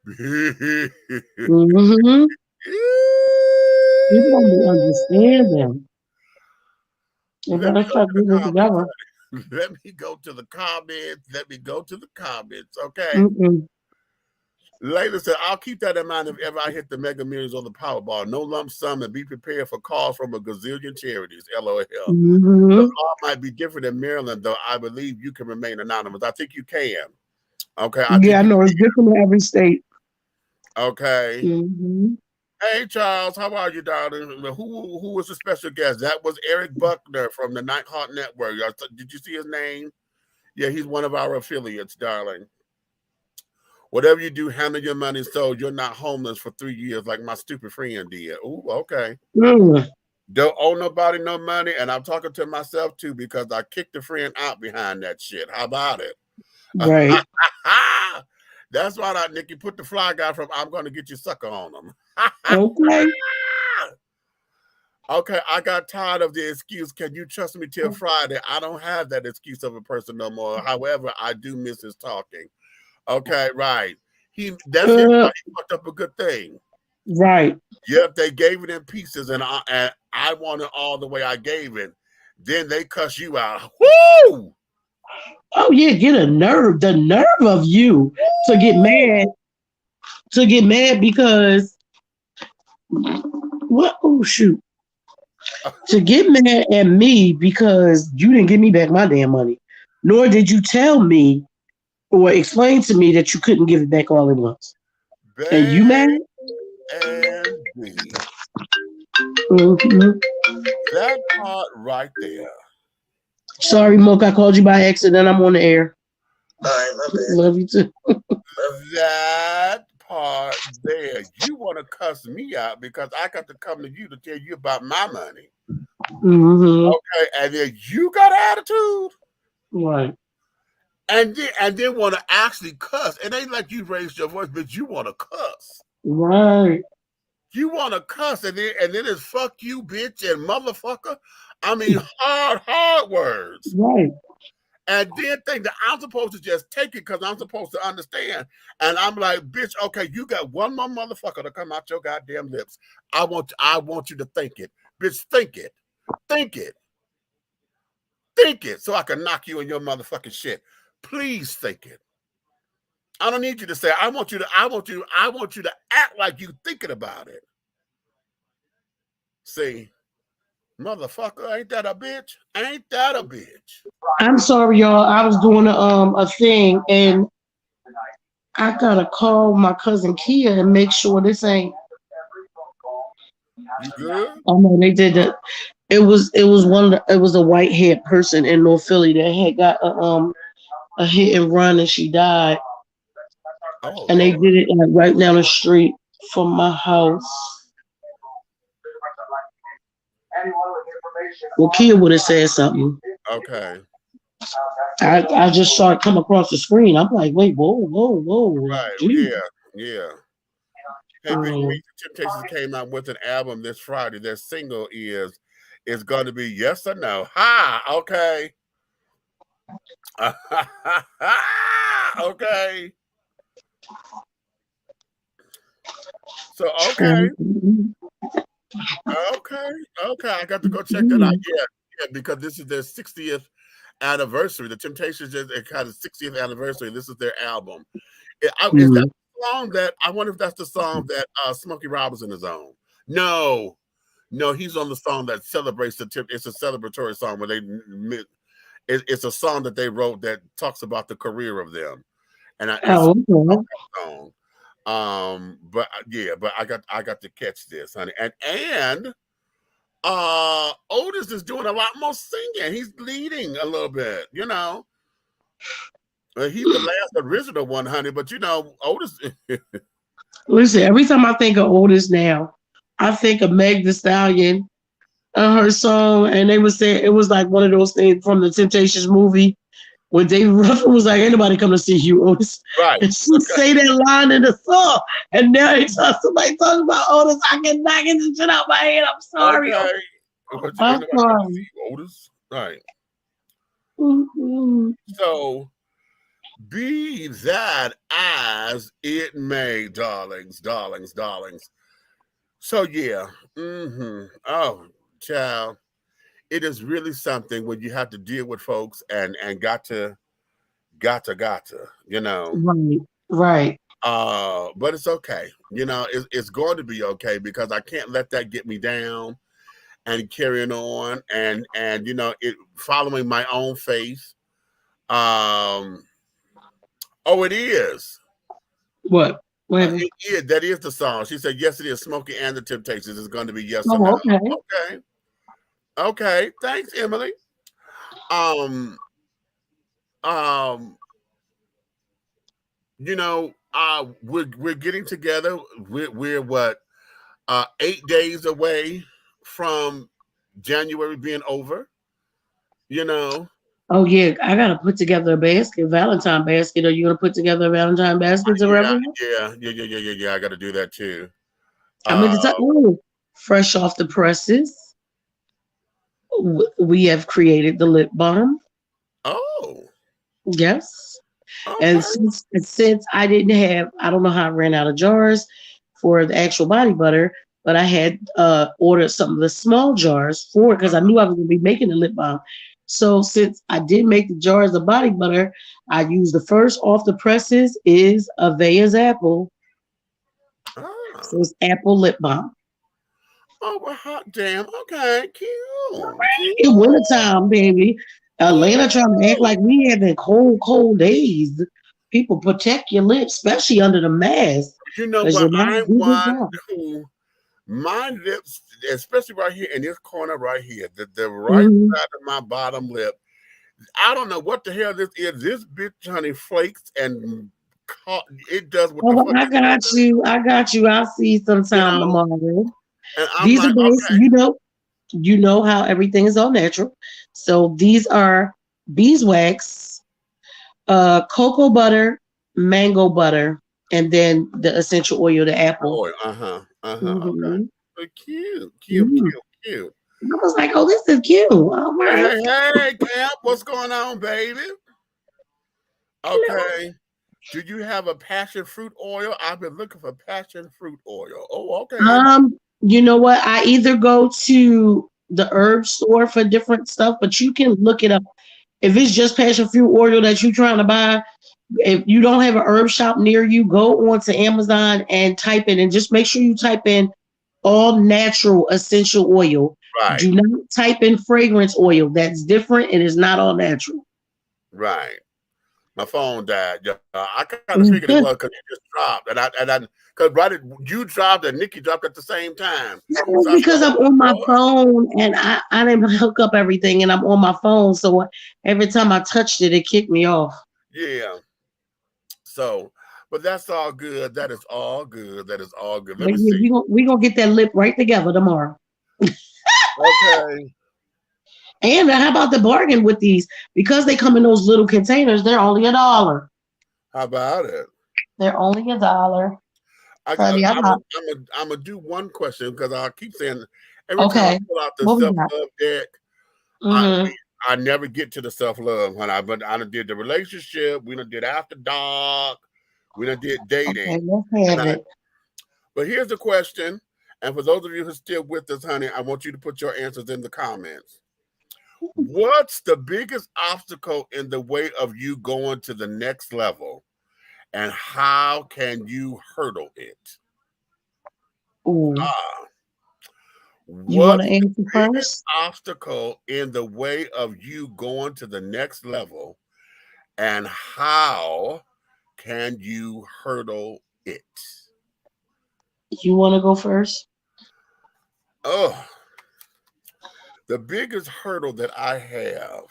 mm-hmm. You don't understand them. You better start getting it together. Let me go to the comments. Okay. Mm-mm. Layla said, I'll keep that in mind if ever I hit the Mega Millions on the Powerball. No lump sum and be prepared for calls from a gazillion charities. LOL. Mm-hmm. The law might be different in Maryland, though. I believe you can remain anonymous. I think you can. Okay. I know it's different in every state. Okay. Mm-hmm. Hey Charles, how are you, darling? Who was the special guest? That was Eric Buckner from the Nighthawk Network. Did you see his name? Yeah, he's one of our affiliates, darling. Whatever you do, handle your money so you're not homeless for 3 years like my stupid friend did. Ooh, okay. Don't owe nobody no money, and I'm talking to myself too because I kicked the friend out behind that shit. How about it? Right. That's why Nikki put the fly guy from I'm Gonna Get You Sucker on him. Okay. Okay, I got tired of the excuse. Can you trust me till Friday? I don't have that excuse of a person no more. However, I do miss his talking. Okay, right. That's him. He fucked up a good thing. Right. Yep, they gave it in pieces, and I want it all the way I gave it. Then they cuss you out. Woo! Oh yeah, the nerve of you to get mad because what? Oh shoot. To get mad at me because you didn't give me back my damn money, nor did you tell me or explain to me that you couldn't give it back all at once. And you mad? That part right there. Sorry, Moke, I called you by accident. I'm on the air. All right, love you too. That part there, you want to cuss me out because I got to come to you to tell you about my money. Mm-hmm. Okay, and then you got an attitude, right? And then want to actually cuss. It ain't like you raised your voice, but you want to cuss, right? You want to cuss, and then it's fuck you, bitch, and motherfucker. I mean, hard words, right? And then think that I'm supposed to just take it because I'm supposed to understand. And I'm like, bitch, okay, you got one more motherfucker to come out your goddamn lips. I want you to think it. Bitch, think it. Think it. Think it so I can knock you in your motherfucking shit. Please think it. I don't need you to say, I want you to act like you thinking about it. See, motherfucker, ain't that a bitch? Ain't that a bitch? I'm sorry, y'all. I was doing a thing, and I gotta call my cousin Kia and make sure this ain't. You good? Oh no, they did that. It was a white haired person in North Philly that had got a hit and run, and she died. Oh, and Lord. They did it right down the street from my house. Well, Kia would have said something. Okay. I just saw it come across the screen. I'm like, wait, whoa. Right, Geez. yeah. Hey, Big Meat Temptations came out with an album this Friday. Their single is going to be Yes or No. Ha! Okay. Okay. So, okay. Okay. I got to go check that out. Yeah, because this is their 60th anniversary. The Temptations just had a 60th anniversary. This is their album. Is that the song that I wonder if that's the song that Smokey Robinson is on? No, he's on the song that celebrates it's a celebratory song where it's a song that they wrote that talks about the career of them. And song. But I got to catch this, honey. And Otis is doing a lot more singing. He's leading a little bit, you know. He's the last original one, honey, but you know, Otis. Listen, every time I think of Otis now, I think of Meg Thee Stallion and her song, and they would say it was like one of those things from the Temptations movie where David Ruffin was like, "Ain't nobody come to see you, Otis." Right. And she say that line in the song, and now somebody talking about Otis. I cannot get this shit out my head. I'm sorry. Okay. I'm sorry. Otis. Right. Mm-hmm. So, be that as it may, darlings. So yeah. Oh, child. It is really something when you have to deal with folks and got to, you know. Right. But it's okay. You know, it's going to be okay because I can't let that get me down and carrying on and you know, following my own faith. Oh, it is. What? Yeah, that is the song. She said, yes, it is. Smokey and the Temptations is going to be yes or Oh, no. okay. Okay. Okay. Thanks, Emily. You know, we're getting together. We're what 8 days away from January being over. You know. Oh yeah, I gotta put together a basket, Valentine basket. Are you gonna put together a Valentine basket to represent? Yeah. I got to do that too. I mean, fresh off the presses, we have created the lip balm. Oh. Yes. Okay. And since I didn't have, I don't know how I ran out of jars for the actual body butter, but I had ordered some of the small jars for it because I knew I was going to be making the lip balm. So since I did make the jars of body butter, I used the first off the presses is Avea's apple. So it's apple lip balm. Oh, well, hot damn. Okay, cute. In wintertime, baby. Atlanta trying to act like we had the cold days. People protect your lips, especially under the mask. You know what? I'm one who, my lips, especially right here in this corner right here, the right side of my bottom lip, I don't know what the hell this is. This bitch, honey, flakes and it does what the fuck. I got you. I'll see you sometime tomorrow. These like, are based, okay. You know how everything is all natural. So these are beeswax, cocoa butter, mango butter, and then the essential oil, the apple. Okay. So cute. I was like, oh, this is cute. Oh, hey, Camp, what's going on, baby? Okay. Do you have a passion fruit oil? I've been looking for passion fruit oil. Oh, okay. You know what? I either go to the herb store for different stuff, but you can look it up. If it's just passion fruit oil that you're trying to buy, if you don't have an herb shop near you, go onto Amazon and type in, and just make sure you type in all natural essential oil. Right. Do not type in fragrance oil. That's different. It is not all natural. Right. My phone died. I kind of figured it was because you just dropped, and because you dropped and Nikki dropped at the same time. So because I'm on my phone and I didn't hook up everything, and I'm on my phone, so every time I touched it, it kicked me off. Yeah. So, but that's all good. That is all good. Let me see. We're gonna get that lip right together tomorrow. Okay. And how about the bargain with these? Because they come in those little containers, they're only $1. How about it? They're only $1. I'm gonna do one question because I keep saying every time I pull out the self-love deck, I never get to the self-love, honey. But I done did the relationship, we done did after dark, we done did dating. Okay, let's have it. But here's the question, and for those of you who are still with us, honey, I want you to put your answers in the comments. What's the biggest obstacle in the way of you going to the next level, and how can you hurdle it? You want to answer first? Obstacle in the way of you going to the next level, and how can you hurdle it? You want to go first? Oh. The biggest hurdle that I have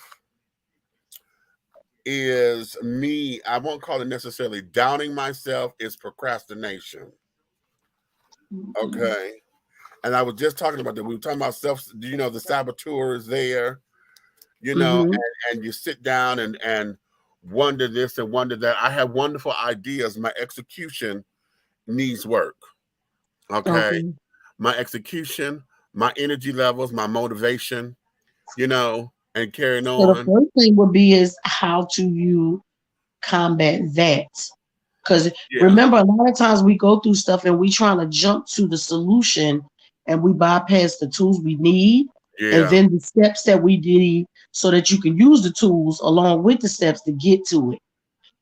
is me, I won't call it necessarily downing myself, is procrastination. Okay. And I was just talking about that. We were talking about the saboteur is there, and you sit down and wonder this and wonder that. I have wonderful ideas. My execution needs work. Okay. My execution, my energy levels, my motivation, and carrying on. So the first thing would be is how do you combat that? Because remember, a lot of times we go through stuff and we trying to jump to the solution and we bypass the tools we need and then the steps that we need so that you can use the tools along with the steps to get to it.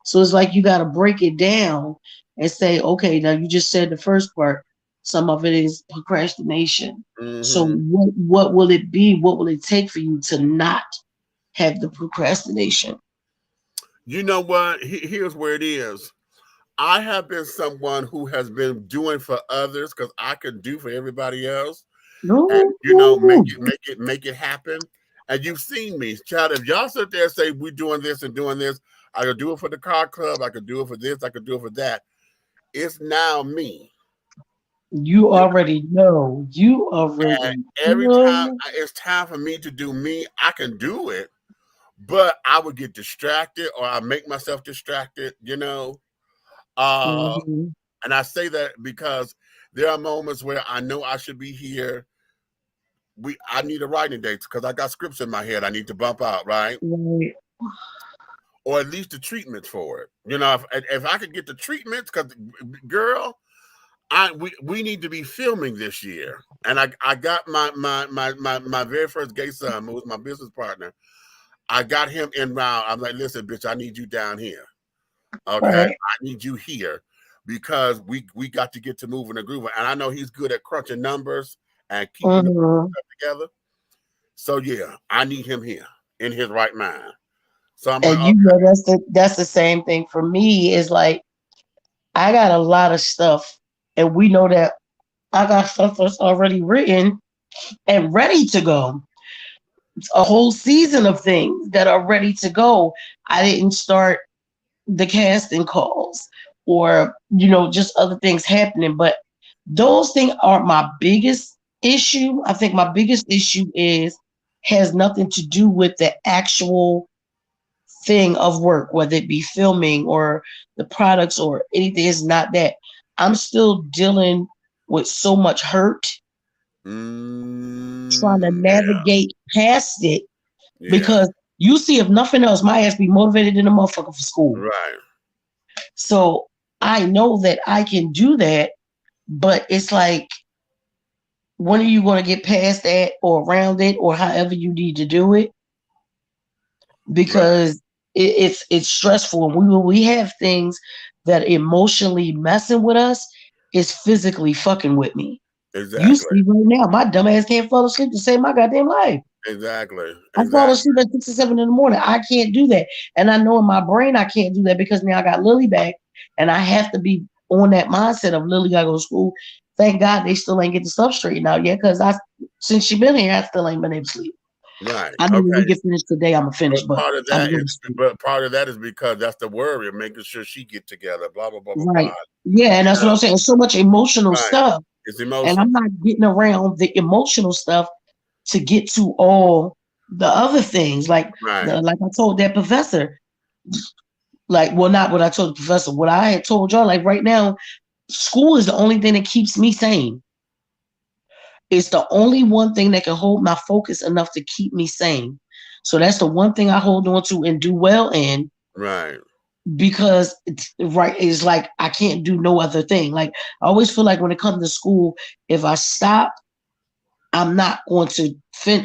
So it's like you got to break it down and say, okay, now you just said the first part. Some of it is procrastination. So what will it be? What will it take for you to not have the procrastination? You know what? Here's where it is. I have been someone who has been doing for others because I can do for everybody else. And make it happen. And you've seen me, child. If y'all sit there and say we're doing this and doing this, I could do it for the car club, I could do it for this, I could do it for that. It's now me. You already know. You already And every time it's time for me to do me, I can do it, but I would get distracted or I make myself distracted, you know. And I say that because there are moments where I know I should be here. I need a writing date because I got scripts in my head I need to bump out, right? Or at least the treatments for it. You know, if I could get the treatments, because girl, we need to be filming this year. And I got my very first gay son, who was my business partner. I got him in round. I'm like, listen, bitch, I need you down here. Okay, I need you here because we got to get to moving and grooving. And I know he's good at crunching numbers and keeping the stuff together. So yeah, I need him here in his right mind. So I'm and like, you know that's the same thing for me. Is like I got a lot of stuff, and we know that I got stuff that's already written and ready to go. It's a whole season of things that are ready to go. I didn't start the casting calls or just other things happening, but those things aren't my biggest issue. I think my biggest issue has nothing to do with the actual thing of work, whether it be filming or the products or anything. It's not that. I'm still dealing with so much hurt, trying to navigate past it, because you see, if nothing else, my ass be motivated in a motherfucker for school. Right. So I know that I can do that, but it's like, when are you going to get past that or around it or however you need to do it? Because it's stressful. And when we have things that emotionally messing with us, it's physically fucking with me. Exactly. You see right now, my dumb ass can't fall asleep to save my goddamn life. Exactly. I fall asleep at 6 or 7 in the morning. I can't do that. And I know in my brain I can't do that because now I got Lily back and I have to be on that mindset of Lily gotta go to school. Thank God they still ain't get the stuff straightened out yet, because since she been here, I still ain't been able to sleep. Right. I know when we get finished today, I'm gonna finish. But part of that is because that's the worry of making sure she get together. Blah blah blah blah. Right. Blah. Yeah, and that's what I'm saying. So much emotional stuff. It's emotional, and I'm not getting around the emotional stuff to get to all the other things. Like like I told that professor. Like, well, not what I told the professor. What I had told y'all. Like right now, school is the only thing that keeps me sane. It's the only one thing that can hold my focus enough to keep me sane. So that's the one thing I hold on to and do well in. Right. Because it's like I can't do no other thing. Like I always feel like when it comes to school, if I stop, I'm not going to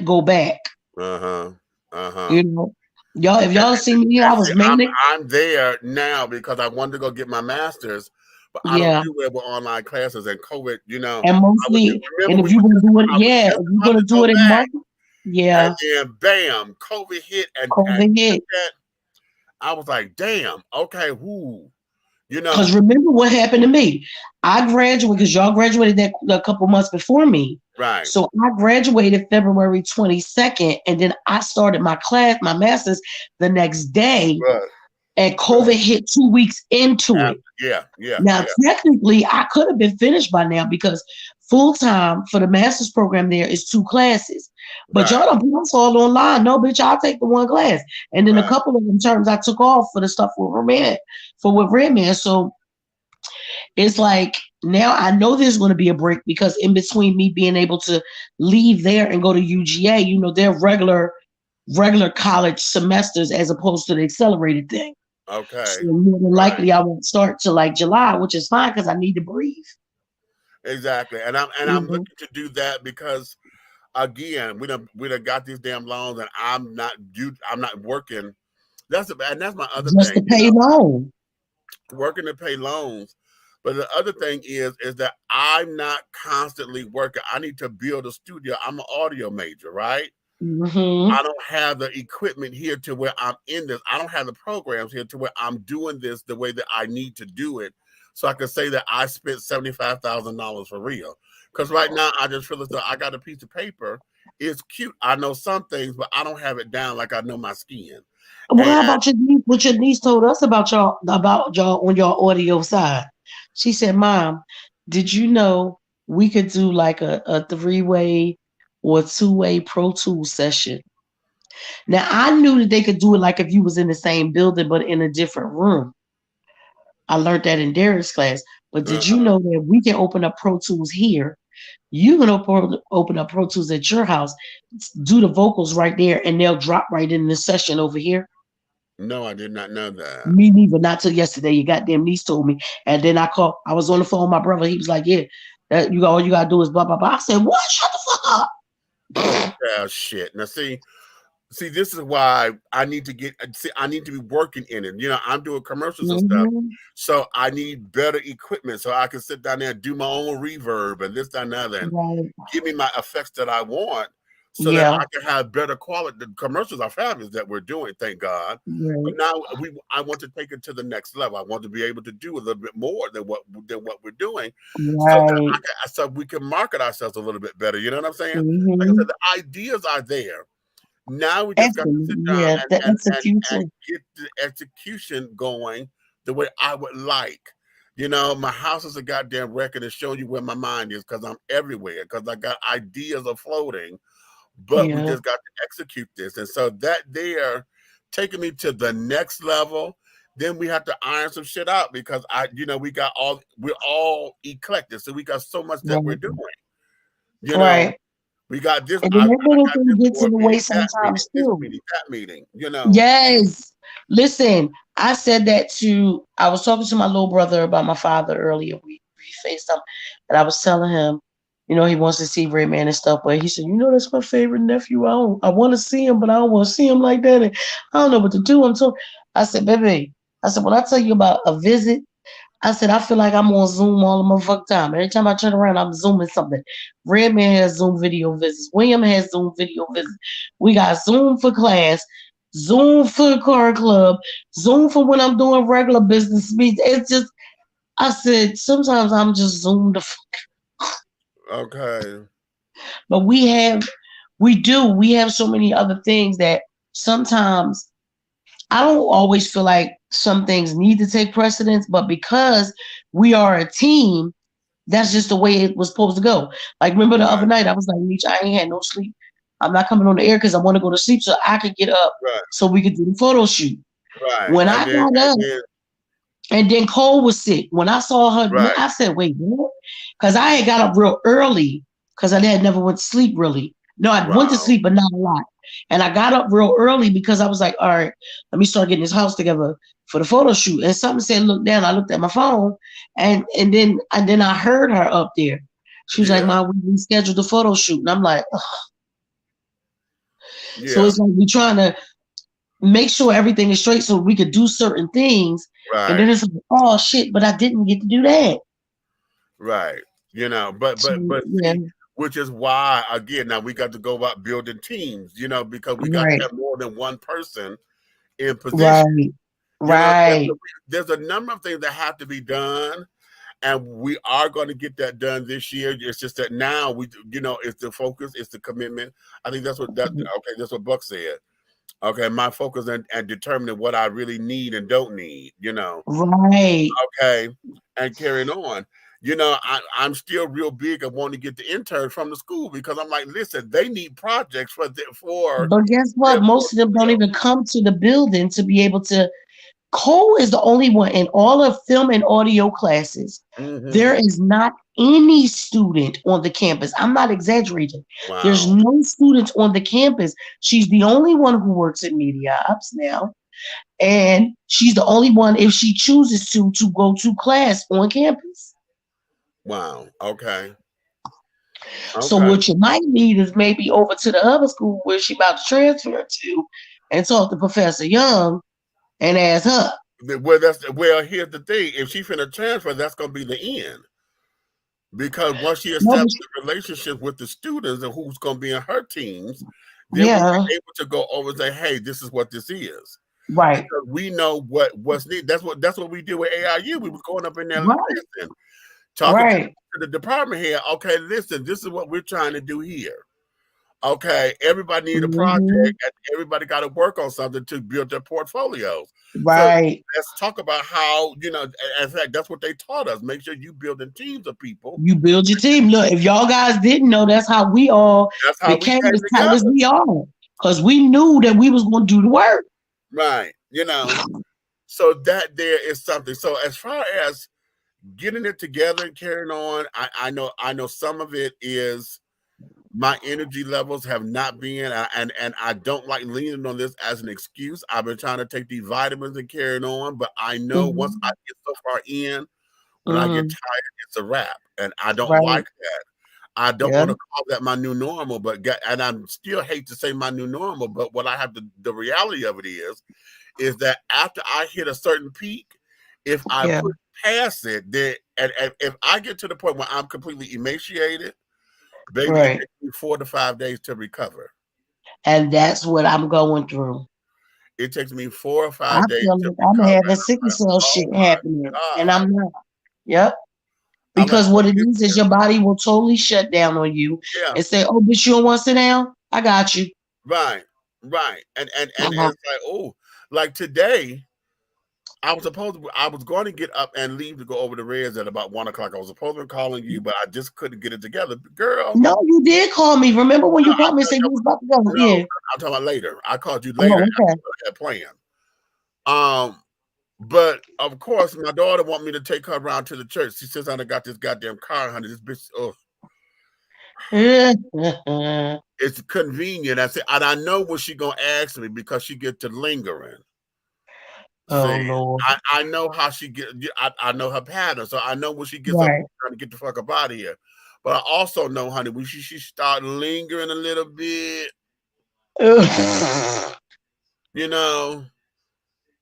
go back. You know, y'all. If y'all see me, I was manic. I'm there now because I wanted to go get my master's. But I don't do it with online classes and COVID, And mostly, and if you're gonna do it, if you're gonna do it in March, and then bam, COVID hit, and I was like, damn, okay, whoo, Because remember what happened to me? I graduated because y'all graduated that a couple months before me, right? So I graduated February 22nd, and then I started my master's the next day. Right. And COVID hit 2 weeks into it. Now, technically, I could have been finished by now because full time for the master's program there is 2 classes. But y'all don't put us all online. No, bitch, I'll take the 1 class. And then a couple of them terms I took off for the stuff with Redman. So it's like now I know there's going to be a break because in between me being able to leave there and go to UGA, they're regular college semesters as opposed to the accelerated thing. Okay. So more than likely I won't start till like July, which is fine because I need to breathe. Exactly. And I'm looking to do that because again, we done got these damn loans and I'm not working. That's my other thing. Just to pay loans. Working to pay loans. But the other thing is that I'm not constantly working. I need to build a studio. I'm an audio major, right? I don't have the equipment here to where I'm in this. I don't have the programs here to where I'm doing this the way that I need to do it. So I can say that I spent $75,000 for real. Because right now I just feel as though I got a piece of paper. It's cute. I know some things, but I don't have it down like I know my skin. Well, how about your niece? What your niece told us about y'all on your audio side? She said, "Mom, did you know we could do like a 3-way or 2-way Pro Tools session?" Now I knew that they could do it like if you was in the same building but in a different room. I learned that in Derek's class. But did you know that we can open up Pro Tools here? You can open up Pro Tools at your house, do the vocals right there, and they'll drop right in the session over here. No, I did not know that. Me neither. Not till yesterday. Your goddamn niece told me, and then I was on the phone with my brother. He was like, "Yeah, that all you gotta do is blah blah blah." I said, "What? Shut the fuck up." Oh shit! Now see, this is why I need to get. See, I need to be working in it. You know, I'm doing commercials and stuff, so I need better equipment so I can sit down there and do my own reverb and this, that, and that, and give me my effects that I want, so that I can have better quality. The commercials are fabulous that we're doing, thank God. But now I want to take it to the next level. I want to be able to do a little bit more than what we're doing, so we can market ourselves a little bit better. You know what I'm saying? Like I said, the ideas are there. Now we just got to sit down and get the execution going the way I would like. You know, my house is a goddamn record and show you where my mind is because I'm everywhere, because I got ideas are floating, but we just got to execute this. And so that they're taking me to the next level. Then we have to iron some shit out because we're all eclectic. So we got so much that we're doing. You know? We got this. And then that little thing gets in the way sometimes too. That meeting, you know. Yes. Listen, I said that I was talking to my little brother about my father earlier. We faced him, and I was telling him, you know, he wants to see Redman and stuff, but he said, you know, that's my favorite nephew. I want to see him, but I don't want to see him like that. And I don't know what to do. I said, baby, when I tell you about a visit, I said, I feel like I'm on Zoom all the motherfucking time. Every time I turn around, I'm Zooming something. Redman has Zoom video visits. William has Zoom video visits. We got Zoom for class, Zoom for the car club, Zoom for when I'm doing regular business meetings. It's just, I said, sometimes I'm just Zoom the fuck. Okay. But we have so many other things that sometimes I don't always feel like some things need to take precedence, but because we are a team, that's just the way it was supposed to go. Like, remember the other night, I was like, Meech, I ain't had no sleep. I'm not coming on the air because I want to go to sleep so I could get up so we could do the photo shoot. Right. When I got up, and then Cole was sick. When I saw her, I said, wait, what? Because I had got up real early because I had never went to sleep really. No, I went to sleep, but not a lot. And I got up real early because I was like, all right, let me start getting this house together for the photo shoot. And something said, look down. I looked at my phone and then I heard her up there. She was like, Mom, we rescheduled the photo shoot. And I'm like, ugh. Yeah. So it's like we're trying to make sure everything is straight so we could do certain things. Right. And then it's like, oh shit, but I didn't get to do that. Right. You know, but which is why, again, now we got to go about building teams, you know, because we got to have more than one person in position. Right. There's a number of things that have to be done, and we are going to get that done this year. It's just that now it's the focus, it's the commitment. I think that's what that's what Buck said. Okay, my focus and determining what I really need and don't need, you know. Right. Okay, and carrying on. You know, I'm still real big at wanting to get the interns from the school because I'm like, listen, they need projects for. But guess what? Most of them don't even come to the building to be able to. Cole is the only one in all of film and audio classes. Mm-hmm. There is not any student on the campus. I'm not exaggerating. Wow. There's no students on the campus. She's the only one who works in media ops now. And she's the only one, if she chooses to go to class on campus. Wow. Okay. So what you might need is maybe over to the other school where she about to transfer to and talk to Professor Young and ask her. Well, here's the thing. If she finna transfer, that's gonna be the end. Because once she establishes a relationship with the students and who's gonna be in her teams, then we Yeah. were able to go over and say, hey, this is what this is. Right. Because we know what's needed. That's what we did with AIU. We were going up in there Right. listening, talking Right. to the department here. Okay, listen, this is what we're trying to do here. Okay, everybody need a project, and everybody got to work on something to build their portfolios. Right. So let's talk about how, in fact, that's what they taught us. Make sure you building teams of people. You build your team. Look, if y'all guys didn't know, that's how we all became as tight as we are. Because we knew that we was going to do the work. Right. So that there is something. So as far as getting it together and carrying on, I know some of it is my energy levels have not been, and I don't like leaning on this as an excuse. I've been trying to take these vitamins and carrying on, but I know once I get so far in, when I get tired, it's a wrap, and I don't like that. I don't want to call that my new normal, and I still hate to say my new normal, but what I have the reality of it is that after I hit a certain peak, if I put past it, and if I get to the point where I'm completely emaciated, baby, it takes me 4 to 5 days to recover. And that's what I'm going through. It takes me 4 or 5 days to recover. I'm having sickle cell shit happening, and I'm not. Yep. Because what it is your body will totally shut down on you and say, "Oh, bitch, you don't want to sit down? I got you." Right. And it's like, oh, like today, I was going to get up and leave to go over the Reds at about 1 o'clock. I was supposed to be calling you, but I just couldn't get it together. Girl. No, you did call me. Remember when you called me and said you was about to go? No, Yeah. I'm talking about later. I called you later after I had planned. But of course, my daughter want me to take her around to the church. She says I done got this goddamn car, honey. This bitch, it's convenient. I said, and I know what she gonna ask me because she get to lingering. Lord. I know how she get. I know her pattern, so I know when she gets up trying to get the fuck up out of here. But I also know, honey, when she start lingering a little bit,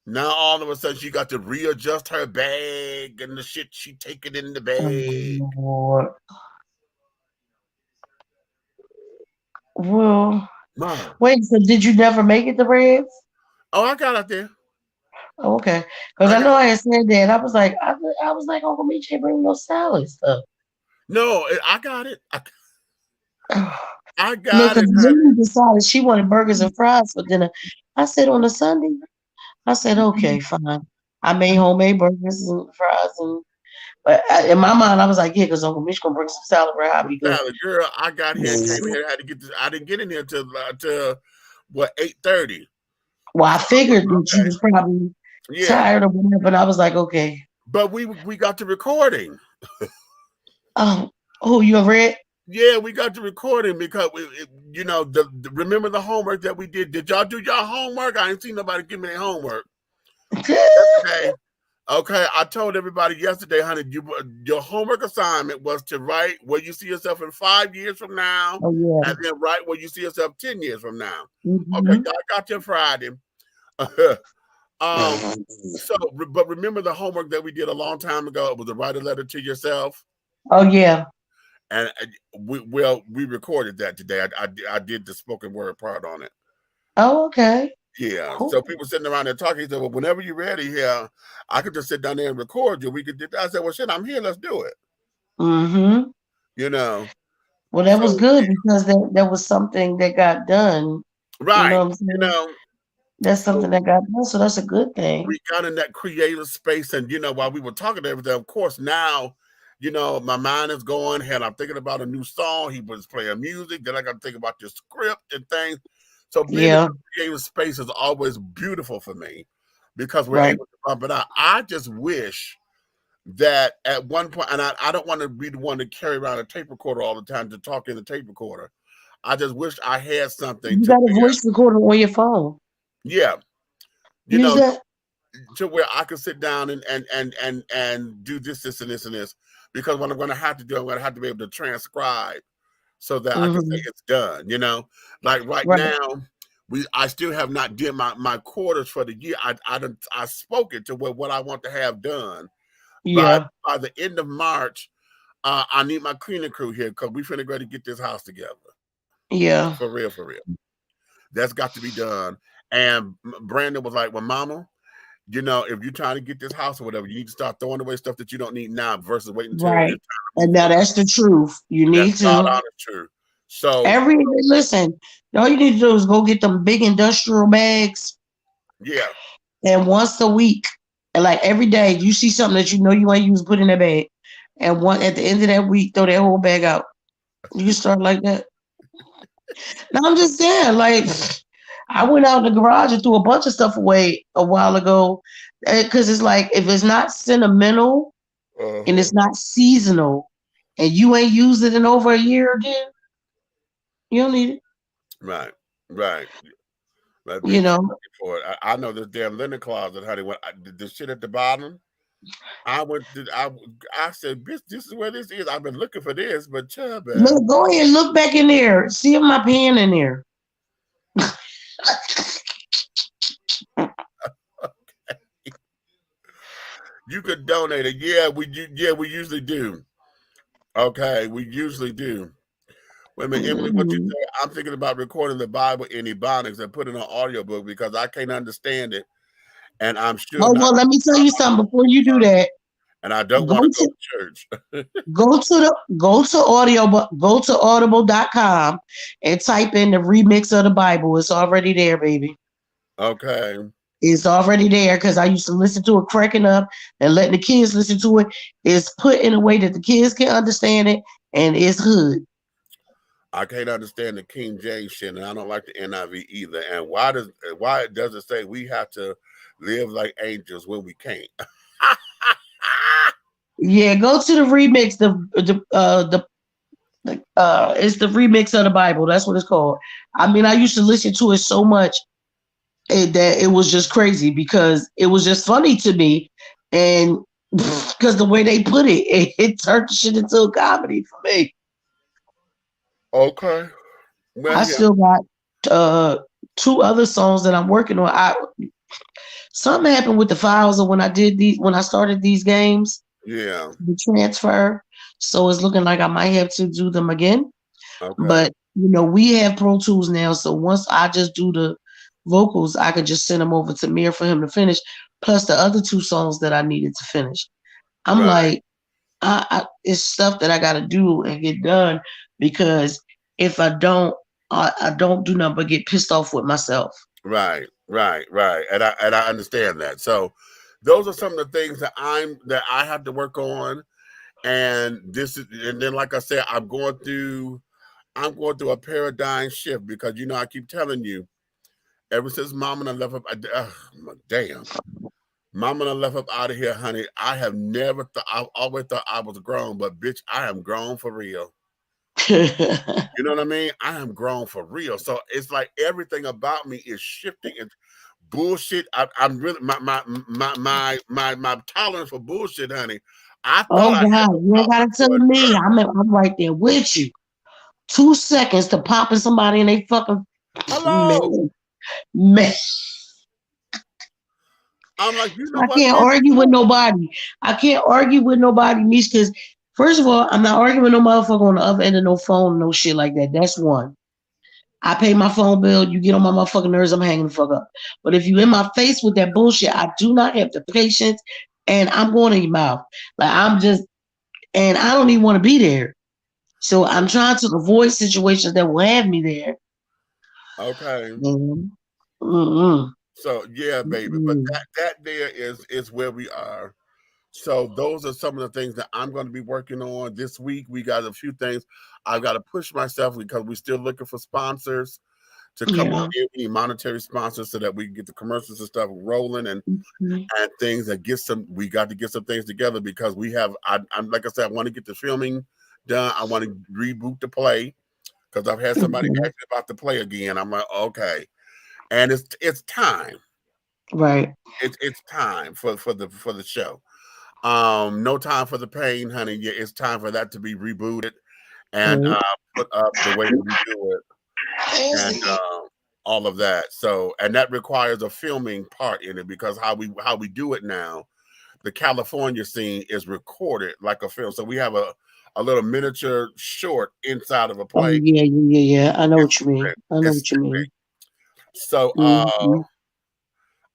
now all of a sudden she got to readjust her bag and the shit she taking in the bag. Lord. Well, wait. So did you never make it to Reds? Oh, I got out there. Oh, okay, because I know I had said that. I was like, Uncle Meech ain't bring no salad stuff. No, I got it. I got it. Because Lily decided she wanted burgers and fries for dinner. I said on a Sunday, I said, okay, fine. I made homemade burgers and fries, but in my mind, I was like, yeah, because Uncle Mitch gonna bring some salad, right? I'll be good. Salad, girl, I got here and came here. Had to get this. I didn't get in here till 8:30. Well, I figured that you was probably tired or whatever, but I was like, okay. But we got to recording. Oh, you have read? Yeah, we got to recording because remember the homework that we did. Did y'all do y'all homework? I ain't seen nobody give me their homework. Okay, I told everybody yesterday, honey, your homework assignment was to write where you see yourself in 5 years from now, and then write where you see yourself 10 years from now. Okay, I got you Friday. But remember the homework that we did a long time ago? It was to write a letter to yourself. Oh yeah. And we recorded that today. I did the spoken word part on it. Oh, okay. Yeah. Cool. So people sitting around there talking. He said, well, whenever you're ready here, I could just sit down there and record you. We could do that. I said, well, shit, I'm here. Let's do it. Mm-hmm. Well, that was good because there was something that got done. Right. You know what I'm saying? That's something that got done. So that's a good thing. We got in that creative space. And, while we were talking to everything, of course, now, my mind is going, and I'm thinking about a new song. He was playing music. Then I got to think about the script and things. So being in the creative space is always beautiful for me because we're able to bump it out. I just wish that at one point, and I don't want to be the one to carry around a tape recorder all the time to talk in the tape recorder. I just wish I had something. You got a voice recorder on your phone. Yeah. Use that? To where I could sit down and do this, and this. Because what I'm going to have to do, I'm going to have to be able to transcribe so that I can say it's done, Like right now, I still have not did my quarters for the year. I spoke it to what I want to have done. Yeah. By the end of March, I need my cleaning crew here because we finna go to get this house together. Yeah. For real. That's got to be done. And Brandon was like, well, Mama, you know, if you're trying to get this house or whatever, you need to start throwing away stuff that you don't need now versus waiting until right. And now that's the truth. You need that's God to. honest truth. So listen, all you need to do is go get them big industrial bags. Yeah. And once a week, and like every day, you see something that you know you ain't use, put in that bag. And at the end of that week, throw that whole bag out. You start like that. No, I'm just saying, like, I went out in the garage and threw a bunch of stuff away a while ago. Because it's like, if it's not sentimental and it's not seasonal and you ain't used it in over a year again, you don't need it. Right, right. You know, for it. I know this damn linen closet, honey. When the shit at the bottom, I said, bitch, this is where this is. I've been looking for this, but look, go ahead, look back in there. See if my pen in there. You could donate it. Yeah, we usually do. Okay, we usually do. Wait a minute, Emily, what you say? I'm thinking about recording the Bible in Ebonics and putting it on audiobook because I can't understand it. And I'm sure. Oh, well, let me tell you something before you do that. And I don't want to go to church. go to audible.com and type in the remix of the Bible. It's already there, baby. Okay. It's already there because I used to listen to it cracking up and letting the kids listen to it. It's put in a way that the kids can understand it, and it's hood. I can't understand the King James shit, and I don't like the NIV either. And why does it say we have to live like angels when we can't? Yeah, go to the remix. It's the remix of the Bible. That's what it's called. I mean, I used to listen to it so much that it was just crazy because it was just funny to me, and because the way they put it, it turned shit into a comedy for me. Okay. Well, I still got 2 other songs that I'm working on. Something happened with the files of when I started these games. Yeah. The transfer. So it's looking like I might have to do them again. Okay. But you know, we have Pro Tools now. So once I just do the vocals, I could just send them over to Mir for him to finish, plus the other 2 songs that I needed to finish. I'm like, it's stuff that I gotta do and get done because if I don't do nothing but get pissed off with myself. Right. And I understand that. So those are some of the things that I have to work on. And then like I said, I'm going through a paradigm shift because you know I keep telling you, ever since Mama and I left up, Mama and I left up out of here, honey. I have never thought. I always thought I was grown, but bitch, I am grown for real. You know what I mean? I am grown for real. So it's like everything about me is shifting. It's bullshit. I'm really my tolerance for bullshit, honey. God, you ain't gotta tell me. I'm right there with you. 2 seconds to popping somebody in they fucking man. I'm like, you know I can't argue with nobody. I can't argue with nobody, Mish, because first of all, I'm not arguing with no motherfucker on the other end of no phone, no shit like that. That's one. I pay my phone bill. You get on my motherfucking nerves, I'm hanging the fuck up. But if you in my face with that bullshit, I do not have the patience, and I'm going in your mouth. Like and I don't even want to be there. So I'm trying to avoid situations that will have me there. Okay. Mm-hmm. So yeah, baby, but that there is where we are. So those are some of the things that I'm going to be working on this week. We got a few things. I've got to push myself because we're still looking for sponsors to come on in, any monetary sponsors, so that we can get the commercials and stuff rolling and things that we got to get some things together because we have. I'm like I said, I want to get the filming done. I want to reboot the play because I've had somebody ask me about the play again. I'm like, okay. And it's time, right? It's time for the show. No time for the pain, honey. Yeah, it's time for that to be rebooted and put up the way we do it, and all of that. So, and that requires a filming part in it because how we do it now, the California scene is recorded like a film. So we have a little miniature short inside of a play. Oh, yeah. I know what you mean. So Mm-hmm.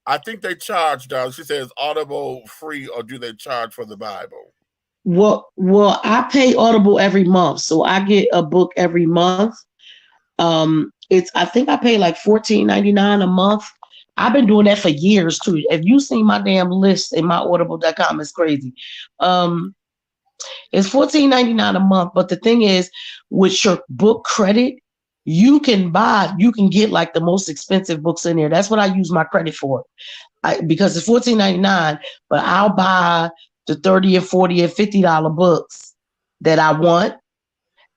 I think they charge, darling. She says Audible free, or do they charge for the Bible? Well, I pay Audible every month, so I get a book every month. I think I pay like $14.99 a month. I've been doing that for years too. If you seen my damn list in my audible.com, it's crazy. It's $14.99 a month. But the thing is, with your book credit, you can get like the most expensive books in there. That's what I use my credit for. Because it's $14.99, but I'll buy the $30 and $40 and $50 books that I want.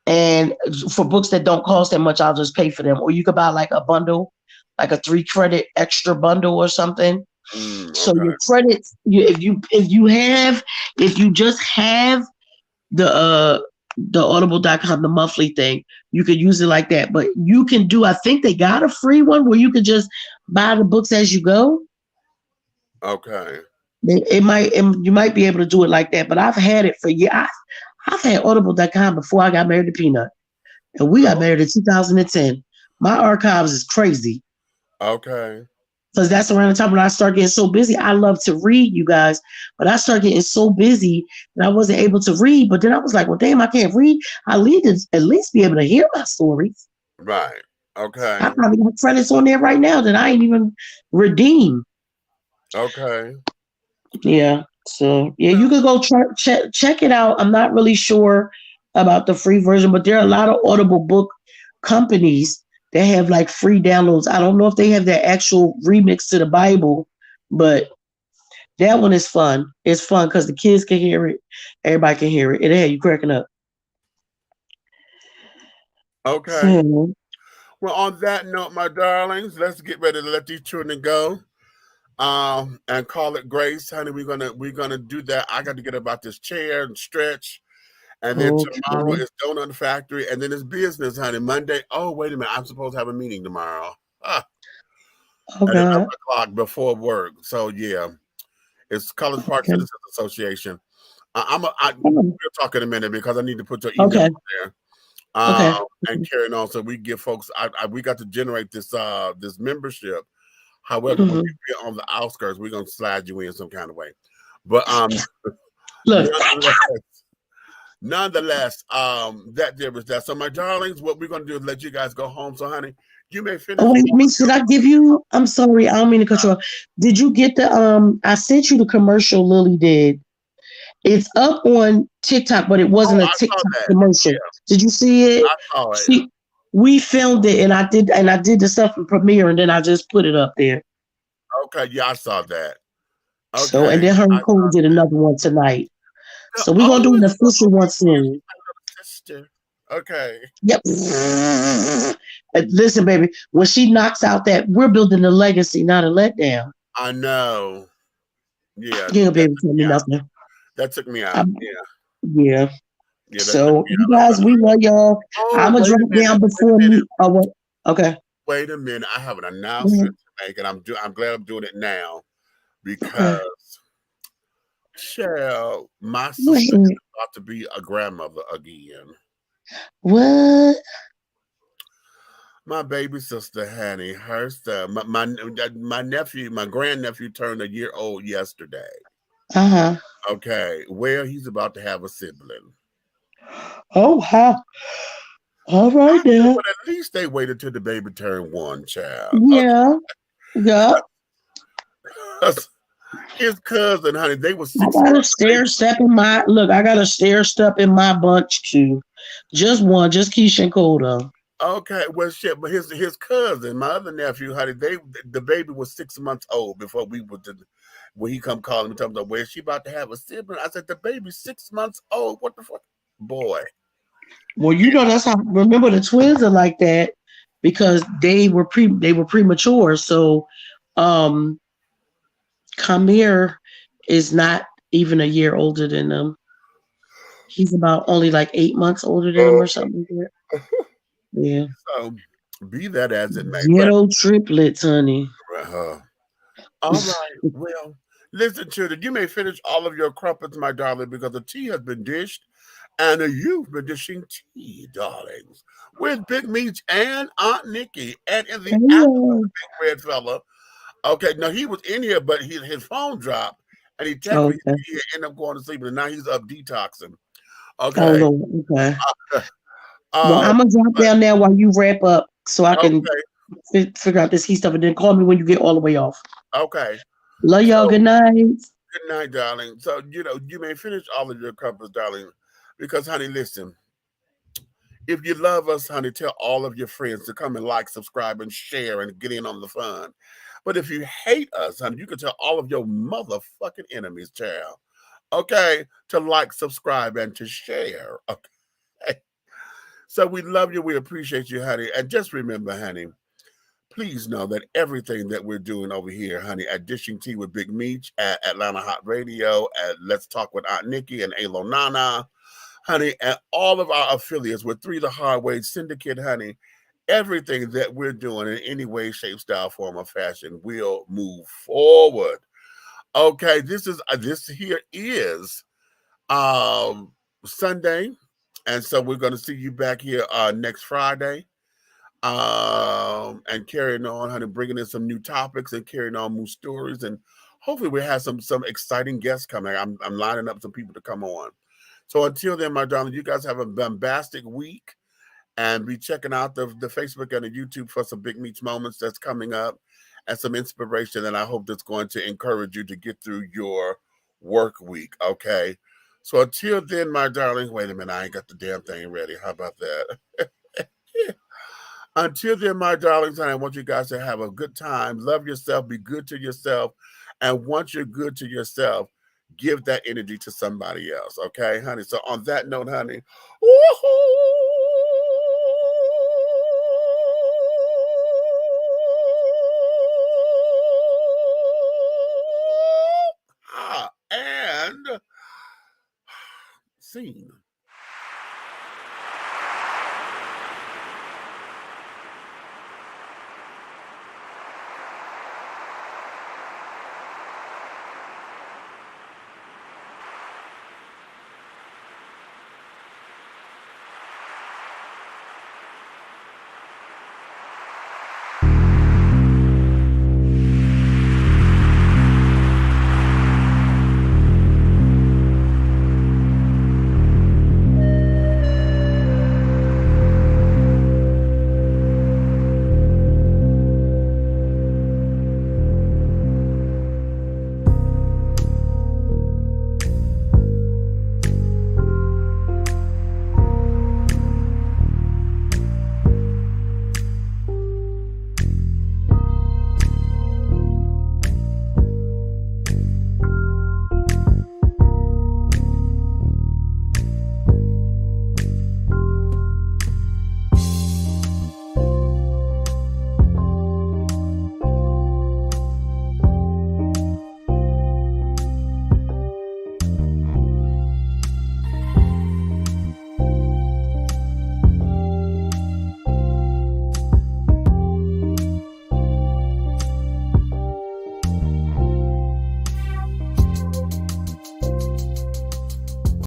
And for books that don't cost that much, I'll just pay for them. Or you could buy like a bundle, like a 3 credit extra bundle or something. Okay. So your credits, if you just have the audible.com, the monthly thing, you could use it like that. But you can I think they got a free one where you could just buy the books as you go. Okay. You might be able to do it like that, but I've had it for years. I've had audible.com before I got married to Peanut, and we got married in 2010. My archives is crazy. Okay. Because that's around the time when I start getting so busy. I love to read, you guys, but I started getting so busy that I wasn't able to read. But then I was like, well, damn, I can't read. I need to at least be able to hear my stories. Right. Okay. I probably have credits on there right now that I ain't even redeemed. Okay. Yeah. So yeah, you could go check it out. I'm not really sure about the free version, but there are a lot of Audible book companies that have like free downloads. I don't know if they have their actual remix to the Bible, but that one is fun. It's fun because the kids can hear it. Everybody can hear it. It had you cracking up. Okay. Well, on that note, my darlings, let's get ready to let these children go. And call it grace, honey. We're gonna do that. I got to get about this chair and stretch, and then tomorrow is Donut Factory, and then it's business, honey. Monday. Oh, wait a minute, I'm supposed to have a meeting tomorrow. At 11 o'clock before work. So yeah, it's College Park Citizens Association. We'll talk in a minute because I need to put your email there. And carrying on, so we give folks. We got to generate this membership. However, when you get on the outskirts, we're gonna slide you in some kind of way. But nonetheless, that there was that. So my darlings, what we're gonna do is let you guys go home. So honey, you may finish. Oh, wait, should I give you? I'm sorry, I don't mean to cut you off. Did you get the I sent you the commercial Lily did. It's up on TikTok, but it wasn't a TikTok commercial. Yeah. Did you see it? I saw it. We filmed it, and I did the stuff in Premiere, and then I just put it up there. Okay, yeah, I saw that. Okay. So, and then her and Cole did another one tonight. So we're gonna do an official one soon. Okay. Yep. Listen, baby, when she knocks out that, we're building a legacy, not a letdown. I know. Yeah. You ain't be able to tell me nothing. That took me out. Yeah. So you guys, we love y'all. I'm gonna drop down before me. Oh, what? Okay. Wait a minute. I have an announcement to make, and I'm glad I'm doing it now because Cheryl, my sister is about to be a grandmother again. What? My baby sister Hanny, her stuff. My nephew, my grandnephew turned a year old yesterday. Okay, well, he's about to have a sibling. Oh, how? All right, then. But at least they waited till the baby turned 1, child. Yeah. Okay. Yeah. His cousin, honey, they were 6 months. I got a stair step in my bunch too. Just one, just Keisha and Coda. Okay, well, shit, but his cousin, my other nephew, honey, the baby was 6 months old before when he come calling me, talking about where she about to have a sibling. I said, the baby's 6 months old. What the fuck, boy? Well, you know that's how. Remember, the twins are like that because they were premature. So, Kamir is not even a year older than them. He's about only like 8 months older than them or something like that. Yeah. So, be that as it may. Ghetto triplets, honey. All right. Well, listen, children, you may finish all of your crumpets, my darling, because the tea has been dished and the youth been dishing tea, darlings, with Big Meech and Aunt Nikki, and in the absence of the big red fella. Okay, now he was in here, but his phone dropped, and he texted me. He ended up going to sleep, and now he's up detoxing. Okay. Oh Lord. Okay. Well, Uh, I'm gonna drop down there while you wrap up, so I can okay. figure out this heat stuff, and then call me when you get all the way off. Okay. Love y'all. So, good night. Good night, darling. So, you may finish all of your crumpets, darling, because, honey, listen. If you love us, honey, tell all of your friends to come and like, subscribe, and share and get in on the fun. But if you hate us, honey, you can tell all of your motherfucking enemies, child. Okay? To like, subscribe, and to share. Okay? So we love you. We appreciate you, honey. And just remember, honey, please know that everything that we're doing over here, honey, at Dishing Tea with Big Meech, at Atlanta Hot Radio, at Let's Talk with Aunt Nikki and Alo Nana, honey, and all of our affiliates with Three the Hard Way Syndicate, honey, everything that we're doing in any way, shape, style, form, or fashion will move forward. Okay, this here is Sunday, and so we're going to see you back here next Friday. And carrying on, honey, bringing in some new topics and carrying on new stories, and hopefully we have some exciting guests coming. I'm lining up some people to come on. So until then, my darling, you guys have a bombastic week, and be checking out the Facebook and the YouTube for some Big Meech moments that's coming up and some inspiration. And I hope that's going to encourage you to get through your work week. Okay. So until then, my darling, wait a minute, I ain't got the damn thing ready. How about that? Until then, my darlings, I want you guys to have a good time. Love yourself. Be good to yourself. And once you're good to yourself, give that energy to somebody else. Okay, honey? So on that note, honey, and scene.